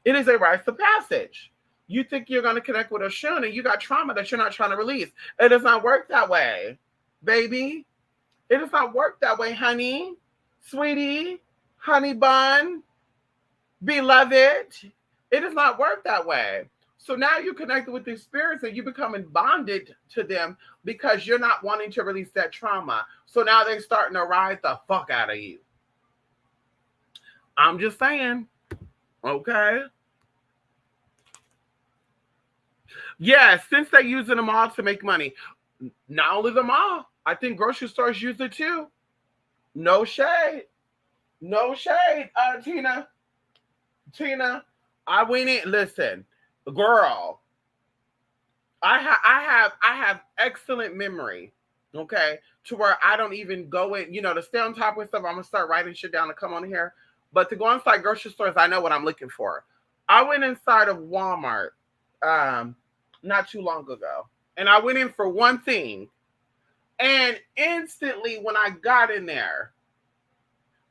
Speaker 1: It is a rites of passage. You think you're going to connect with Oshun and you got trauma that you're not trying to release. It does not work that way, baby. It does not work that way, honey, sweetie, honey bun, beloved. It does not work that way. So now you're connected with these spirits and you becoming bonded to them because you're not wanting to release that trauma. So now they're starting to ride the fuck out of you. I'm just saying, okay? Yeah, since they're using them all to make money. Not only the mall, I think grocery stores use it too. No shade. No shade, Tina. Tina, I went in. Listen, girl, I have excellent memory. Okay, to where I don't even go in. To stay on top of stuff, I'm gonna start writing shit down to come on here. But to go inside grocery stores, I know what I'm looking for. I went inside of Walmart, um, not too long ago, and I went in for one thing, and instantly when I got in there,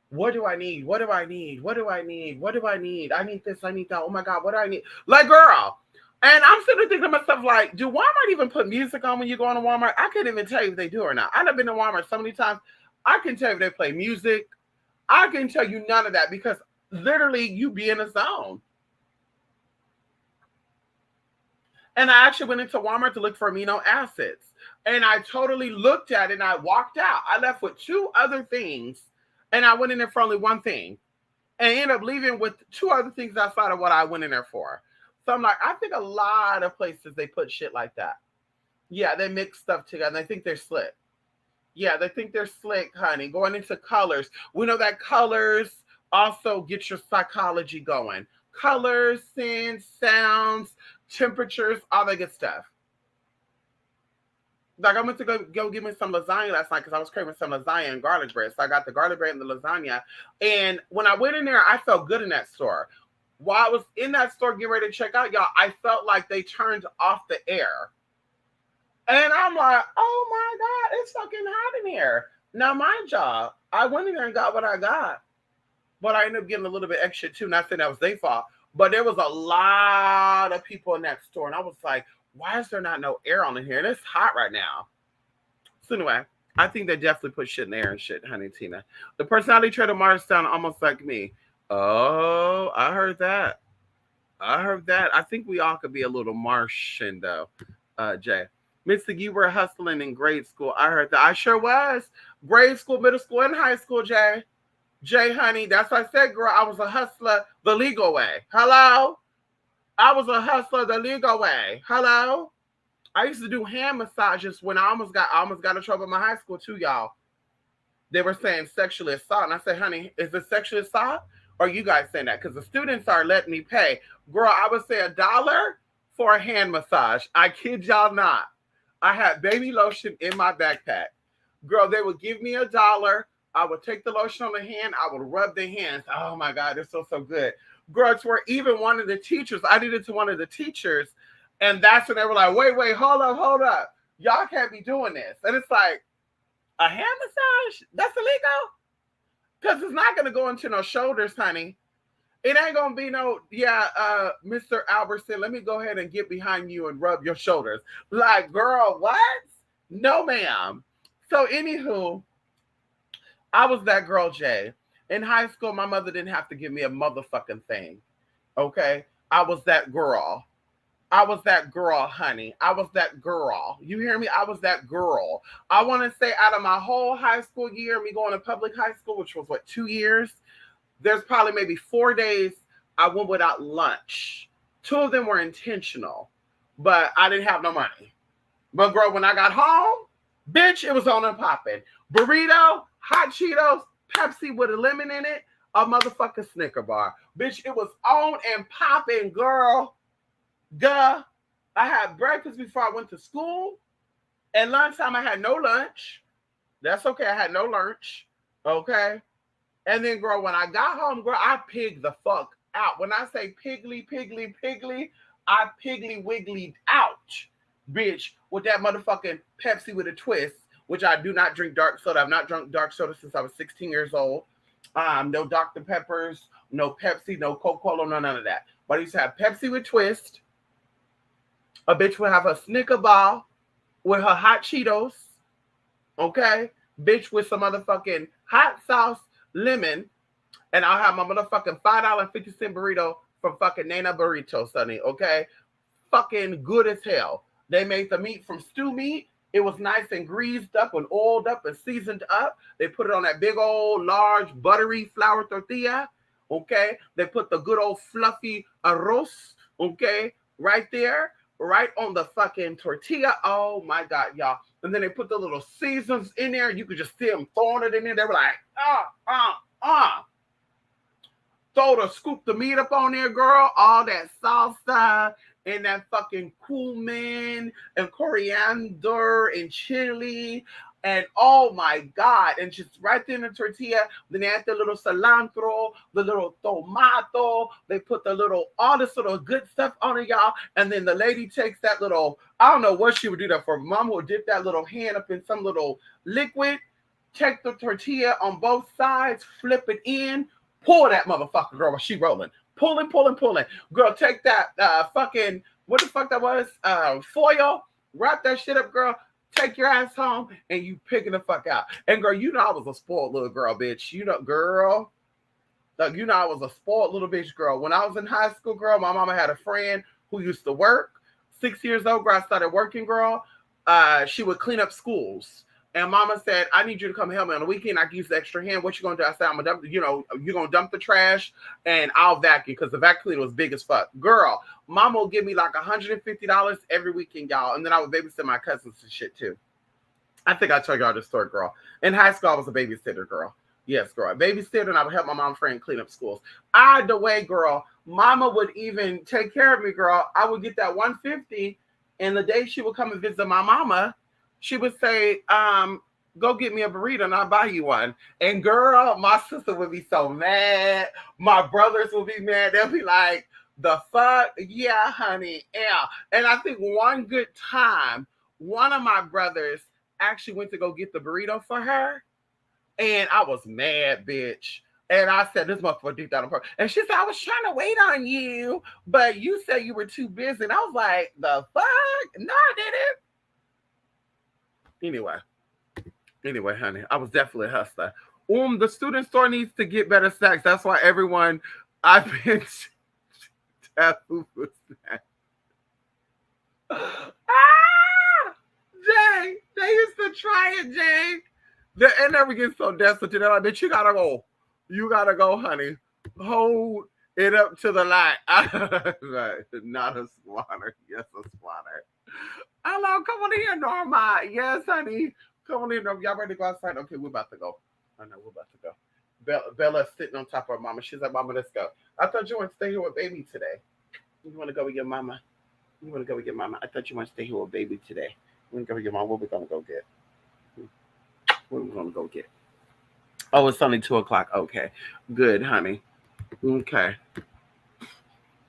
Speaker 1: what do I need? What do I need? What do I need? What do I need? I need this. I need that. Oh my God, what do I need? Like, girl. And I'm sitting there thinking to myself, like, do Walmart even put music on when you go into Walmart? I can't even tell you if they do or not. I've been to Walmart so many times. I can tell you if they play music. I can tell you none of that because literally you be in a zone. And I actually went into Walmart to look for amino acids. And I totally looked at it and I walked out. I left with two other things and I went in there for only one thing and ended up leaving with two other things outside of what I went in there for. So I'm like, I think a lot of places they put shit like that. Yeah, they mix stuff together and they think they're slick. Yeah, they think they're slick, honey. Going into colors. We know that colors also get your psychology going. Colors, scents, sounds, temperatures, all that good stuff. Like I went to go get me some lasagna last night because I was craving some lasagna and garlic bread. So I got the garlic bread and the lasagna. And when I went in there, I felt good in that store. While I was in that store getting ready to check out, y'all, I felt like they turned off the air. And I'm like, oh my God, it's fucking hot in here. Now, mind y'all, I went in there and got what I got. But I ended up getting a little bit extra too. Not saying that was their fault. But there was a lot of people in that store. And I was like, why is there not no air on in here? And it's hot right now. So anyway, I think they definitely put shit in the air and shit, honey Tina. The personality trait of Mars sound almost like me. Oh, I heard that. I heard that. I think we all could be a little Martian though, Jay. Mr. You were hustling in grade school. I heard that. I sure was. Grade school, middle school, and high school, Jay. Jay, honey, that's what I said, girl. I was a hustler the legal way. Hello? I was a hustler the legal way. Hello? I used to do hand massages when I almost got in trouble in my high school too, y'all. They were saying sexual assault. And I said, honey, is this sexual assault? Or you guys saying that? Because the students are letting me pay. Girl, I would say $1 for a hand massage. I kid y'all not. I had baby lotion in my backpack. Girl, they would give me $1. I would take the lotion on the hand. I would rub the hands. Oh my God, it's so good. Girl, it's where even one of the teachers, I did it to one of the teachers. And that's when they were like, wait, hold up. Y'all can't be doing this. And it's like, a hand massage? That's illegal? Because it's not going to go into no shoulders, honey. It ain't going to be no, yeah, Mr. Albertson, let me go ahead and get behind you and rub your shoulders. Like, girl, what? No, ma'am. So, anywho, I was that girl, Jay. In high school, my mother didn't have to give me a motherfucking thing. Okay? I was that girl. I was that girl, honey. I was that girl. You hear me? I was that girl. I want to say out of my whole high school year, me going to public high school, which was what, 2 years, there's probably maybe 4 days I went without lunch. Two of them were intentional, but I didn't have no money. But girl, when I got home, bitch, it was on and popping. Burrito, hot Cheetos, Pepsi with a lemon in it, a motherfucking Snicker bar. Bitch, it was on and popping, girl. Duh. I had breakfast before I went to school. And lunchtime, I had no lunch. That's okay. I had no lunch. Okay. And then, girl, when I got home, girl, I pigged the fuck out. When I say piggly, piggly, piggly, I piggly wigglied out, bitch, with that motherfucking Pepsi with a twist, which I do not drink dark soda. I've not drunk dark soda since I was 16 years old. No Dr. Peppers, no Pepsi, no Coca-Cola, no none of that. But I used to have Pepsi with twist. A bitch would have a Snicker bar with her hot Cheetos, okay? Bitch with some motherfucking hot sauce, lemon, and I'll have my motherfucking $5.50 burrito from fucking Nana Burrito, Sonny, okay? Fucking good as hell. They made the meat from stew meat. It was nice and greased up and oiled up and seasoned up. They put it on that big old large buttery flour tortilla, okay? They put the good old fluffy arroz, okay, right there, right on the fucking tortilla. Oh my God, y'all. And then they put the little seasons in there. You could just see them throwing it in there. They were like, scoop the meat up on there, girl. All that salsa and that fucking cumin and coriander and chili. And oh my God. And just right there in the tortilla, then they add the little cilantro, the little tomato. They put the little, all this little good stuff on it, y'all. And then the lady takes that little, I don't know what she would do that for. Mom would dip that little hand up in some little liquid, take the tortilla on both sides, flip it in, pull that motherfucker, girl, while she rolling. Pulling, pulling, pulling. Girl, take that fucking, what the fuck that was? Foil. Wrap that shit up, girl. Take your ass home and you picking the fuck out. And girl, you know I was a spoiled little girl, bitch. You know, girl. Like, you know I was a spoiled little bitch, girl. When I was in high school, girl, my mama had a friend who used to work. 6 years old, girl, I started working, girl. She would clean up schools. And mama said, I need you to come help me on the weekend. I can use the extra hand. What you gonna do? I said, I'm gonna dump, you're gonna dump the trash and I'll vacuum because the vacuum cleaner was big as fuck. Girl, mama will give me like $150 every weekend, y'all. And then I would babysit my cousins and shit too. I think I told y'all this story, girl. In high school, I was a babysitter, girl. Yes, girl. Babysitter, and I would help my mom friend clean up schools. The way, girl, mama would even take care of me, girl. I would get that $150, and the day she would come and visit my mama, she would say, go get me a burrito and I'll buy you one. And girl, my sister would be so mad. My brothers would be mad. They'll be like, the fuck? Yeah, honey. Yeah. And I think one good time, one of my brothers actually went to go get the burrito for her. And I was mad, bitch. And I said, this motherfucker did that on purpose. And she said, I was trying to wait on you, but you said you were too busy. And I was like, the fuck? No, I didn't. Anyway, honey, I was definitely a hustler. The student store needs to get better snacks. That's why everyone I've been taboo for snacks. Jay, they used to try it, Jay. They never get so desperate to that. Like, bitch, you gotta go. You gotta go, honey. Hold it up to the light. Not a squatter. Yes, a squatter. Hello, come on in here, Norma. Yes, honey. Come on in, Norma. Y'all ready to go outside? Okay, we're about to go. I know we're about to go. Bella's sitting on top of her mama. She's like, Mama, let's go. I thought you wanted to stay here with baby today. You want to go with your mama? You want to go with your mama? I thought you want to stay here with baby today. We want to go with your mom. What we going to go get? What are we going to go get? Oh, it's only 2 o'clock. Okay. Good, honey. Okay.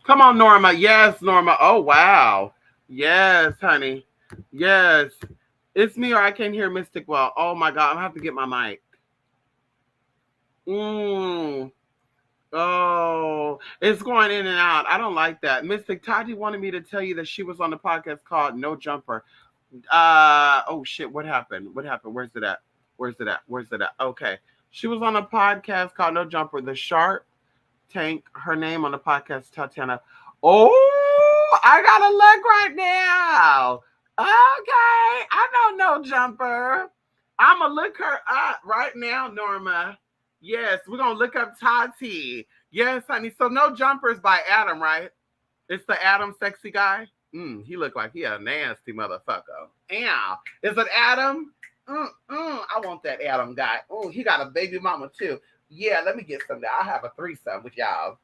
Speaker 1: Come on, Norma. Yes, Norma. Oh, wow. Yes, honey. Yes. It's me or I can't hear Mystic well. Oh, my God. I'm going to have to get my mic. Oh, it's going in and out. I don't like that. Mystic, Tati wanted me to tell you that she was on the podcast called No Jumper. Oh, shit. What happened? What happened? Where's it at? Where's it at? Where's it at? Okay. She was on a podcast called No Jumper. The Shark Tank, her name on the podcast, Tatiana. Oh, I gotta look right now. Okay, I don't know Jumper. I'ma look her up right now, Norma. Yes, we're gonna look up Tati. Yes, honey. So no Jumpers by Adam, right? It's the Adam sexy guy. He looked like he a nasty motherfucker. Yeah. Is it Adam? I want that Adam guy. Oh, he got a baby mama too. Yeah, let me get some there. I'll have a threesome with y'all.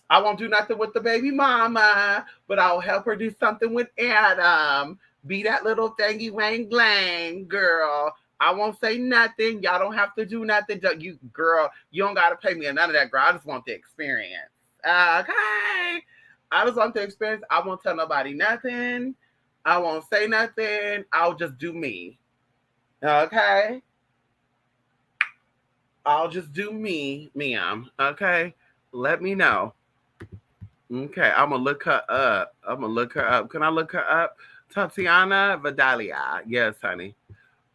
Speaker 1: I won't do nothing with the baby mama, but I'll help her do something with Adam. Be that little thingy wang glang girl. I won't say nothing. Y'all don't have to do nothing. You girl, you don't gotta pay me none of that, girl. I just want the experience. Okay. I just want the experience. I won't tell nobody nothing. I won't say nothing. I'll just do me. Okay. I'll just do me, ma'am. Okay. Let me know. Okay, I'm gonna look her up. I'm gonna look her up. Can I look her up? Tatiana Vidalia. Yes, honey.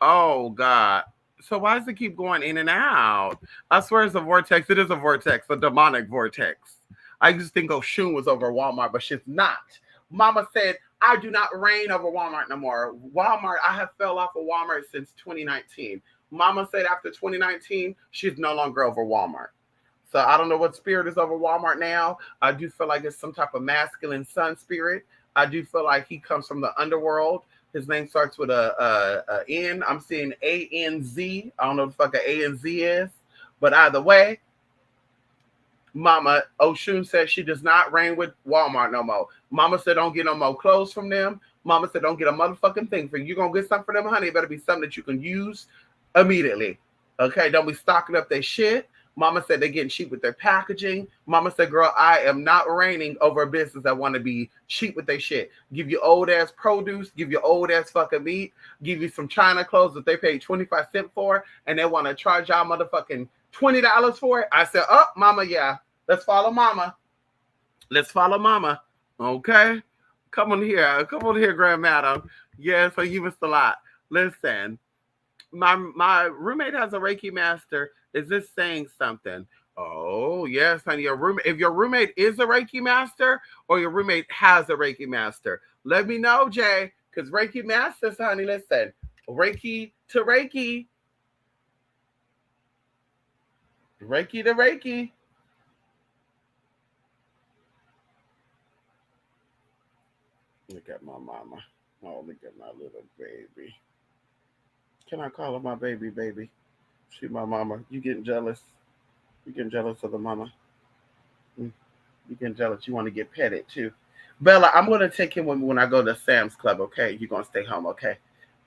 Speaker 1: Oh God. So why does it keep going in and out? I swear it's a vortex. It is a vortex, a demonic vortex. I used to think Oshun was over Walmart, but she's not. Mama said, I do not reign over Walmart no more. Walmart, I have fell off of Walmart since 2019. Mama said after 2019, she's no longer over Walmart. So I don't know what spirit is over Walmart now. I do feel like it's some type of masculine sun spirit. I do feel like he comes from the underworld. His name starts with a N. I'm seeing ANZ. I don't know what the fuck a ANZ is. But either way, Mama Oshun said she does not reign with Walmart no more. Mama said don't get no more clothes from them. Mama said don't get a motherfucking thing for you. You're gonna get something for them, honey. It better be something that you can use immediately. Okay, don't be stocking up their shit. Mama said they're getting cheap with their packaging. Mama said, girl, I am not reigning over a business that want to be cheap with their shit. Give you old ass produce, give you old ass fucking meat, give you some China clothes that they paid 25 cents for, and they want to charge y'all motherfucking $20 for it. I said, oh, mama, yeah. Let's follow mama. Let's follow mama. Okay? Come on here, grandmadam. Yes, I you missed a lot. Listen, my roommate has a Reiki master. Is this saying something? Oh yes, honey. Your room. If your roommate is a Reiki master or your roommate has a Reiki master, let me know, Jay. Because Reiki masters, honey. Listen, Reiki to Reiki, Reiki to Reiki. Look at my mama. Oh, look at my little baby. Can I call her my baby, baby? She my mama. You getting jealous? You getting jealous of the mama? Mm, you getting jealous? You want to get petted too? Bella, I'm gonna take him when I go to Sam's Club. Okay, you gonna stay home? Okay,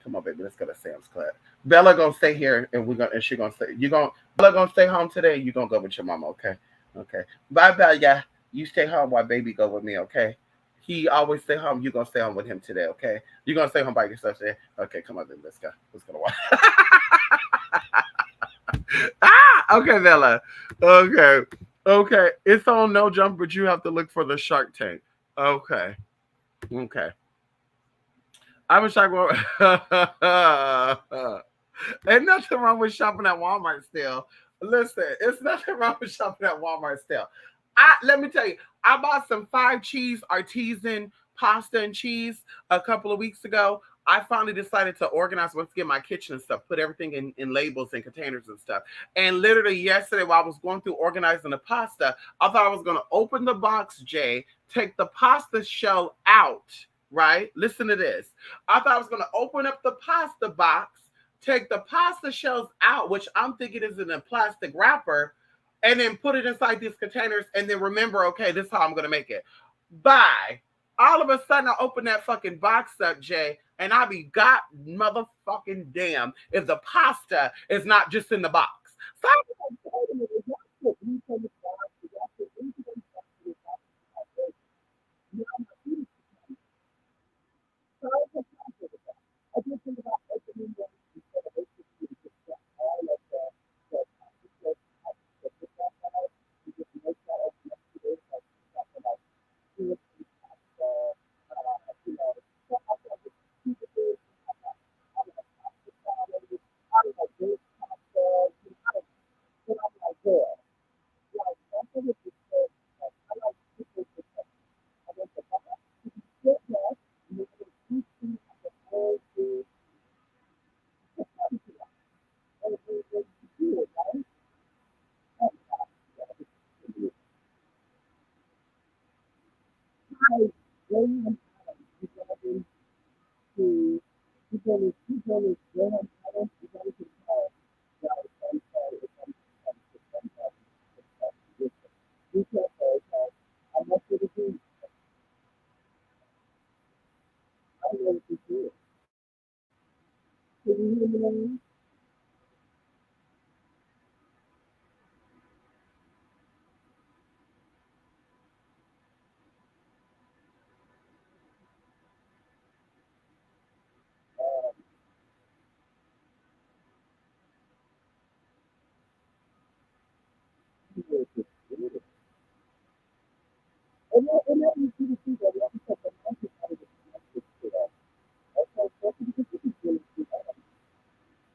Speaker 1: come on, baby. Let's go to Sam's Club. Bella gonna stay here, and she gonna stay. You gonna Bella gonna stay home today. You gonna go with your mama? Okay, okay. Bye, Bella. Yeah, you stay home while baby go with me. Okay. He always stay home. You gonna stay home with him today? Okay. You gonna stay home by yourself today? Okay, come on, then. Let's go. Let's go to watch. Okay, Bella. Okay. Okay. It's on No Jump, but you have to look for the Shark Tank. Okay. Okay. I'm a shark. Ain't nothing wrong with shopping at Walmart still. Listen, it's nothing wrong with shopping at Walmart still. Let me tell you, I bought some 5 cheese artisan pasta and cheese a couple of weeks ago. I finally decided to organize once again my kitchen and stuff, put everything in labels and containers and stuff. And literally yesterday, while I was going through organizing the pasta, I thought I was going to open the box, Jay, take the pasta shell out, right? Listen to this. I thought I was going to open up the pasta box, take the pasta shells out, which I'm thinking is in a plastic wrapper, and then put it inside these containers and then remember, okay, this is how I'm going to make it. Bye. All of a sudden, I open that fucking box up, Jay, and I be god motherfucking damn if the pasta is not just in the box. So
Speaker 2: like bring them out. You gotta be to people is bring them out. You gotta be called. Right, and so it's be careful, okay? I want you to do. I want you to do it. Can you hear me now? You will just do it. And let me see the people. Let me take the message out of the message to them. Okay, so because this is really too bad.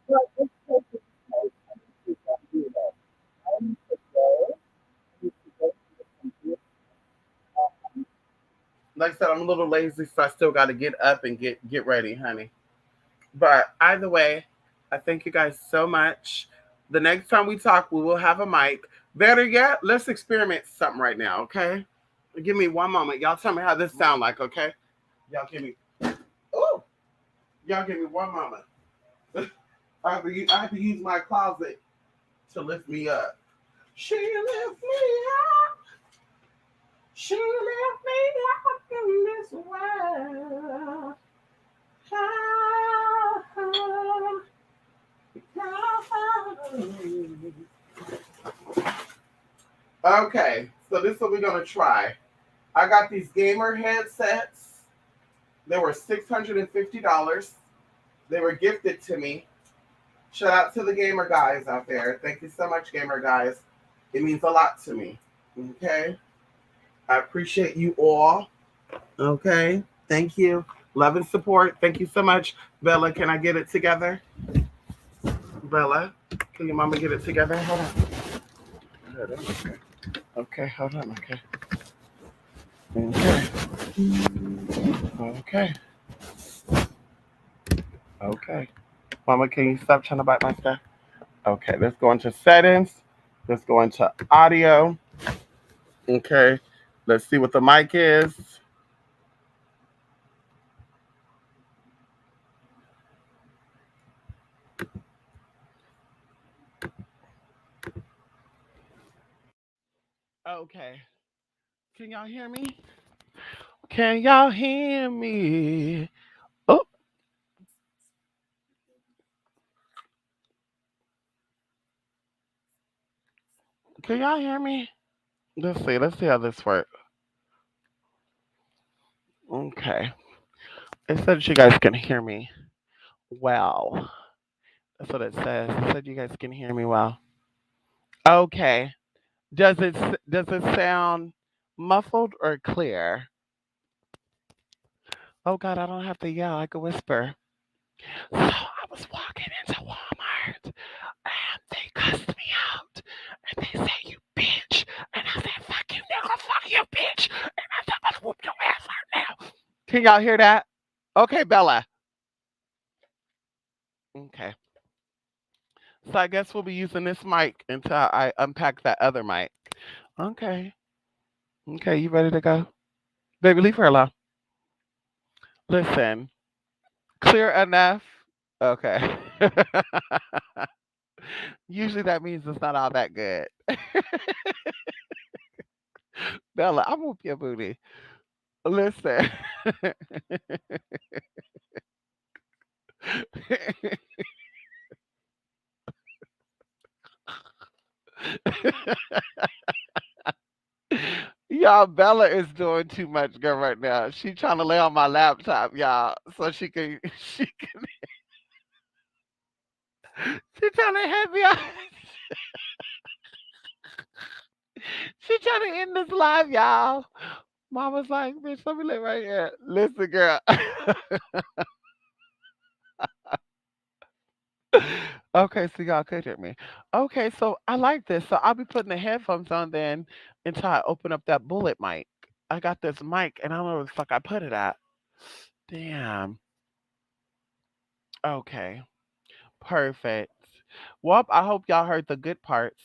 Speaker 2: But it's so because I need to do that. I need to go. I need to go to the computer.
Speaker 1: Like I said, I'm a little lazy, so I still got to get up and get ready, honey. But either way, I thank you guys so much. The next time we talk, we will have a mic. Better yet, let's experiment something right now, okay? Give me one moment. Y'all tell me how this sound like, okay? Y'all give me. Oh, y'all give me one moment. I have to use my closet to lift me up. She lift me up. She lift me up in this world. Ah, okay, so this is what we're gonna try. I got these gamer headsets. They were $650. They were gifted to me. Shout out to the gamer guys out there. Thank you so much, gamer guys. It means a lot to me. Okay. I appreciate you all. Okay. Thank you. Love and support. Thank you so much. Bella, can I get it together? Bella, can your mama get it together? Hold on. Hold on. Okay. Okay, hold on. Okay. Okay. Okay. Okay. Mama, can you stop trying to bite my stuff? Okay, let's go into settings. Let's go into audio. Okay. Let's see what the mic is. Okay. Can y'all hear me? Can y'all hear me? Oh, can y'all hear me? Let's see. Let's see how this works. Okay. It said you guys can hear me well. That's what it says. It said you guys can hear me well. Okay. Does it sound muffled or clear? Oh God, I don't have to yell. I can whisper. So I was walking into Walmart and they cussed me out and they say you bitch and I said fuck you nigga, fuck you bitch and I said I'm gonna whoop your ass right now. Can y'all hear that? Okay, Bella. Okay. So I guess we'll be using this mic until I unpack that other mic. Okay. Okay, you ready to go? Baby, leave her alone. Listen, clear enough? Okay. Usually that means it's not all that good. Bella, I'm whoop your booty. Listen. Y'all, Bella is doing too much girl right now. She trying to lay on my laptop, y'all, so she can she trying to help me out. She trying to end this live, y'all. Mama's like, bitch, let me lay right here. Listen, girl. Okay, so y'all could hear me. Okay, so I like this. So I'll be putting the headphones on then until I open up that bullet mic. I got this mic and I don't know where the fuck I put it at. Damn. Okay. Perfect. Well, I hope y'all heard the good parts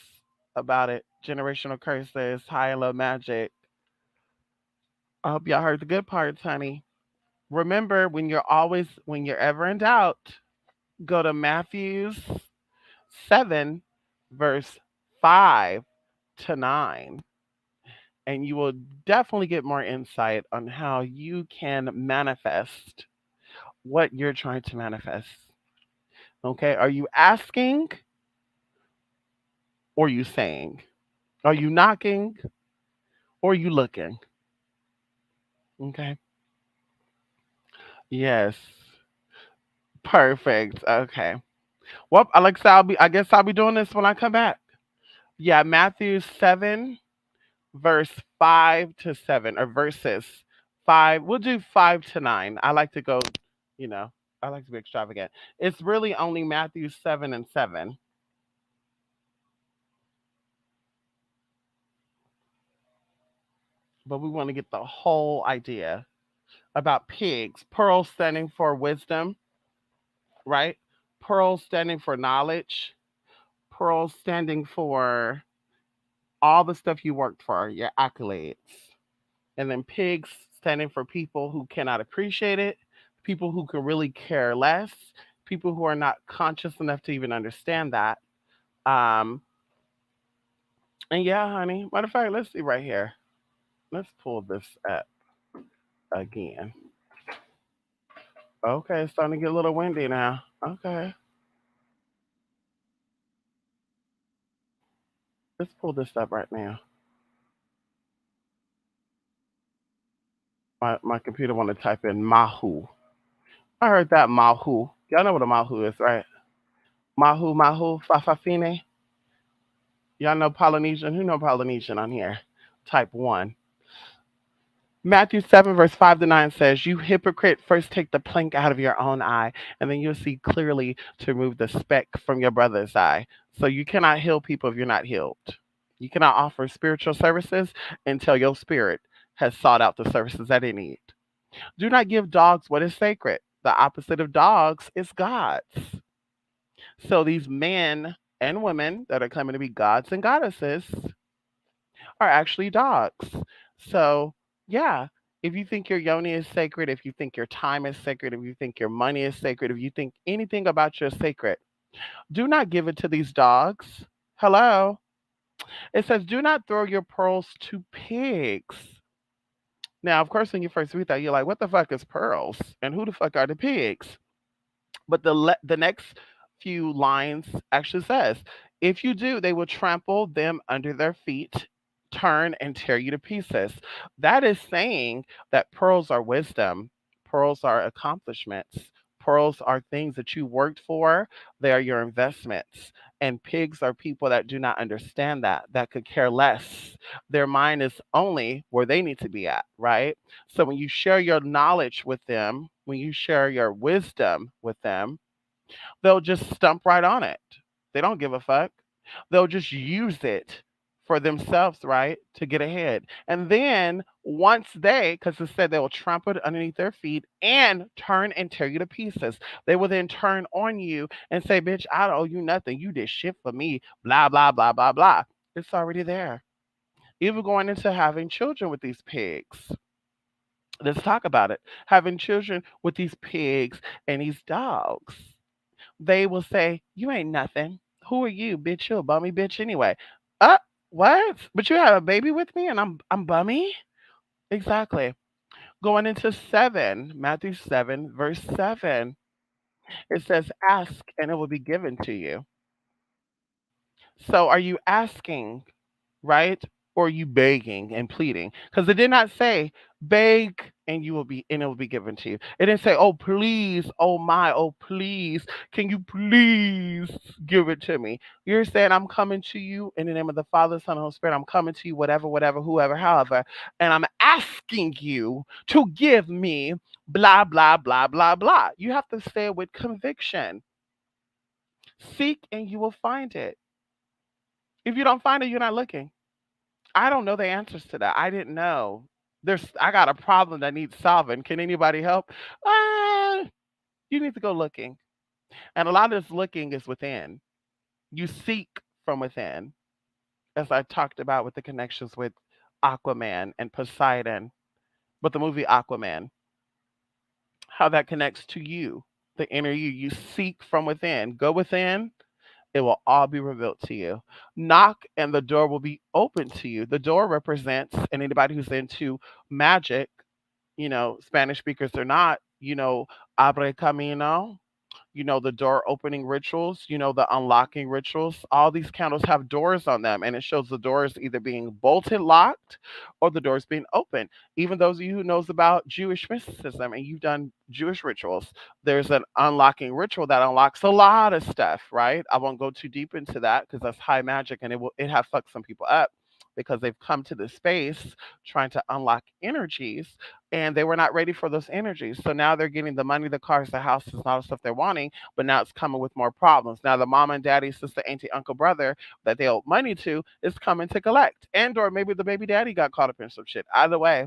Speaker 1: about it. Generational curses, high and low magic. I hope y'all heard the good parts, honey. Remember, when you're ever in doubt, go to Matthew's 7, verse 5 to 9, and you will definitely get more insight on how you can manifest what you're trying to manifest. Okay? Are you asking or are you saying? Are you knocking or are you looking? Okay? Yes. Perfect. Okay. Well, Alexa, I guess I'll be doing this when I come back. Yeah, Matthew 7, verse 5 to 7, or verses 5. We'll do 5 to 9. I like to go, you know, I like to be extravagant. It's really only Matthew 7 and 7, but we want to get the whole idea about pigs. Pearl standing for wisdom, right? Pearl standing for knowledge. Pearl standing for all the stuff you worked for, your accolades. And then pigs standing for people who cannot appreciate it, people who can really care less, people who are not conscious enough to even understand that. Um, and yeah, honey. Matter of fact, let's see right here. Let's pull this up again. Okay, it's starting to get a little windy now. Okay, let's pull this up right now. My computer want to type in Mahu. I heard that Mahu. Y'all know what a Mahu is, right? Mahu, Mahu, Fafafine. Y'all know Polynesian? Who know Polynesian on here? Type 1. Matthew 7, verse 5 to 9 says, "You hypocrite, first take the plank out of your own eye, and then you'll see clearly to remove the speck from your brother's eye." So you cannot heal people if you're not healed. You cannot offer spiritual services until your spirit has sought out the services that it needs. Do not give dogs what is sacred. The opposite of dogs is gods. So these men and women that are claiming to be gods and goddesses are actually dogs. So, yeah, if you think your yoni is sacred, if you think your time is sacred, if you think your money is sacred, if you think anything about you is sacred, do not give it to these dogs. Hello? It says, do not throw your pearls to pigs. Now, of course, when you first read that, you're like, what the fuck is pearls? And who the fuck are the pigs? But the next few lines actually says, if you do, they will trample them under their feet, turn and tear you to pieces. That is saying that pearls are wisdom, pearls are accomplishments, pearls are things that you worked for, they are your investments. And pigs are people that do not understand that could care less. Their mind is only where they need to be at, right? So when you share your knowledge with them, when you share your wisdom with them, they'll just stump right on it. They don't give a fuck. They'll just use it for themselves, right, to get ahead. And then once because it said they will trample it underneath their feet and turn and tear you to pieces. They will then turn on you and say, "Bitch, I don't owe you nothing. You did shit for me." Blah blah blah blah blah. It's already there. Even going into having children with these pigs. Let's talk about it. Having children with these pigs and these dogs. They will say, "You ain't nothing. Who are you, bitch? You a bummy bitch anyway." Uh, what? But you have a baby with me and I'm bummy? Exactly. Going into 7, Matthew 7, verse 7, it says, "Ask and it will be given to you." So are you asking, right? Or are you begging and pleading? Because it did not say beg and it will be given to you. It didn't say, "Oh please, oh my, oh please, can you please give it to me?" You're saying, "I'm coming to you in the name of the Father, Son, and Holy Spirit. I'm coming to you, whatever, whatever, whoever, however, and I'm asking you to give me blah blah blah blah blah." You have to say it with conviction. Seek and you will find it. If you don't find it, you're not looking. I don't know the answers to that. I didn't know. I got a problem that needs solving. Can anybody help? Uh, you need to go looking. And a lot of this looking is within. You seek from within, as I talked about with the connections with Aquaman and Poseidon. But the movie Aquaman, how that connects to you, the inner you. You seek from within. Go within, it will all be revealed to you. Knock and the door will be open to you. The door represents, and anybody who's into magic, Spanish speakers or not, abre camino, the door opening rituals, the unlocking rituals. All these candles have doors on them, and it shows the doors either being bolted locked or the doors being open. Even those of you who knows about Jewish mysticism and you've done Jewish rituals, there's an unlocking ritual that unlocks a lot of stuff, right? I won't go too deep into that because that's high magic and it have fucked some people up because they've come to this space trying to unlock energies and they were not ready for those energies. So now they're getting the money, the cars, the houses, and all the stuff they're wanting, but now it's coming with more problems. Now the mama and daddy, sister, auntie, uncle, brother that they owe money to is coming to collect. And or maybe the baby daddy got caught up in some shit. Either way,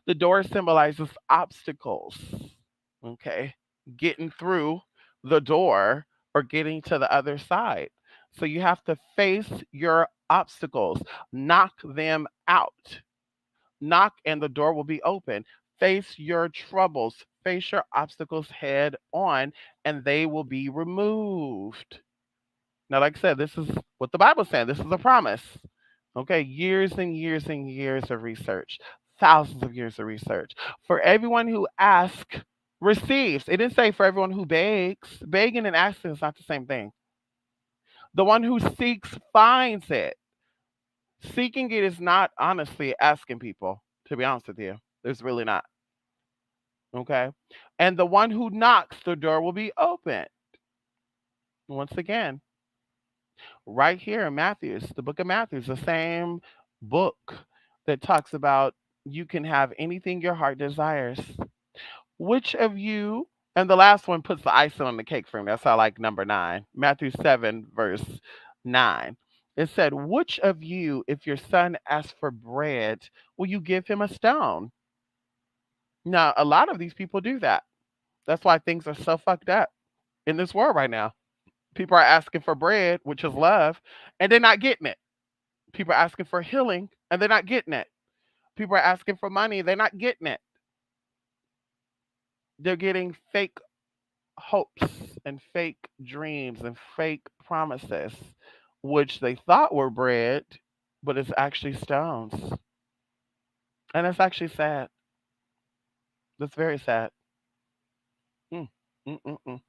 Speaker 1: the door symbolizes obstacles. Okay. Getting through the door or getting to the other side. So you have to face your obstacles, knock them out. Knock and the door will be open. Face your troubles, face your obstacles head on, and they will be removed. Now, like I said, this is what the Bible's saying. This is a promise. Okay, years and years and years of research, thousands of years of research. For everyone who asks, receives. It didn't say for everyone who begs. Begging and asking is not the same thing. The one who seeks finds it. Seeking it is not honestly asking people, to be honest with you. There's really not. Okay. And the one who knocks, the door will be open. Once again, right here in Matthews, the book of Matthews, the same book that talks about you can have anything your heart desires. Which of you, and the last one puts the icing on the cake for me. That's how I like number 9, Matthew 7, verse 9. It said, which of you, if your son asks for bread, will you give him a stone? Now, a lot of these people do that. That's why things are so fucked up in this world right now. People are asking for bread, which is love, and they're not getting it. People are asking for healing, and they're not getting it. People are asking for money, they're not getting it. They're getting fake hopes and fake dreams and fake promises, which they thought were bread, but it's actually stones. And it's actually sad. That's very sad. Mm, mm, mm, mm.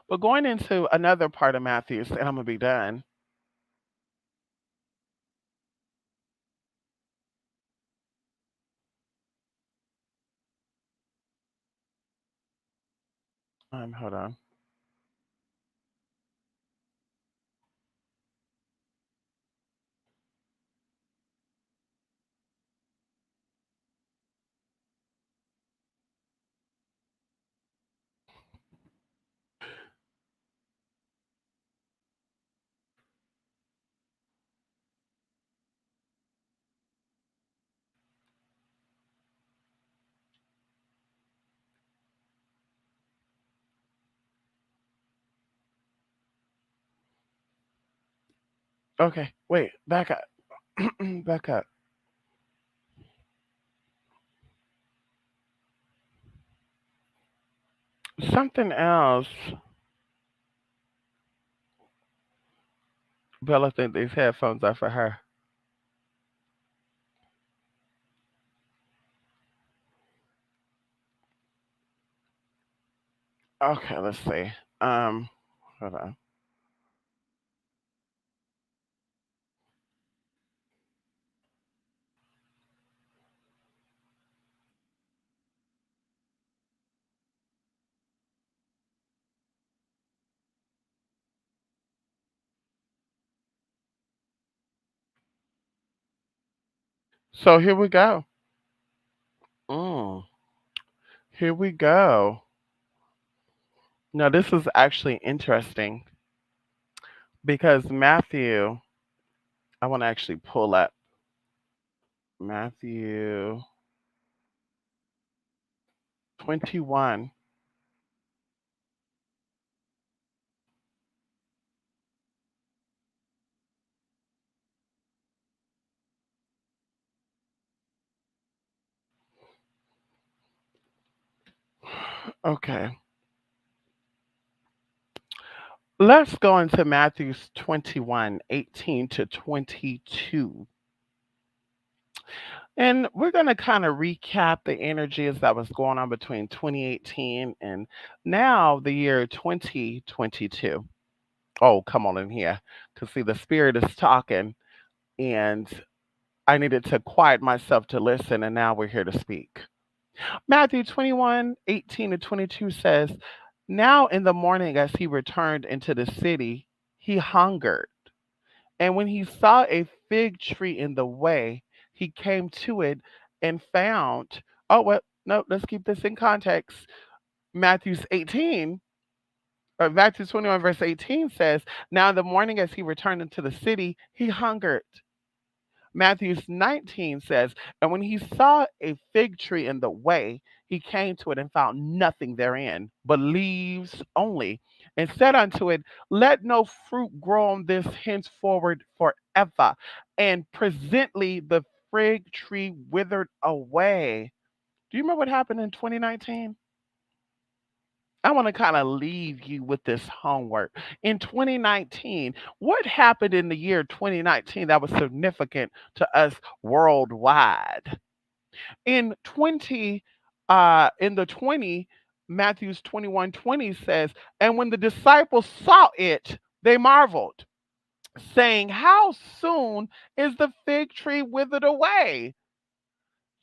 Speaker 1: But going into another part of Matthew's, and I'm going to be done. Hold on. Okay, wait, back up. Back up. Something else. Bella think these headphones are for her. Okay, let's see. Um, Hold on. So here we go. Mm, Here we go. Now this is actually interesting because Matthew, I want to actually pull up Matthew 21. Okay. Let's go into Matthew 21:18 to 22. And we're going to kind of recap the energies that was going on between 2018 and now the year 2022. Oh, come on in here. Because, see, the spirit is talking, and I needed to quiet myself to listen, and now we're here to speak. Matthew 21:18 to 22 says, now in the morning, as he returned into the city, he hungered. And when he saw a fig tree in the way, he came to it and found, oh, well, no, let's keep this in context. Matthew's 18, or Matthew 21, verse 18 says, now in the morning as he returned into the city, he hungered. Matthew 19 says, and when he saw a fig tree in the way, he came to it and found nothing therein, but leaves only, and said unto it, let no fruit grow on this henceforward forever. And presently the fig tree withered away. Do you remember what happened in 2019? I want to kind of leave you with this homework. In 2019, what happened in the year 2019 that was significant to us worldwide? In 20, in the 20, Matthew's 21:20 says, and when the disciples saw it, they marveled, saying, how soon is the fig tree withered away?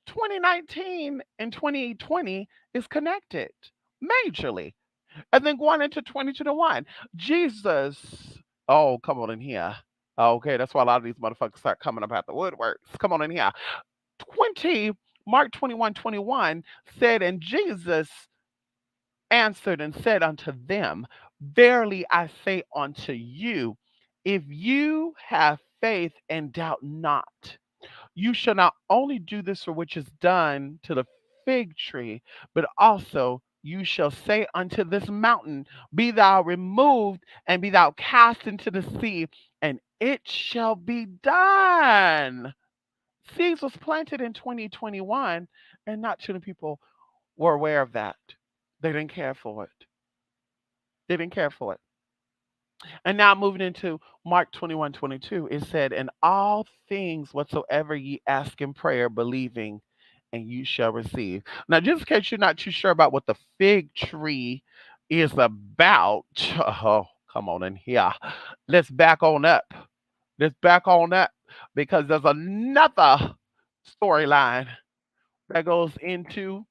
Speaker 1: 2019 and 2020 is connected majorly. And then going into 2021, Jesus. Oh, come on in here. Okay, that's why a lot of these motherfuckers start coming up out the woodworks. Come on in here. 20, Mark 21:21 said, and Jesus answered and said unto them, verily I say unto you, if you have faith and doubt not, you shall not only do this for which is done to the fig tree, but also you shall say unto this mountain, be thou removed and be thou cast into the sea, and it shall be done. Seeds was planted in 2021, and not too many people were aware of that. They didn't care for it. They didn't care for it. And now moving into Mark 21:22, it said, in all things whatsoever ye ask in prayer, believing, and you shall receive. Now, just in case you're not too sure about what the fig tree is about, oh, come on in here. Let's back on up. Let's back on up because there's another storyline that goes into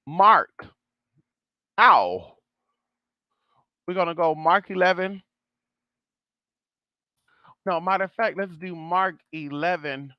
Speaker 1: Mark. Ow. We're going to go Mark 11. No, matter of fact, let's do Mark 11:22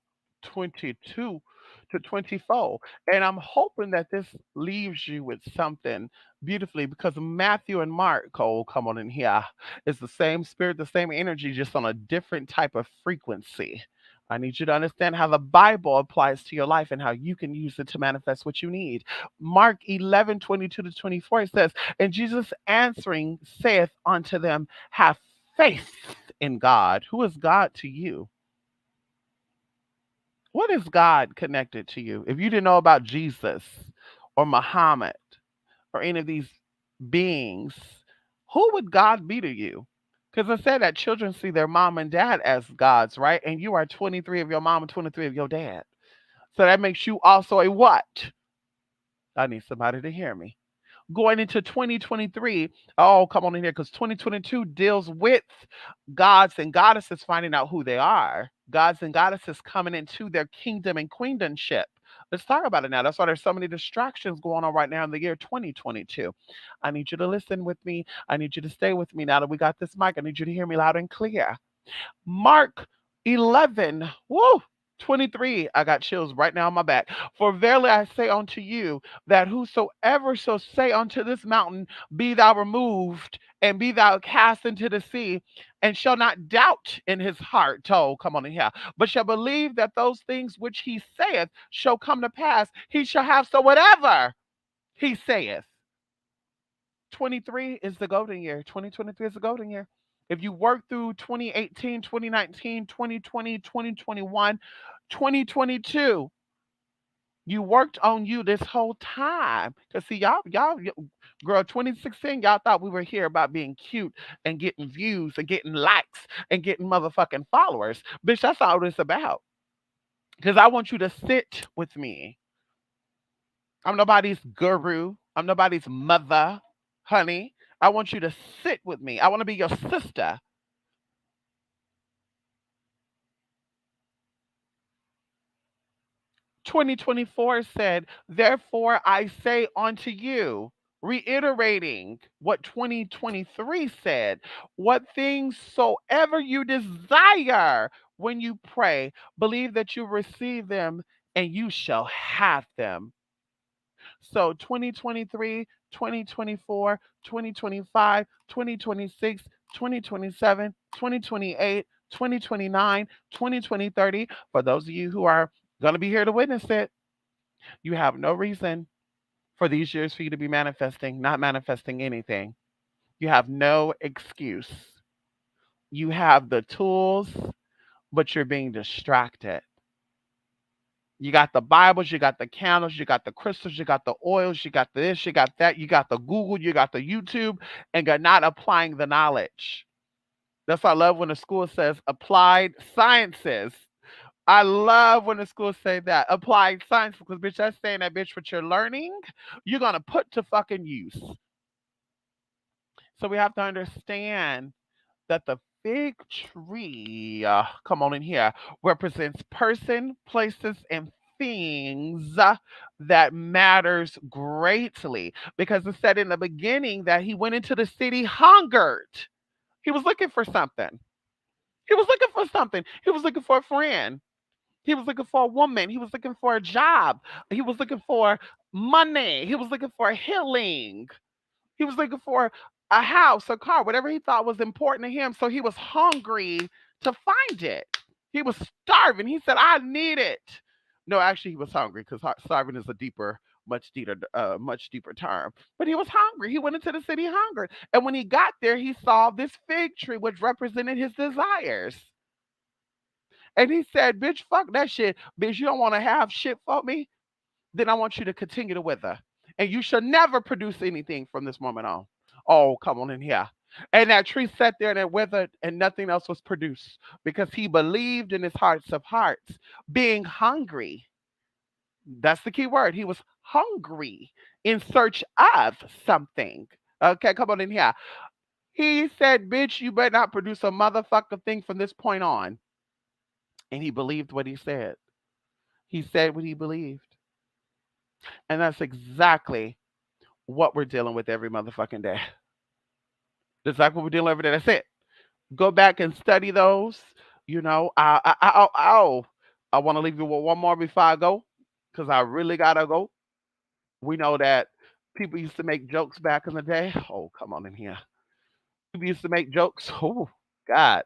Speaker 1: to 24. And I'm hoping that this leaves you with something beautifully because Matthew and Mark, oh, come on in here. It's the same spirit, the same energy, just on a different type of frequency. I need you to understand how the Bible applies to your life and how you can use it to manifest what you need. Mark 11:22 to 24 says, and Jesus answering saith unto them, have faith in God. Who is God to you? What is God connected to you? If you didn't know about Jesus or Muhammad or any of these beings, who would God be to you? Because I said that children see their mom and dad as gods, right? And you are 23 of your mom and 23 of your dad. So that makes you also a what? I need somebody to hear me. Going into 2023. Oh, come on in here because 2022 deals with gods and goddesses finding out who they are. Gods and goddesses coming into their kingdom and queendomship. Let's talk about it now. That's why there's so many distractions going on right now in the year 2022. I need you to listen with me. I need you to stay with me now that we got this mic. I need you to hear me loud and clear. Mark 11, woo, 23. I got chills right now on my back. For verily I say unto you that whosoever shall say unto this mountain, be thou removed and be thou cast into the sea, and shall not doubt in his heart, oh, come on in here, but shall believe that those things which he saith shall come to pass, he shall have so whatever he saith. 23 is the golden year. 2023 is the golden year. If you work through 2018, 2019, 2020, 2021, 2022, You worked on you this whole time. Cause see, girl, 2016, y'all thought we were here about being cute and getting views and getting likes and getting motherfucking followers. Bitch, that's all it's about. Cause I want you to sit with me. I'm nobody's guru. I'm nobody's mother, honey. I want you to sit with me. I want to be your sister. 2024 said, therefore I say unto you, reiterating what 2023 said, what things soever you desire when you pray, believe that you receive them and you shall have them. So 2023, 2024, 2025, 2026, 2027, 2028, 2029, 2020, for those of you who are going to be here to witness it, you have no reason for these years for you to be manifesting, not manifesting anything. You have no excuse. You have the tools, but you're being distracted. You got the Bibles, you got the candles, you got the crystals, you got the oils, you got this, you got that, you got the Google, you got the YouTube, and you're not applying the knowledge. That's why I love when the school says applied sciences. I love when the schools say that applied science because bitch, that's saying that bitch what you're learning, you're gonna put to fucking use. So we have to understand that the fig tree, come on in here, represents person, places, and things that matters greatly because it said in the beginning that he went into the city hungered. He was looking for something. He was looking for something. He was looking for a friend. He was looking for a woman. He was looking for a job. He was looking for money. He was looking for healing. He was looking for a house, a car, whatever he thought was important to him. So he was hungry to find it. He was starving. He said, I need it. No, actually, he was hungry because starving is a deeper, much deeper term. But he was hungry. He went into the city hungry. And when he got there, he saw this fig tree, which represented his desires. And he said, bitch, fuck that shit. Bitch, you don't want to have shit for me? Then I want you to continue to wither. And you shall never produce anything from this moment on. Oh, come on in here. And that tree sat there and it withered, and nothing else was produced because he believed in his hearts of hearts, being hungry. That's the key word. He was hungry in search of something. Okay, come on in here. He said, bitch, you better not produce a motherfucker thing from this point on. And he believed what he said. He said what he believed. And that's exactly what we're dealing with every motherfucking day. That's exactly what we're dealing with every day. That's it. Go back and study those. You know, I want to leave you with one more before I go because I really got to go. We know that people used to make jokes back in the day. Oh, come on in here. People used to make jokes. Oh, God.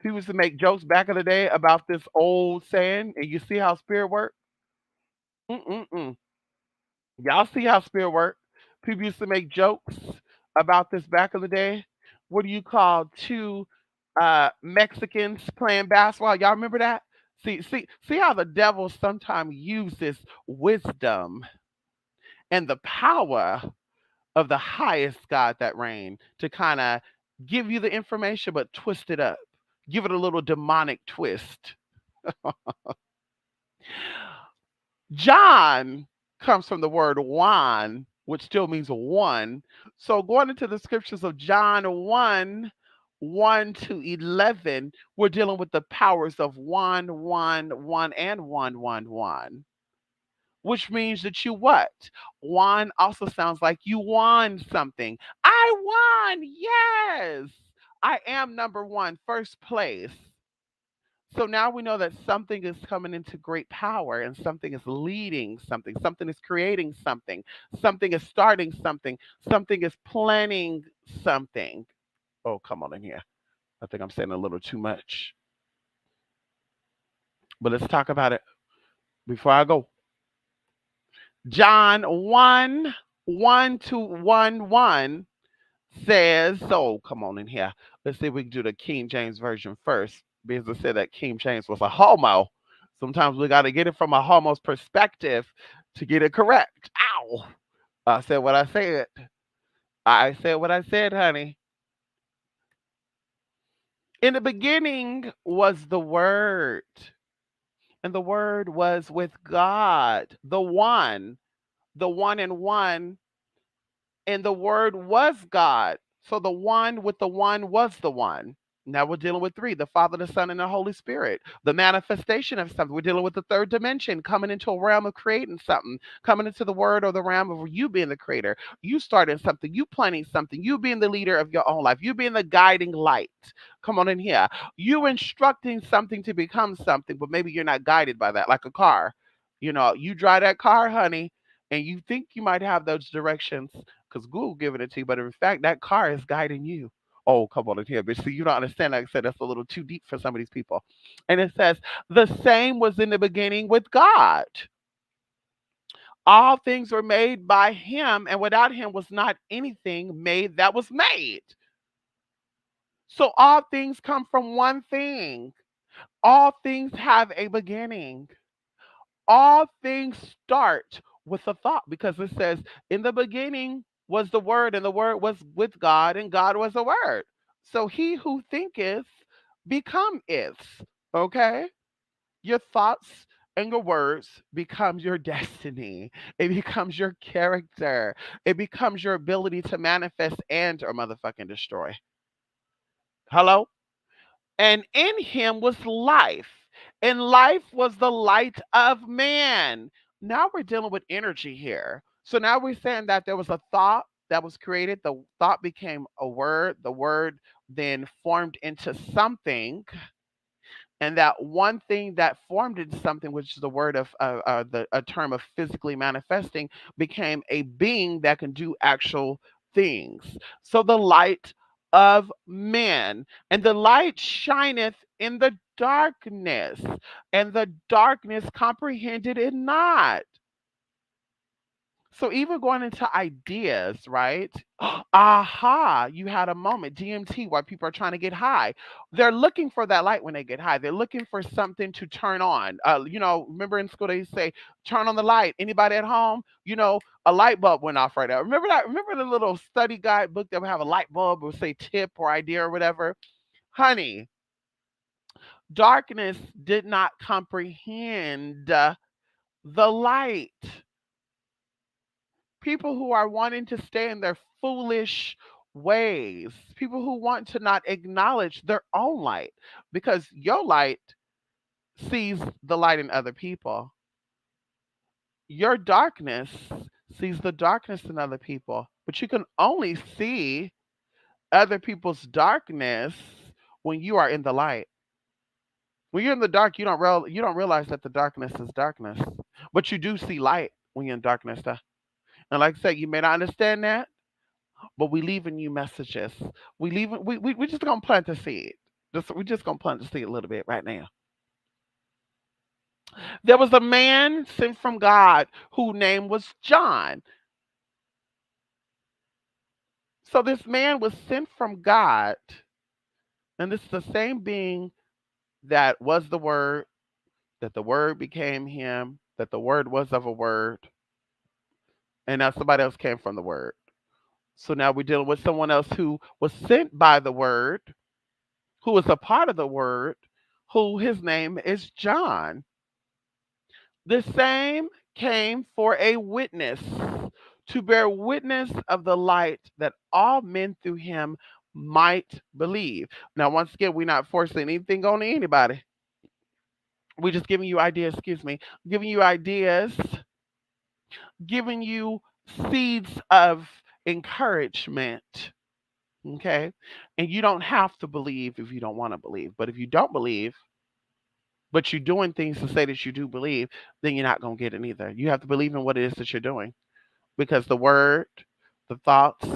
Speaker 1: People used to make jokes back in the day about this old saying, and you see how spirit work? Mm-mm-mm. Y'all see how spirit work? People used to make jokes about this back in the day. What do you call two Mexicans playing basketball? Y'all remember that? See how the devil sometimes uses wisdom and the power of the highest God that reigned to kind of give you the information but twist it up. Give it a little demonic twist. John comes from the word Juan, which still means one. So going into the scriptures of John 1, 1 to 11, we're dealing with the powers of one, one, one, and one, one, one. Which means that you what? One also sounds like you won something. I won, yes. I am number one, first place. So now we know that something is coming into great power and something is leading something, something is creating something, something is starting something, something is planning something. Oh, come on in here. I think I'm saying a little too much. But let's talk about it before I go. John 1, 1 to 1 1 says, so come on in here. Let's see if we can do the King James Version first. Because I said that King James was a homo. Sometimes we got to get it from a homo's perspective to get it correct. Ow! I said what I said. I said what I said, honey. In the beginning was the Word, and the Word was with God, the one and one, and the Word was God. So the one with the one was the one. Now we're dealing with three: the Father, the Son, and the Holy Spirit. The manifestation of something. We're dealing with the third dimension, coming into a realm of creating something, coming into the word or the realm of you being the creator. You starting something, you planning something, you being the leader of your own life, you being the guiding light. Come on in here. You instructing something to become something, but maybe you're not guided by that, like a car. You drive that car, honey, and you think you might have those directions because Google giving it to you, but in fact, that car is guiding you. Oh, come on in here, bitch. See, you don't understand. Like I said, that's a little too deep for some of these people. And it says, the same was in the beginning with God. All things were made by him, and without him was not anything made that was made. So all things come from one thing. All things have a beginning. All things start with a thought because it says, in the beginning was the word, and the word was with God, and God was the word. So he who thinketh become is. Okay? Your thoughts and your words becomes your destiny. It becomes your character. It becomes your ability to manifest and or motherfucking destroy. Hello? And in him was life, and life was the light of man. Now we're dealing with energy here. So now we're saying that there was a thought that was created, the thought became a word, the word then formed into something, and that one thing that formed into something, which is the word of a term of physically manifesting, became a being that can do actual things. So the light of man, and the light shineth in the darkness, and the darkness comprehended it not. So even going into ideas, right? Aha, you had a moment. DMT, why people are trying to get high. They're looking for that light when they get high. They're looking for something to turn on. Remember in school they say, turn on the light. Anybody at home? A light bulb went off right now. Remember that? Remember the little study guide book that would have a light bulb or say tip or idea or whatever? Honey, darkness did not comprehend the light. People who are wanting to stay in their foolish ways, people who want to not acknowledge their own light because your light sees the light in other people. Your darkness sees the darkness in other people, but you can only see other people's darkness when you are in the light. When you're in the dark, you don't realize that the darkness is darkness, but you do see light when you're in darkness. And like I said, you may not understand that, but we leaving you messages. We just gonna plant the seed. We just gonna plant the seed a little bit right now. There was a man sent from God whose name was John. So this man was sent from God, and this is the same being that was the word, that the word became him, that the word was of a word, and now somebody else came from the word. So now we're dealing with someone else who was sent by the word, who was a part of the word, who his name is John. The same came for a witness, to bear witness of the light, that all men through him might believe. Now, once again, we're not forcing anything on anybody. We're just giving you ideas, excuse me, giving you ideas, giving you seeds of encouragement. Okay. And you don't have to believe if you don't want to believe. But if you don't believe, but you're doing things to say that you do believe, then you're not going to get it either. You have to believe in what it is that you're doing because the word, the thoughts,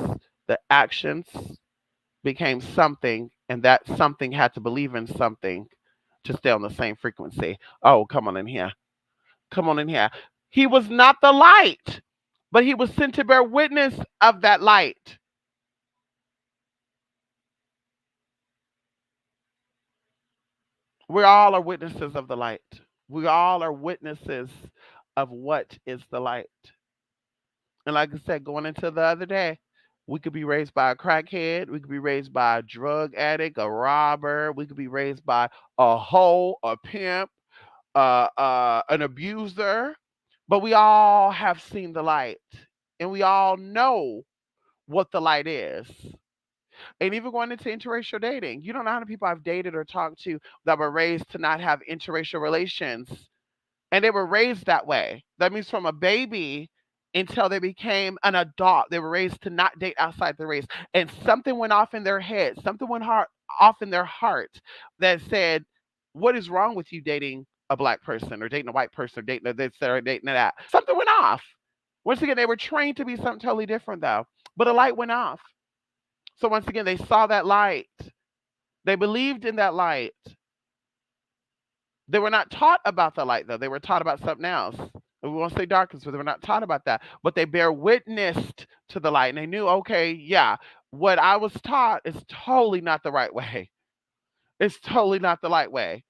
Speaker 1: the actions became something, and that something had to believe in something to stay on the same frequency. Oh, come on in here. Come on in here. He was not the light, but he was sent to bear witness of that light. We all are witnesses of the light. We all are witnesses of what is the light. And like I said, going into the other day, we could be raised by a crackhead, we could be raised by a drug addict, a robber, we could be raised by a hoe, a pimp, an abuser, but we all have seen the light, and we all know what the light is. And even going into interracial dating, you don't know how many people I've dated or talked to that were raised to not have interracial relations, and they were raised that way. That means from a baby until they became an adult, they were raised to not date outside the race. And something went off in their head, something went off in their heart that said, "What is wrong with you dating a black person or dating a white person or dating this or dating that?" Something went off. Once again, they were trained to be something totally different, though. But a light went off. So once again, they saw that light. They believed in that light. They were not taught about the light, though. They were taught about something else. We won't say darkness, but they were not taught about that. But they bear witness to the light, and they knew, okay, yeah, what I was taught is totally not the right way. It's totally not the right way.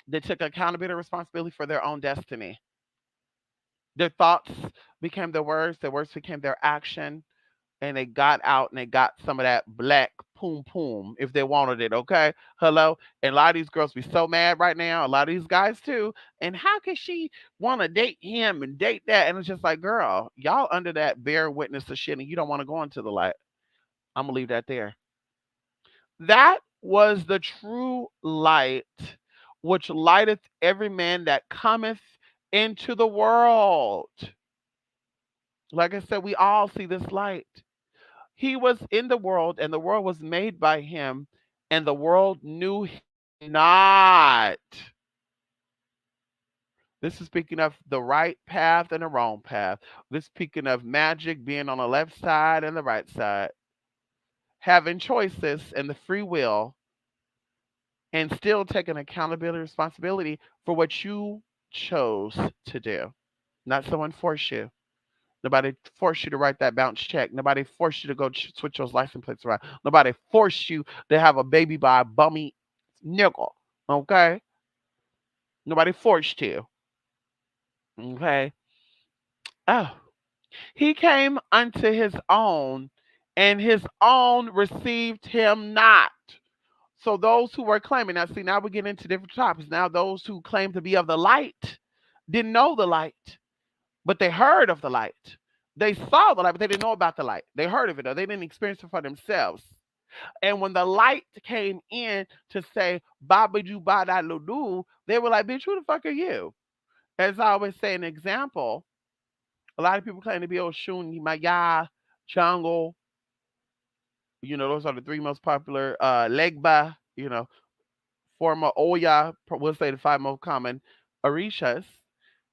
Speaker 1: They took accountability and responsibility for their own destiny. Their thoughts became their words became their action, and they got out and they got some of that black poom poom if they wanted it, okay? Hello? And a lot of these girls be so mad right now, a lot of these guys too. And how can she want to date him and date that? And it's just like, girl, y'all under that bear witness of shit and you don't want to go into the light. I'm going to leave that there. That was the true light, which lighteth every man that cometh into the world. Like I said, we all see this light. He was in the world, and the world was made by him, and the world knew him not. This is speaking of the right path and the wrong path. This is speaking of magic being on the left side and the right side, having choices and the free will, and still taking accountability and responsibility for what you chose to do. Not someone forced you. Nobody forced you to write that bounce check. Nobody forced you to go switch those license plates around. Nobody forced you to have a baby by a bummy nickel. Okay? Nobody forced you. Okay? Oh. He came unto his own, and his own received him not. So those who were claiming, now see, now we get into different topics. Now those who claim to be of the light didn't know the light, but they heard of the light. They saw the light, but they didn't know about the light. They heard of it, or they didn't experience it for themselves. And when the light came in to say, Baba do bada ludu, they were like, bitch, who the fuck are you? As I always say, an example, a lot of people claim to be Oshun, Maya, Jungle, those are the three most popular, Legba, former Oya, we'll say the five most common Orishas.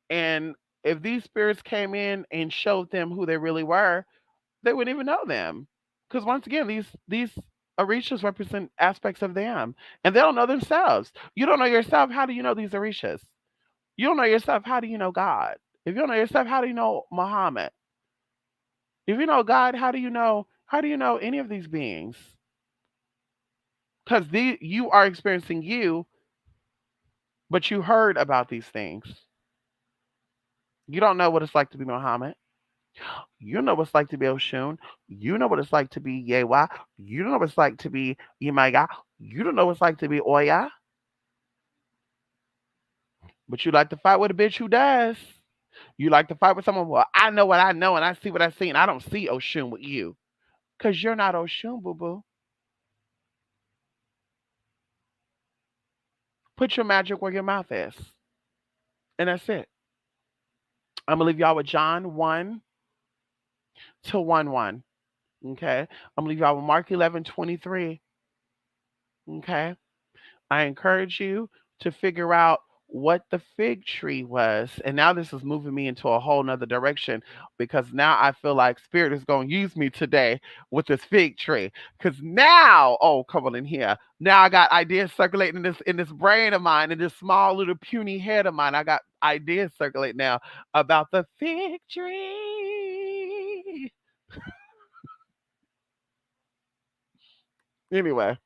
Speaker 1: And if these spirits came in and showed them who they really were, they wouldn't even know them. Because once again, these orishas represent aspects of them, and they don't know themselves. You don't know yourself. How do you know these orishas? You don't know yourself. How do you know God? If you don't know yourself, how do you know Muhammad? If you know God, how do you know? How do you know any of these beings? Because you are experiencing you, but you heard about these things. You don't know what it's like to be Muhammad. You know what it's like to be Oshun. You know what it's like to be Yewa. You know what it's like to be Imaya. You don't know what it's like to be Oya. But you like to fight with a bitch who does. You like to fight with someone, well, I know what I know and I see what I see, and I don't see Oshun with you. Because you're not Oshun, boo boo. Put your magic where your mouth is. And that's it. I'm going to leave y'all with John 1 to 1 1. Okay. I'm going to leave y'all with Mark 11:23. Okay. I encourage you to figure out what the fig tree was. And now this is moving me into a whole nother direction because now I feel like Spirit is going to use me today with this fig tree. Because now, oh, come on in here. Now I got ideas circulating in this brain of mine, in this small little puny head of mine. I got ideas circulating now about the fig tree. Anyway,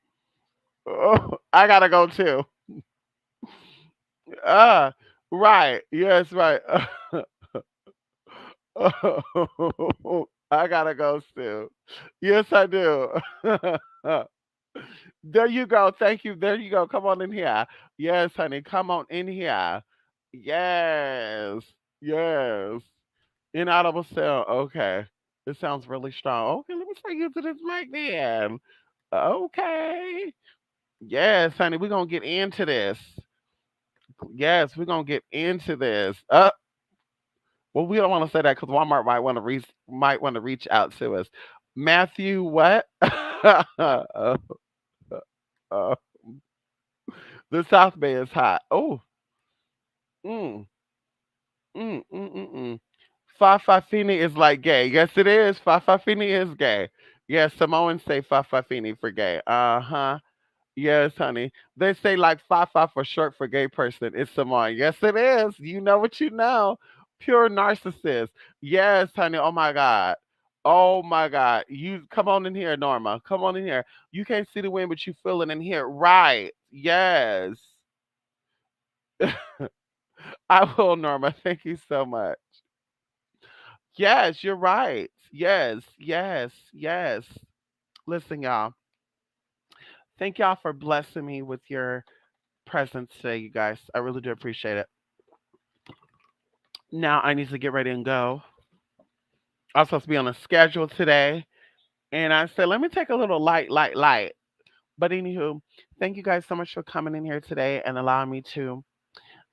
Speaker 1: oh, I gotta go too. Uh, Right. Yes, right. I gotta go still. Yes, I do. There you go. Thank you. There you go. Come on in here. Yes, honey. Come on in here. Yes. Yes. Inaudible sound. Okay. It sounds really strong. Okay, let me take you to this mic then. Okay. Yes, honey. We're gonna get into this. Yes, we're gonna get into this. Well, we don't want to say that because Walmart might want to reach out to us. Matthew, what? Uh, the South Bay is hot. Oh, mm, mm. Fafafini is like gay. Yes, it is. Fafafini is gay. Yes, Samoans say Fafafini for gay. Uh huh. Yes, honey. They say like Fafa for short for gay person. It's Samoan. Yes, it is. You know what you know. Pure narcissist. Yes, honey. Oh my God. Oh my God. You come on in here, Norma. Come on in here. You can't see the wind, but you feel it in here. Right. Yes. I will, Norma. Thank you so much. Yes, you're right. Yes, yes, yes. Listen, y'all. Thank y'all for blessing me with your presence today, you guys. I really do appreciate it. Now I need to get ready and go. I'm supposed to be on a schedule today. And I said, let me take a little light. But anywho, thank you guys so much for coming in here today and allowing me to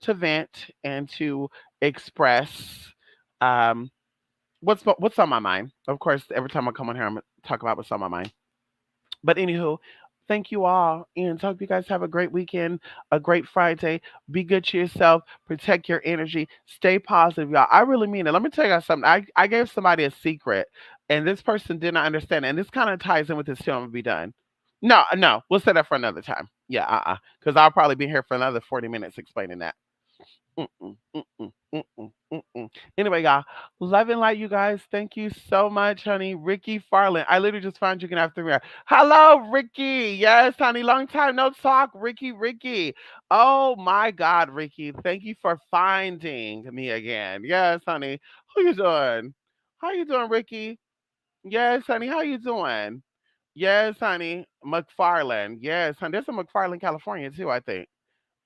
Speaker 1: vent and to express um what's on my mind. Of course, every time I come on here, I'm gonna talk about what's on my mind. But anywho, thank you all, and hope you guys have a great weekend, a great Friday. Be good to yourself. Protect your energy. Stay positive, y'all. I really mean it. Let me tell you guys something. I gave somebody a secret, and this person did not understand it. And this kind of ties in with this film. Will be done. No, no, we'll set that for another time. Yeah, because I'll probably be here for another 40 minutes explaining that. Mm-mm, mm-mm, mm-mm, mm-mm. Anyway, y'all, love and light, you guys. Thank you so much, honey. Ricky Farland. I literally just found you can have 3 minutes. Hello, Ricky. Yes, honey. Long time no talk. Ricky. Oh my God, Ricky. Thank you for finding me again. Yes, honey. How you doing? How you doing, Ricky? Yes, honey. How you doing? Yes, honey. McFarland. Yes, honey. There's a McFarland, California, too, I think.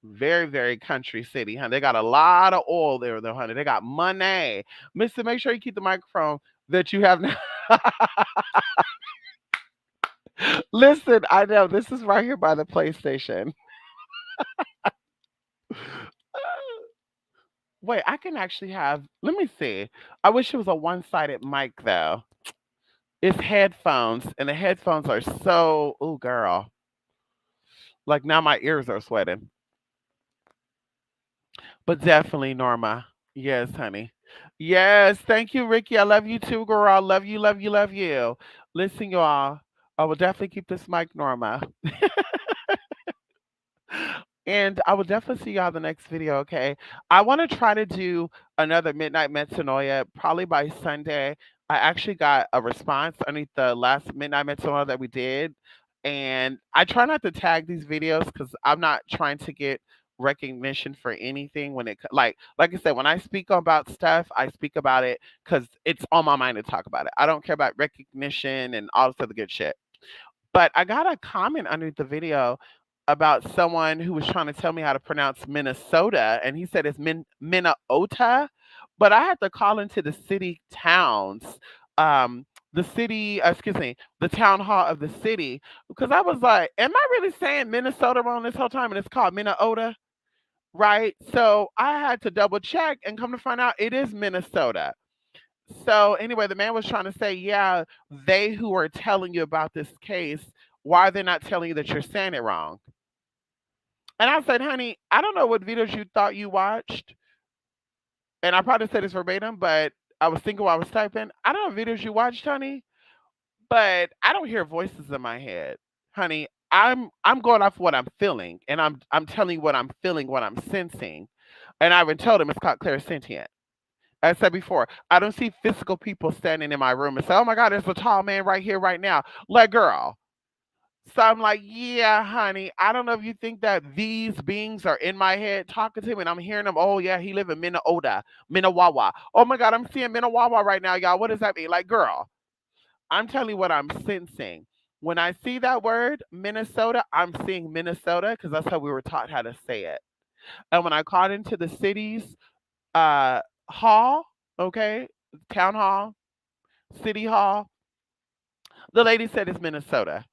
Speaker 1: Very, very country city, honey. They got a lot of oil there, though, honey. They got money. Mister, make sure you keep the microphone that you have now. Listen, I know this is right here by the PlayStation. Wait, I can actually have. Let me see. I wish it was a one-sided mic though. It's headphones, and the headphones are so. Oh, girl. Like now, my ears are sweating. But definitely, Norma. Yes, honey. Yes, thank you, Ricky. I love you too, girl. I love you, love you, love you. Listen, y'all. I will definitely keep this mic, Norma. And I will definitely see y'all the next video, okay? I want to try to do another Midnight Metanoia probably by Sunday. I actually got a response underneath the last Midnight Metanoia that we did. And I try not to tag these videos because I'm not trying to get recognition for anything when like I said, when I speak about stuff, I speak about it because it's on my mind to talk about it. I don't care about recognition and all this other good shit. But I got a comment underneath the video about someone who was trying to tell me how to pronounce Minnesota, and he said it's Minneota, but I had to call into the city towns, the city, excuse me, the town hall of the city, because I was like, am I really saying Minnesota wrong this whole time? And it's called Minnesota, right? So I had to double check and come to find out it is Minnesota. So anyway, the man was trying to say, yeah, they who are telling you about this case, why are they not telling you that you're saying it wrong? And I said, honey, I don't know what videos you thought you watched. And I probably said this verbatim, but I was thinking while I was typing, I don't know videos you watched, honey, but I don't hear voices in my head. Honey, I'm going off what I'm feeling, and I'm telling you what I'm feeling, what I'm sensing. And I even told him it's called clairsentient. I said before, I don't see physical people standing in my room and say, "Oh my God, there's a tall man right here, right now." Like, girl. So I'm like, yeah, honey. I don't know if you think that these beings are in my head talking to me, and I'm hearing them. Oh yeah, he live in Minnesota, Minnewawa. Oh my God, I'm seeing Minnewawa right now, y'all. What does that mean? Like, girl, I'm telling you what I'm sensing. When I see that word Minnesota, I'm seeing Minnesota because that's how we were taught how to say it. And when I called into the city's uh, hall, okay, town hall, city hall, the lady said it's Minnesota.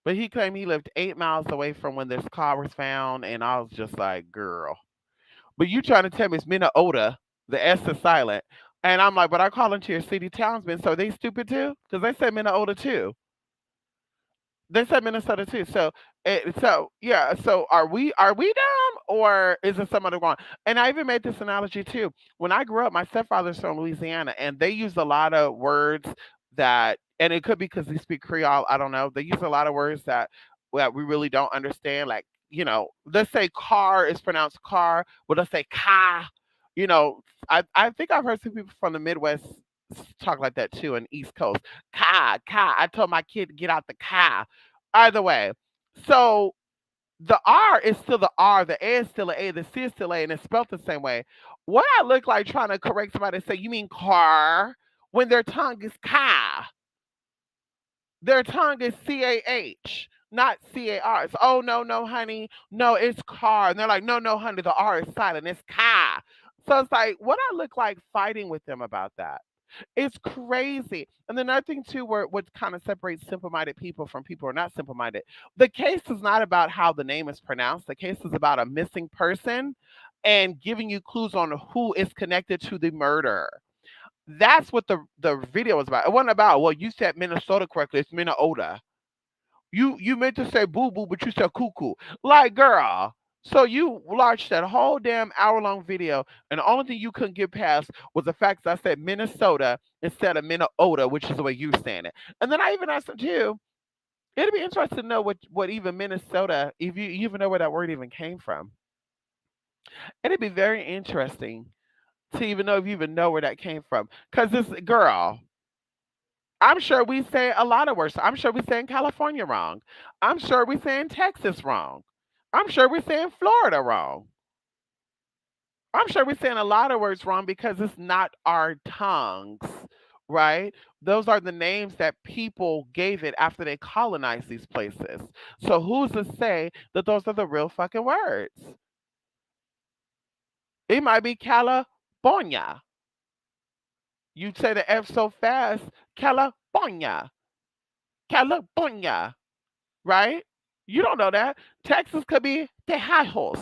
Speaker 1: But he claimed he lived 8 miles away from when this car was found, and I was just like, girl. But you trying to tell me it's Minnesota? The S is silent, and I'm like, but I call into your city townsmen, so are they stupid too? Because they said Minnesota too. They said Minnesota too. So, so yeah. So are we dumb or is it somebody wrong? And I even made this analogy too. When I grew up, my stepfather's from Louisiana, and they use a lot of words that, and it could be because they speak Creole. I don't know. They use a lot of words that we really don't understand. Like, let's say car is pronounced car, but let's say car. You know, I think I've heard some people from the Midwest talk like that too, and East Coast. Car. I told my kid to get out the car. Either way. So the R is still the R, the A is still a, the C is still A, and it's spelled the same way. What I look like trying to correct somebody and say, you mean car, when their tongue is car. Their tongue is CAH, not CAR. It's, oh, no, no, honey. No, it's car. And they're like, no, no, honey, the R is silent. It's car. So it's like, what I look like fighting with them about that. It's crazy. And then another thing too, where what kind of separates simple-minded people from people who are not simple-minded. The case is not about how the name is pronounced. The case is about a missing person and giving you clues on who is connected to the murder. That's what the video was about. It wasn't about, well, you said Minnesota correctly. It's Minnesota. You meant to say boo boo, but you said cuckoo. Like, girl. So you watched that whole damn hour-long video, and the only thing you couldn't get past was the fact that I said Minnesota instead of Minnesota, which is the way you saying it. And then I even asked him too. It'd be interesting to know what even Minnesota, if you even know where that word even came from. It'd be very interesting to even know if you even know where that came from. Cause this girl, I'm sure we say a lot of words. I'm sure we saying California wrong. I'm sure we saying Texas wrong. I'm sure we're saying Florida wrong. I'm sure we're saying a lot of words wrong because it's not our tongues, right? Those are the names that people gave it after they colonized these places. So who's to say that those are the real fucking words? It might be California. You say the F so fast, California, California, right? You don't know that. Texas could be Tejados.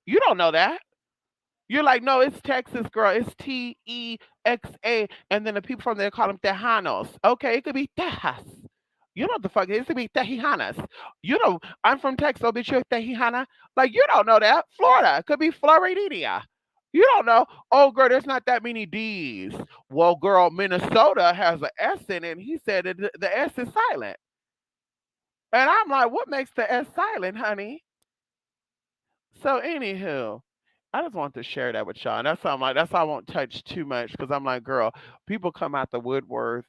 Speaker 1: You don't know that. You're like, no, it's Texas, girl. It's Texa, and then the people from there call them Tejanos. Okay, it could be Tejas. You know what the fuck it is? It could be Tejijanas. You know, I'm from Texas, so bitch, you're Tejijana. Like, you don't know that. Florida it could be Floridinia. You don't know. Oh, girl, there's not that many D's. Well, girl, Minnesota has an S in it, and he said the S is silent. And I'm like, what makes the S silent, honey? So anywho, I just want to share that with y'all. And that's why I'm like, that's why I won't touch too much because I'm like, girl, people come out the woodwork,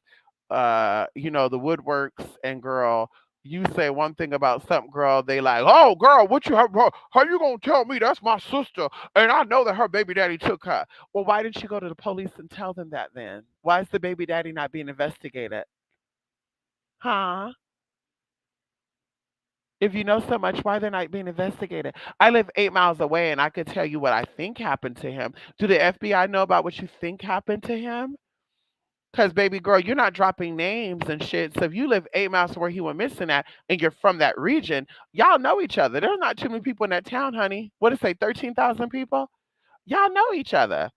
Speaker 1: the woodworks, and girl, you say one thing about something, girl, they like, oh, girl, what you how you gonna tell me that's my sister, and I know that her baby daddy took her. Well, why didn't you go to the police and tell them that then? Why is the baby daddy not being investigated? Huh? If you know so much, why they're not being investigated? I live 8 miles away, and I could tell you what I think happened to him. Do the FBI know about what you think happened to him? Because, baby girl, you're not dropping names and shit. So if you live 8 miles from where he went missing at, and you're from that region, y'all know each other. There's not too many people in that town, honey. What did it say? 13,000 people. Y'all know each other.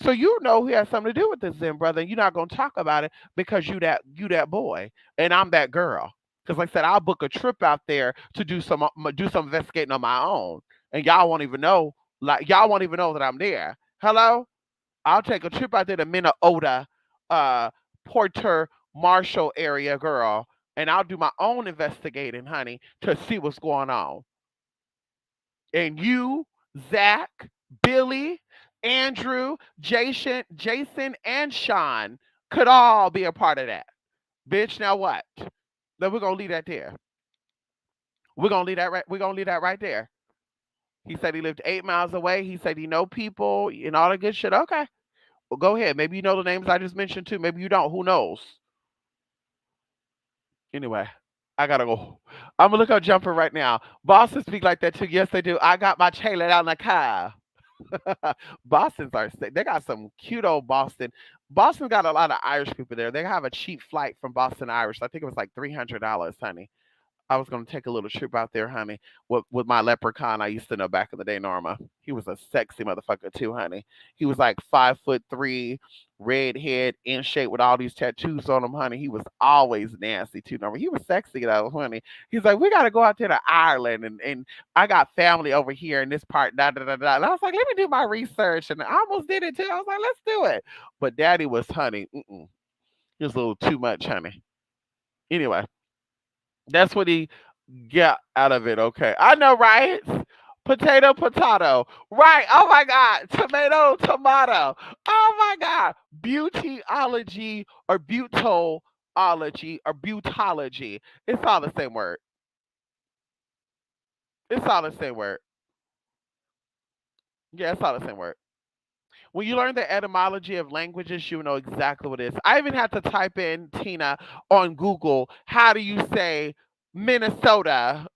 Speaker 1: So you know who has something to do with this then, brother. And you're not gonna talk about it because you that boy and I'm that girl. Because like I said, I'll book a trip out there to do some investigating on my own, and y'all won't even know. Like y'all won't even know that I'm there. Hello, I'll take a trip out there to Minnesota, uh, Porter Marshall area, girl, and I'll do my own investigating, honey, to see what's going on. And you, Zach, Billy, Andrew, Jason, and Sean could all be a part of that. Bitch, now what? Then we're gonna leave that there. We're gonna leave that right there. He said he lived 8 miles away. He said he know people and all that good shit. Okay. Well, go ahead. Maybe you know the names I just mentioned too. Maybe you don't. Who knows? Anyway, I gotta go. I'm gonna look up jumper right now. Boston speak like that too. Yes, they do. I got my trailer out in the car. Boston's are sick. They got some cute old Boston. Boston got a lot of Irish people there. They have a cheap flight from Boston Irish. I think it was like $300, honey. I was gonna take a little trip out there, honey, with my leprechaun I used to know back in the day, Norma. He was a sexy motherfucker too, honey. He was like 5'3", red head, in shape with all these tattoos on him, honey. He was always nasty too, Norma. He was sexy though, honey. He's like, we gotta go out there to Ireland and I got family over here in this part, da da da da. And I was like, let me do my research, and I almost did it too. I was like, let's do it. But Daddy was, honey, he was a little too much, honey. Anyway, that's what he got out of it. Okay. I know, right? Potato, potato. Right. Oh my God. Tomato, tomato. Oh my God. Beautyology or butology or butology. It's all the same word. It's all the same word. Yeah, it's all the same word. When you learn the etymology of languages, you know exactly what it is. I even had to type in, Tina, on Google, how do you say Minnesota?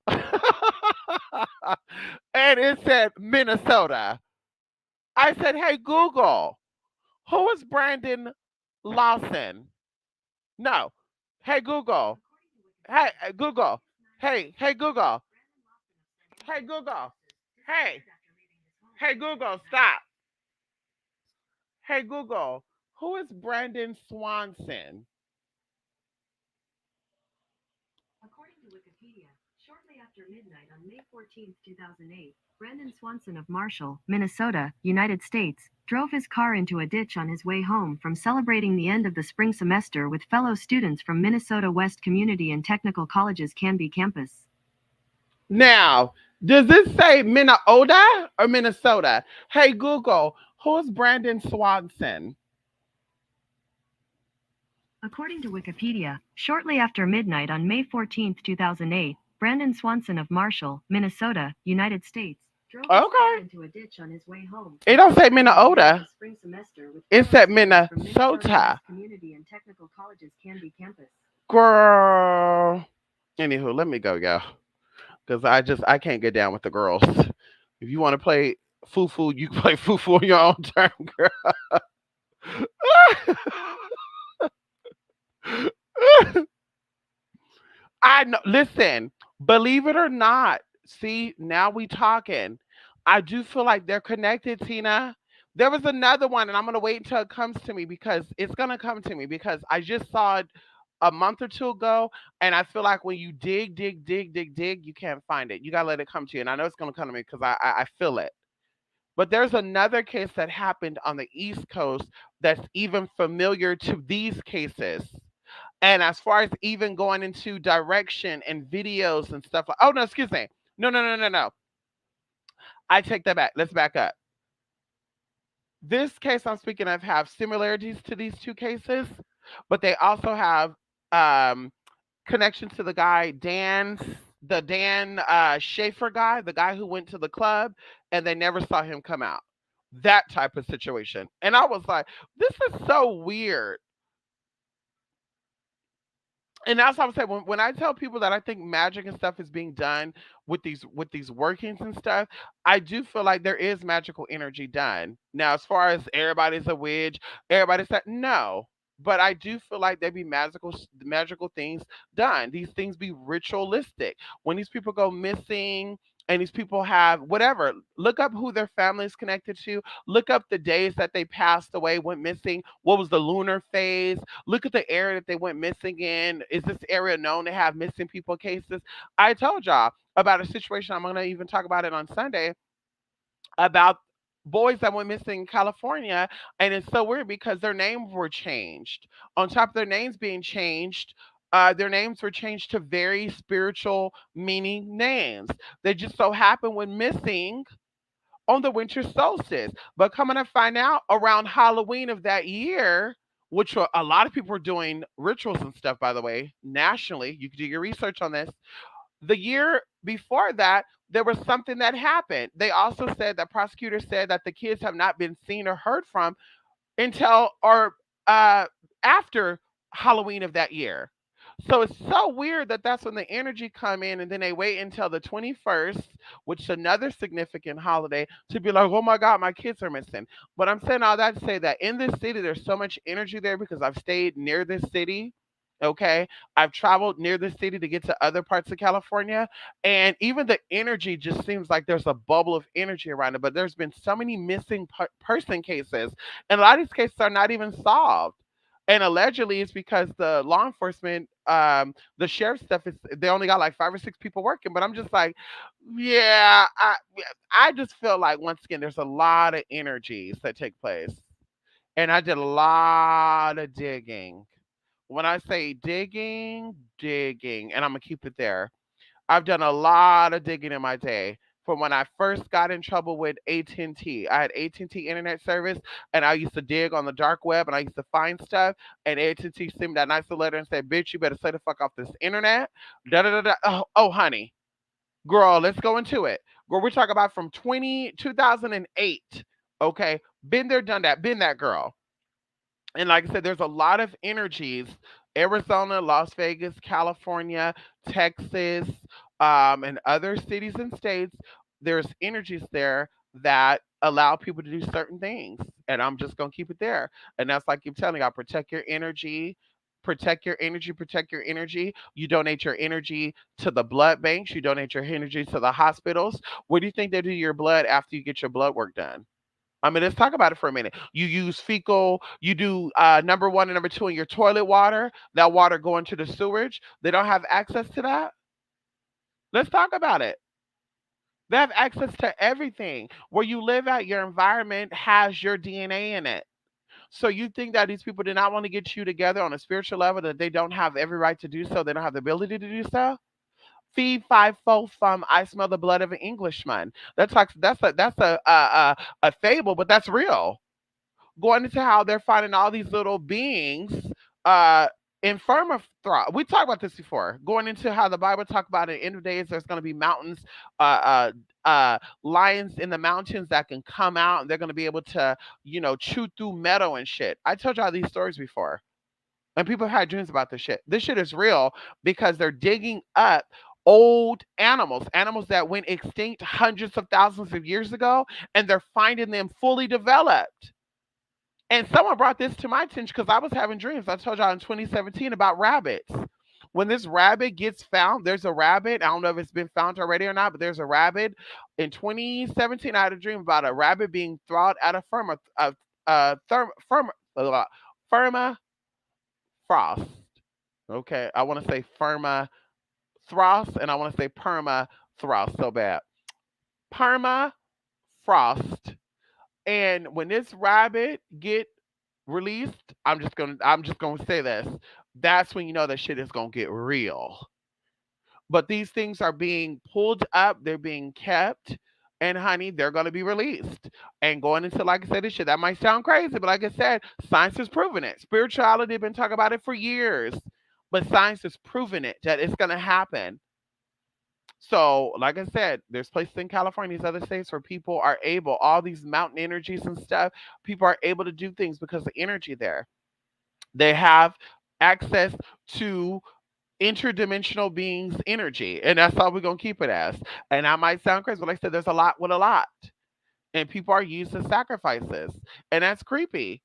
Speaker 1: And it said Minnesota. I said, hey, Google, who is Brandon Lawson? No. Hey, Google. Hey, Google. Hey, Google. Hey, Google. Hey, hey, Google, stop. Hey, Google, who is Brandon Swanson?
Speaker 3: According to Wikipedia, shortly after midnight on May 14, 2008, Brandon Swanson of Marshall, Minnesota, United States, drove his car into a ditch on his way home from celebrating the end of the spring semester with fellow students from Minnesota West Community and Technical College's Canby campus.
Speaker 1: Now, does this say Minnesota or Minnesota? Hey, Google, who is Brandon Swanson?
Speaker 3: According to Wikipedia, shortly after midnight on May 14, 2008, Brandon Swanson of Marshall, Minnesota, United States, drove his car
Speaker 1: Okay.
Speaker 3: into a ditch on his way home
Speaker 1: It
Speaker 3: from
Speaker 1: don't say
Speaker 3: celebrating the end of the
Speaker 1: Minnesota.
Speaker 3: spring semester with
Speaker 1: It
Speaker 3: fellow
Speaker 1: said
Speaker 3: students from Minnesota
Speaker 1: Minnesota.
Speaker 3: West Community and Technical College's Canby campus.
Speaker 1: Girl. Anywho, let me go, y'all. Because I can't get down with the girls. If you want to play foo foo, you can play foo foo on your own term, girl. I know. Listen, believe it or not, see, now we talking. I do feel like they're connected, Tina. There was another one, and I'm gonna wait until it comes to me because it's gonna come to me because I just saw it a month or two ago, and I feel like when you dig, you can't find it. You gotta let it come to you, and I know it's gonna come to me because I feel it. But there's another case that happened on the East Coast that's even familiar to these cases. And as far as even going into direction and videos and stuff like, oh no, excuse me. No, no, no, no, no. I take that back. Let's back up. This case I'm speaking of have similarities to these two cases, but they also have um connections to the guy the Dan Schaefer guy, the guy who went to the club and they never saw him come out. That type of situation. And I was like, this is so weird. And that's what I'm saying. When I tell people that I think magic and stuff is being done with these workings and stuff, I do feel like there is magical energy done. Now, as far as everybody's a witch, everybody's that no. But I do feel like there be magical things done. These things be ritualistic. When these people go missing and these people have whatever, look up who their family is connected to. Look up the days that they passed away, went missing. What was the lunar phase? Look at the area that they went missing in. Is this area known to have missing people cases? I told y'all about a situation. I'm going to even talk about it on Sunday about boys that went missing in California. And it's so weird because their names were changed. On top of their names being changed, their names were changed to very spiritual meaning names. They just so happened when missing on the winter solstice. But coming to find out around Halloween of that year, which a lot of people were doing rituals and stuff, by the way, nationally. You can do your research on this. The year before that, there was something that happened. They also said that prosecutors said that the kids have not been seen or heard from until or uh, after Halloween of that year. So it's so weird that that's when the energy come in, and then they wait until the 21st, which is another significant holiday, to be like, oh my God, my kids are missing. But I'm saying all that to say that in this city, there's so much energy there because I've stayed near this city. Okay. I've traveled near the city to get to other parts of California. And even the energy just seems like there's a bubble of energy around it. But there's been so many missing person cases, and a lot of these cases are not even solved. And allegedly, it's because the law enforcement, the sheriff stuff is they only got like 5 or 6 people working. But I'm just like, yeah, I just feel like once again, there's a lot of energies that take place, and I did a lot of digging. When I say digging, digging, and I'm gonna keep it there. I've done a lot of digging in my day. From when I first got in trouble with AT&T, I had AT&T internet service, and I used to dig on the dark web, and I used to find stuff. And AT&T sent me that nice little letter and said, "Bitch, you better stay the fuck off this internet." Da da da da. Oh, honey, girl, let's go into it. Girl, we're talking about from 2008. Okay, been there, done that, been that girl. And like I said, there's a lot of energies. Arizona, Las Vegas, California, Texas, and other cities and states. There's energies there that allow people to do certain things. And I'm just gonna keep it there. And that's like I keep telling y'all, protect your energy. Protect your energy, protect your energy. You donate your energy to the blood banks, you donate your energy to the hospitals. What do you think they do to your blood after you get your blood work done? I mean, let's talk about it for a minute. You use fecal, you do number one and number two in your toilet water, that water going to the sewage. They don't have access to that. Let's talk about it. They have access to everything. Where you live at, your environment has your DNA in it. So you think that these people did not want to get you together on a spiritual level, that they don't have every right to do so, they don't have the ability to do so? Feed five fold from I smell the blood of an Englishman. That's a fable, but that's real. Going into how they're finding all these little beings uh infirma we talked about this before, going into how the Bible talk about in the end of days there's going to be mountains, lions in the mountains that can come out, and they're going to be able to chew through metal and shit. I told y'all these stories before, and people have had dreams about this shit is real, because they're digging up old animals that went extinct hundreds of thousands of years ago, and they're finding them fully developed. And someone brought this to my attention because I was having dreams. I told y'all in 2017 about rabbits. When this rabbit gets found, there's a rabbit. I don't know if it's been found already or not, but there's a rabbit. In 2017, I had a dream about a rabbit being thrown at a firma frost. Okay, I want to say firma frost, and I want to say perma frost so bad. Perma frost. And when this rabbit get released, I'm just gonna say this. That's when you know that shit is gonna get real. But these things are being pulled up, they're being kept, and honey, they're gonna be released. And going into, like I said, this shit that might sound crazy, but like I said, science has proven it. Spirituality been talking about it for years, but science has proven it that it's gonna happen. So, like I said, there's places in California, these other states where people are able, all these mountain energies and stuff, people are able to do things because of energy there. They have access to interdimensional beings' energy, and that's all we're gonna keep it as. And I might sound crazy, but like I said, there's a lot with a lot, and people are used as sacrifices, and that's creepy.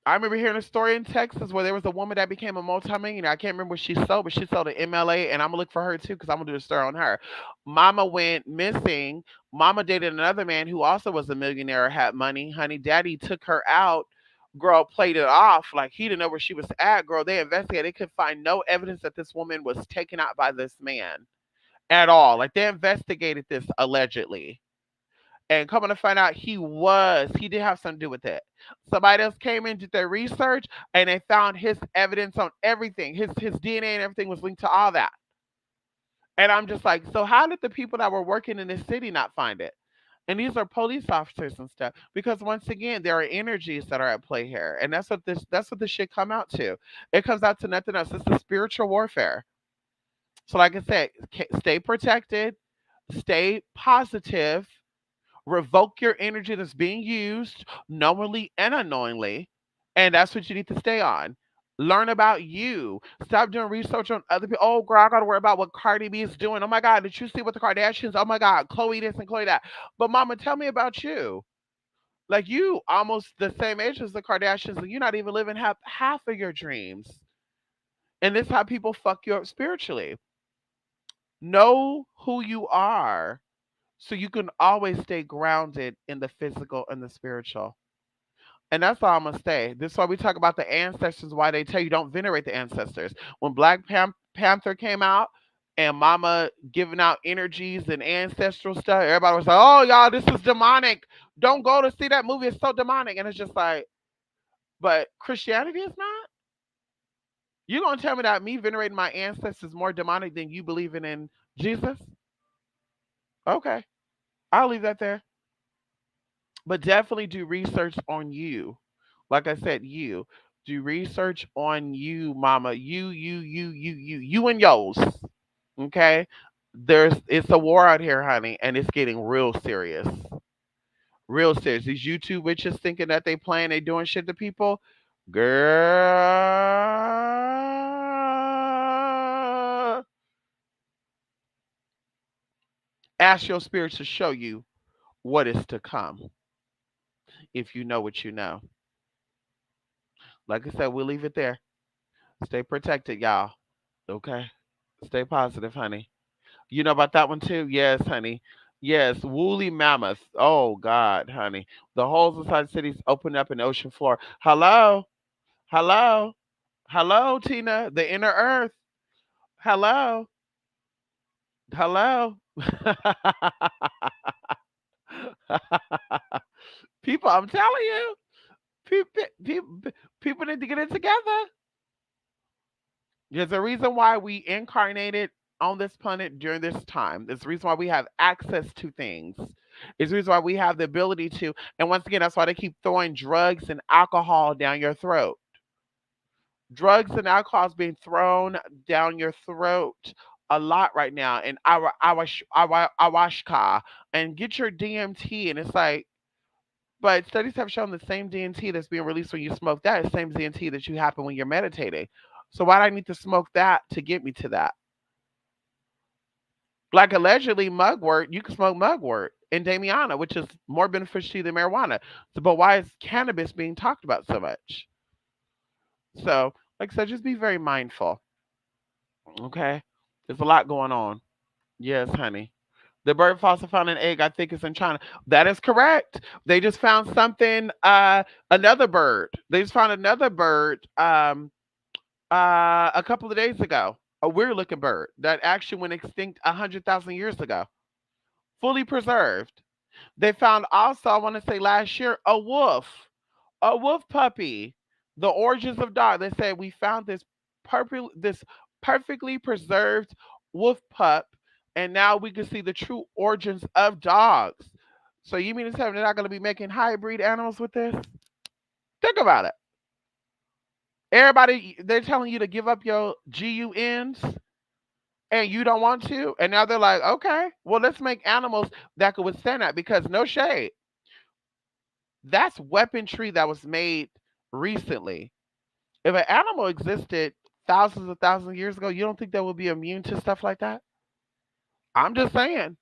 Speaker 1: I remember hearing a story in Texas where there was a woman that became a multimillionaire. I can't remember what she sold, but she sold an MLA, and I'm gonna look for her too because I'm gonna do a story on her. Mama went missing. Mama dated another man who also was a millionaire, had money. Honey, daddy took her out. Girl played it off like he didn't know where she was at. Girl, they investigated. They could find no evidence that this woman was taken out by this man at all. Like they investigated this allegedly, and coming to find out he did have something to do with it. Somebody else came in, did their research, and they found his evidence on everything. His DNA and everything was linked to all that. And I'm just like, so how did the people that were working in this city not find it? And these are police officers and stuff. Because once again, there are energies that are at play here. And that's what this shit come out to. It comes out to nothing else. It's a spiritual warfare. So, like I said, stay protected, stay positive, revoke your energy that's being used knowingly and unknowingly. And that's what you need to stay on. Learn about you. Stop doing research on other people. Oh, girl, I got to worry about what Cardi B is doing. Oh, my God, did you see what the Kardashians? Oh, my God, Chloe this and Chloe that. But, Mama, tell me about you. Like, you almost the same age as the Kardashians, and you're not even living half of your dreams. And this is how people fuck you up spiritually. Know who you are so you can always stay grounded in the physical and the spiritual. And that's all I'm gonna say. This is why we talk about the ancestors. Why they tell you don't venerate the ancestors. When Panther came out and Mama giving out energies and ancestral stuff, everybody was like, "Oh, y'all, this is demonic. Don't go to see that movie. It's so demonic." And it's just like, but Christianity is not. You gonna tell me that me venerating my ancestors is more demonic than you believing in Jesus? Okay, I'll leave that there. But definitely do research on you. Like I said, you do research on you, mama. You and yours. Okay? It's a war out here, honey, and it's getting real serious. Real serious. These YouTube witches thinking that they doing shit to people. Girl, ask your spirits to show you what is to come if you know what you know. Like I said, we'll leave it there. Stay protected, y'all. Okay? Stay positive, honey. You know about that one too? Yes, honey. Yes, woolly mammoth. Oh God, honey. The holes inside cities open up in the ocean floor. Hello? Hello? Hello, Tina? The inner earth. Hello? Hello? People, I'm telling you, people, people need to get it together. There's a reason why we incarnated on this planet during this time. There's a reason why we have access to things. It's the reason why we have the ability to. And once again, that's why they keep throwing drugs and alcohol down your throat. Drugs and alcohol is being thrown down your throat a lot right now. And awashka and get your DMT. And it's like, but studies have shown the same DMT that's being released when you smoke that is the same DMT that you happen when you're meditating. So why do I need to smoke that to get me to that? Like allegedly mugwort, you can smoke mugwort and Damiana, which is more beneficial to you than marijuana. So, but why is cannabis being talked about so much? So, like I said, just be very mindful. Okay, there's a lot going on. Yes, honey. The bird fossil found an egg, I think, is in China. That is correct. They just found something. Another bird. They just found another bird. A couple of days ago. A weird looking bird that actually went extinct 100,000 years ago, fully preserved. They found also, I want to say last year, a wolf puppy. The origins of dog. They said we found this perfectly preserved wolf pup, and now we can see the true origins of dogs. So you mean to tell me they're not going to be making hybrid animals with this? Think about it. Everybody, they're telling you to give up your GUNs and you don't want to, and now they're like, okay, well, let's make animals that could withstand that because no shade. That's weaponry that was made recently. If an animal existed thousands of years ago, you don't think they would be immune to stuff like that? I'm just saying.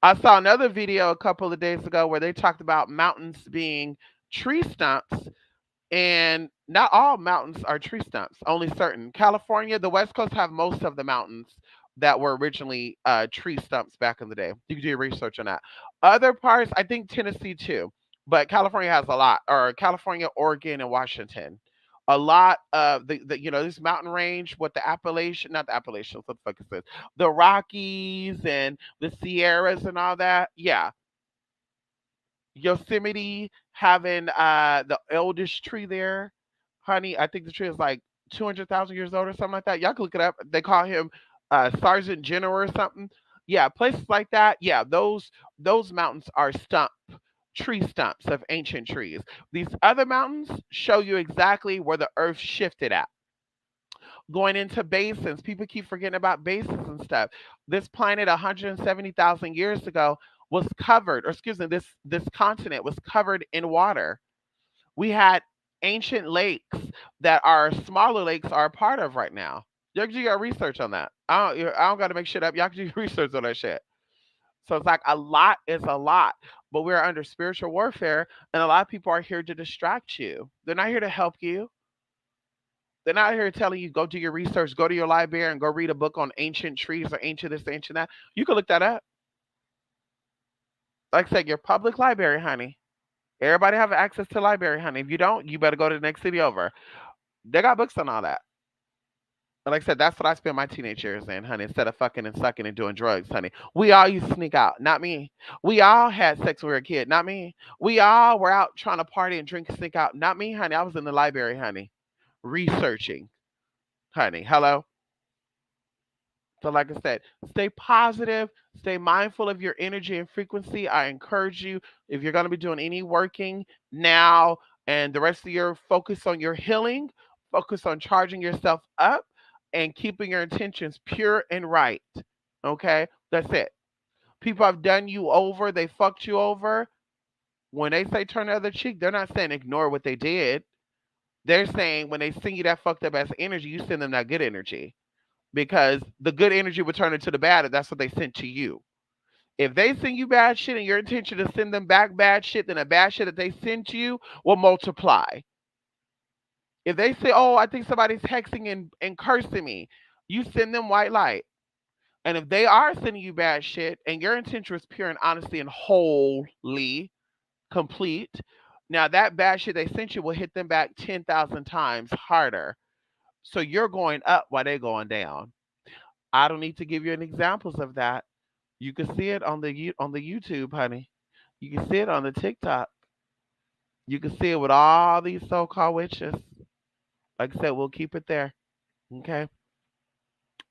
Speaker 1: I saw another video a couple of days ago where they talked about mountains being tree stumps, and not all mountains are tree stumps, only certain. California, the West Coast have most of the mountains that were originally tree stumps back in the day. You can do your research on that. Other parts, I think Tennessee too, but California has a lot, or California, Oregon, and Washington. A lot of this mountain range, what the Appalachian, not the Appalachians, what the fuck is this? The Rockies and the Sierras and all that. Yeah, Yosemite having the eldest tree there, honey. I think the tree is like 200,000 years old or something like that. Y'all can look it up. They call him Sergeant General or something. Yeah, places like that. Yeah, those mountains are tree stumps of ancient trees. These other mountains show you exactly where the earth shifted at. going into basins. People keep forgetting about basins and stuff. This planet 170,000 years ago was covered, or excuse me, this continent was covered in water. We had ancient lakes that our smaller lakes are a part of right now. Y'all can do your research on that. I don't got to make shit up. Y'all can do your research on that shit. So it's like a lot is a lot, but we're under spiritual warfare, and a lot of people are here to distract you. They're not here to help you. They're not here telling you go do your research, go to your library, and go read a book on ancient trees or ancient this, ancient that. You can look that up. Like I said, your public library, honey. Everybody have access to library, honey. If you don't, you better go to the next city over. They got books on all that. And like I said, that's what I spent my teenage years in, honey, instead of fucking and sucking and doing drugs, honey. We all used to sneak out, not me. We all had sex when we were a kid, not me. We all were out trying to party and drink and sneak out, not me, honey. I was in the library, honey, researching, honey. Hello? So, like I said, stay positive, stay mindful of your energy and frequency. I encourage you, if you're going to be doing any working now and the rest of your focus on your healing, focus on charging yourself up and keeping your intentions pure and right. Okay? That's it. People have done you over, they fucked you over. When they say turn the other cheek, they're not saying ignore what they did. They're saying when they send you that fucked up ass energy, you send them that good energy because the good energy would turn into the bad, and that's what they sent to you. If they send you bad shit and your intention to send them back bad shit, then the bad shit that they send to you will multiply. If they say, oh, I think somebody's hexing and cursing me, you send them white light. And if they are sending you bad shit and your intention is pure and honesty and wholly complete, now that bad shit they sent you will hit them back 10,000 times harder. So you're going up while they're going down. I don't need to give you any examples of that. You can see it on the YouTube, honey. You can see it on the TikTok. You can see it with all these so-called witches. Like I said, we'll keep it there. Okay.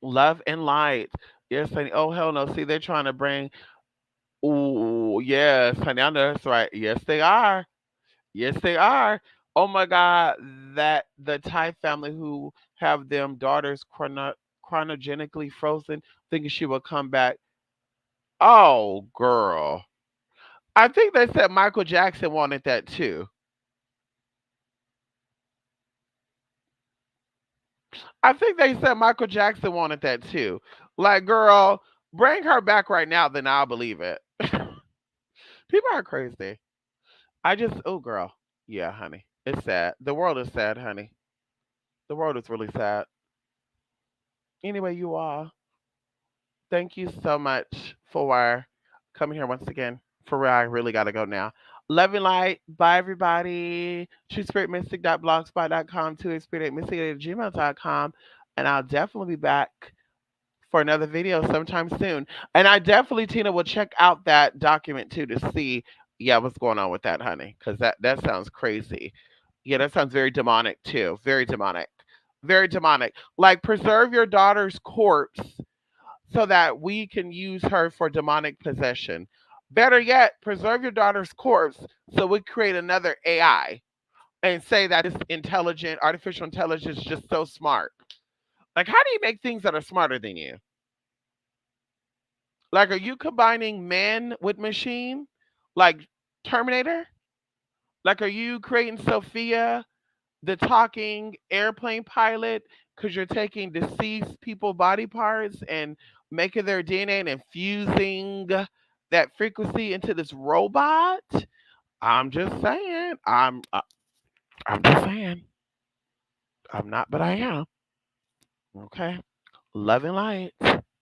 Speaker 1: Love and light. You're saying, oh hell no. See, they're trying to bring. Oh yes, honey. I know that's right. Yes, they are. Yes, they are. Oh my God, that the Thai family who have them daughters chronogenically frozen, thinking she will come back. Oh, girl. I think they said Michael Jackson wanted that too. I think they said Michael Jackson wanted that too. Like, girl, bring her back right now, then I'll believe it. People are crazy. Oh, girl. Yeah, honey. It's sad. The world is sad, honey. The world is really sad. Anyway, you all, thank you so much for coming here once again. For real, I really got to go now. Love and light. Bye, everybody. TrueSpiritMystic.blogspot.com, TrueSpiritMystic@gmail.com. And I'll definitely be back for another video sometime soon. And I definitely, Tina, will check out that document too to see, yeah, what's going on with that, honey. Because that sounds crazy. Yeah, that sounds very demonic too. Very demonic. Very demonic. Like, preserve your daughter's corpse so that we can use her for demonic possession. Better yet, preserve your daughter's corpse so we create another AI and say that it's intelligent, artificial intelligence is just so smart. Like, how do you make things that are smarter than you? Like, are you combining man with machine? Like Terminator? Like, are you creating Sophia, the talking airplane pilot, because you're taking deceased people body parts and making their DNA and infusing that frequency into this robot? I'm just saying. I'm just saying. I'm not, but I am. Okay. Love and light.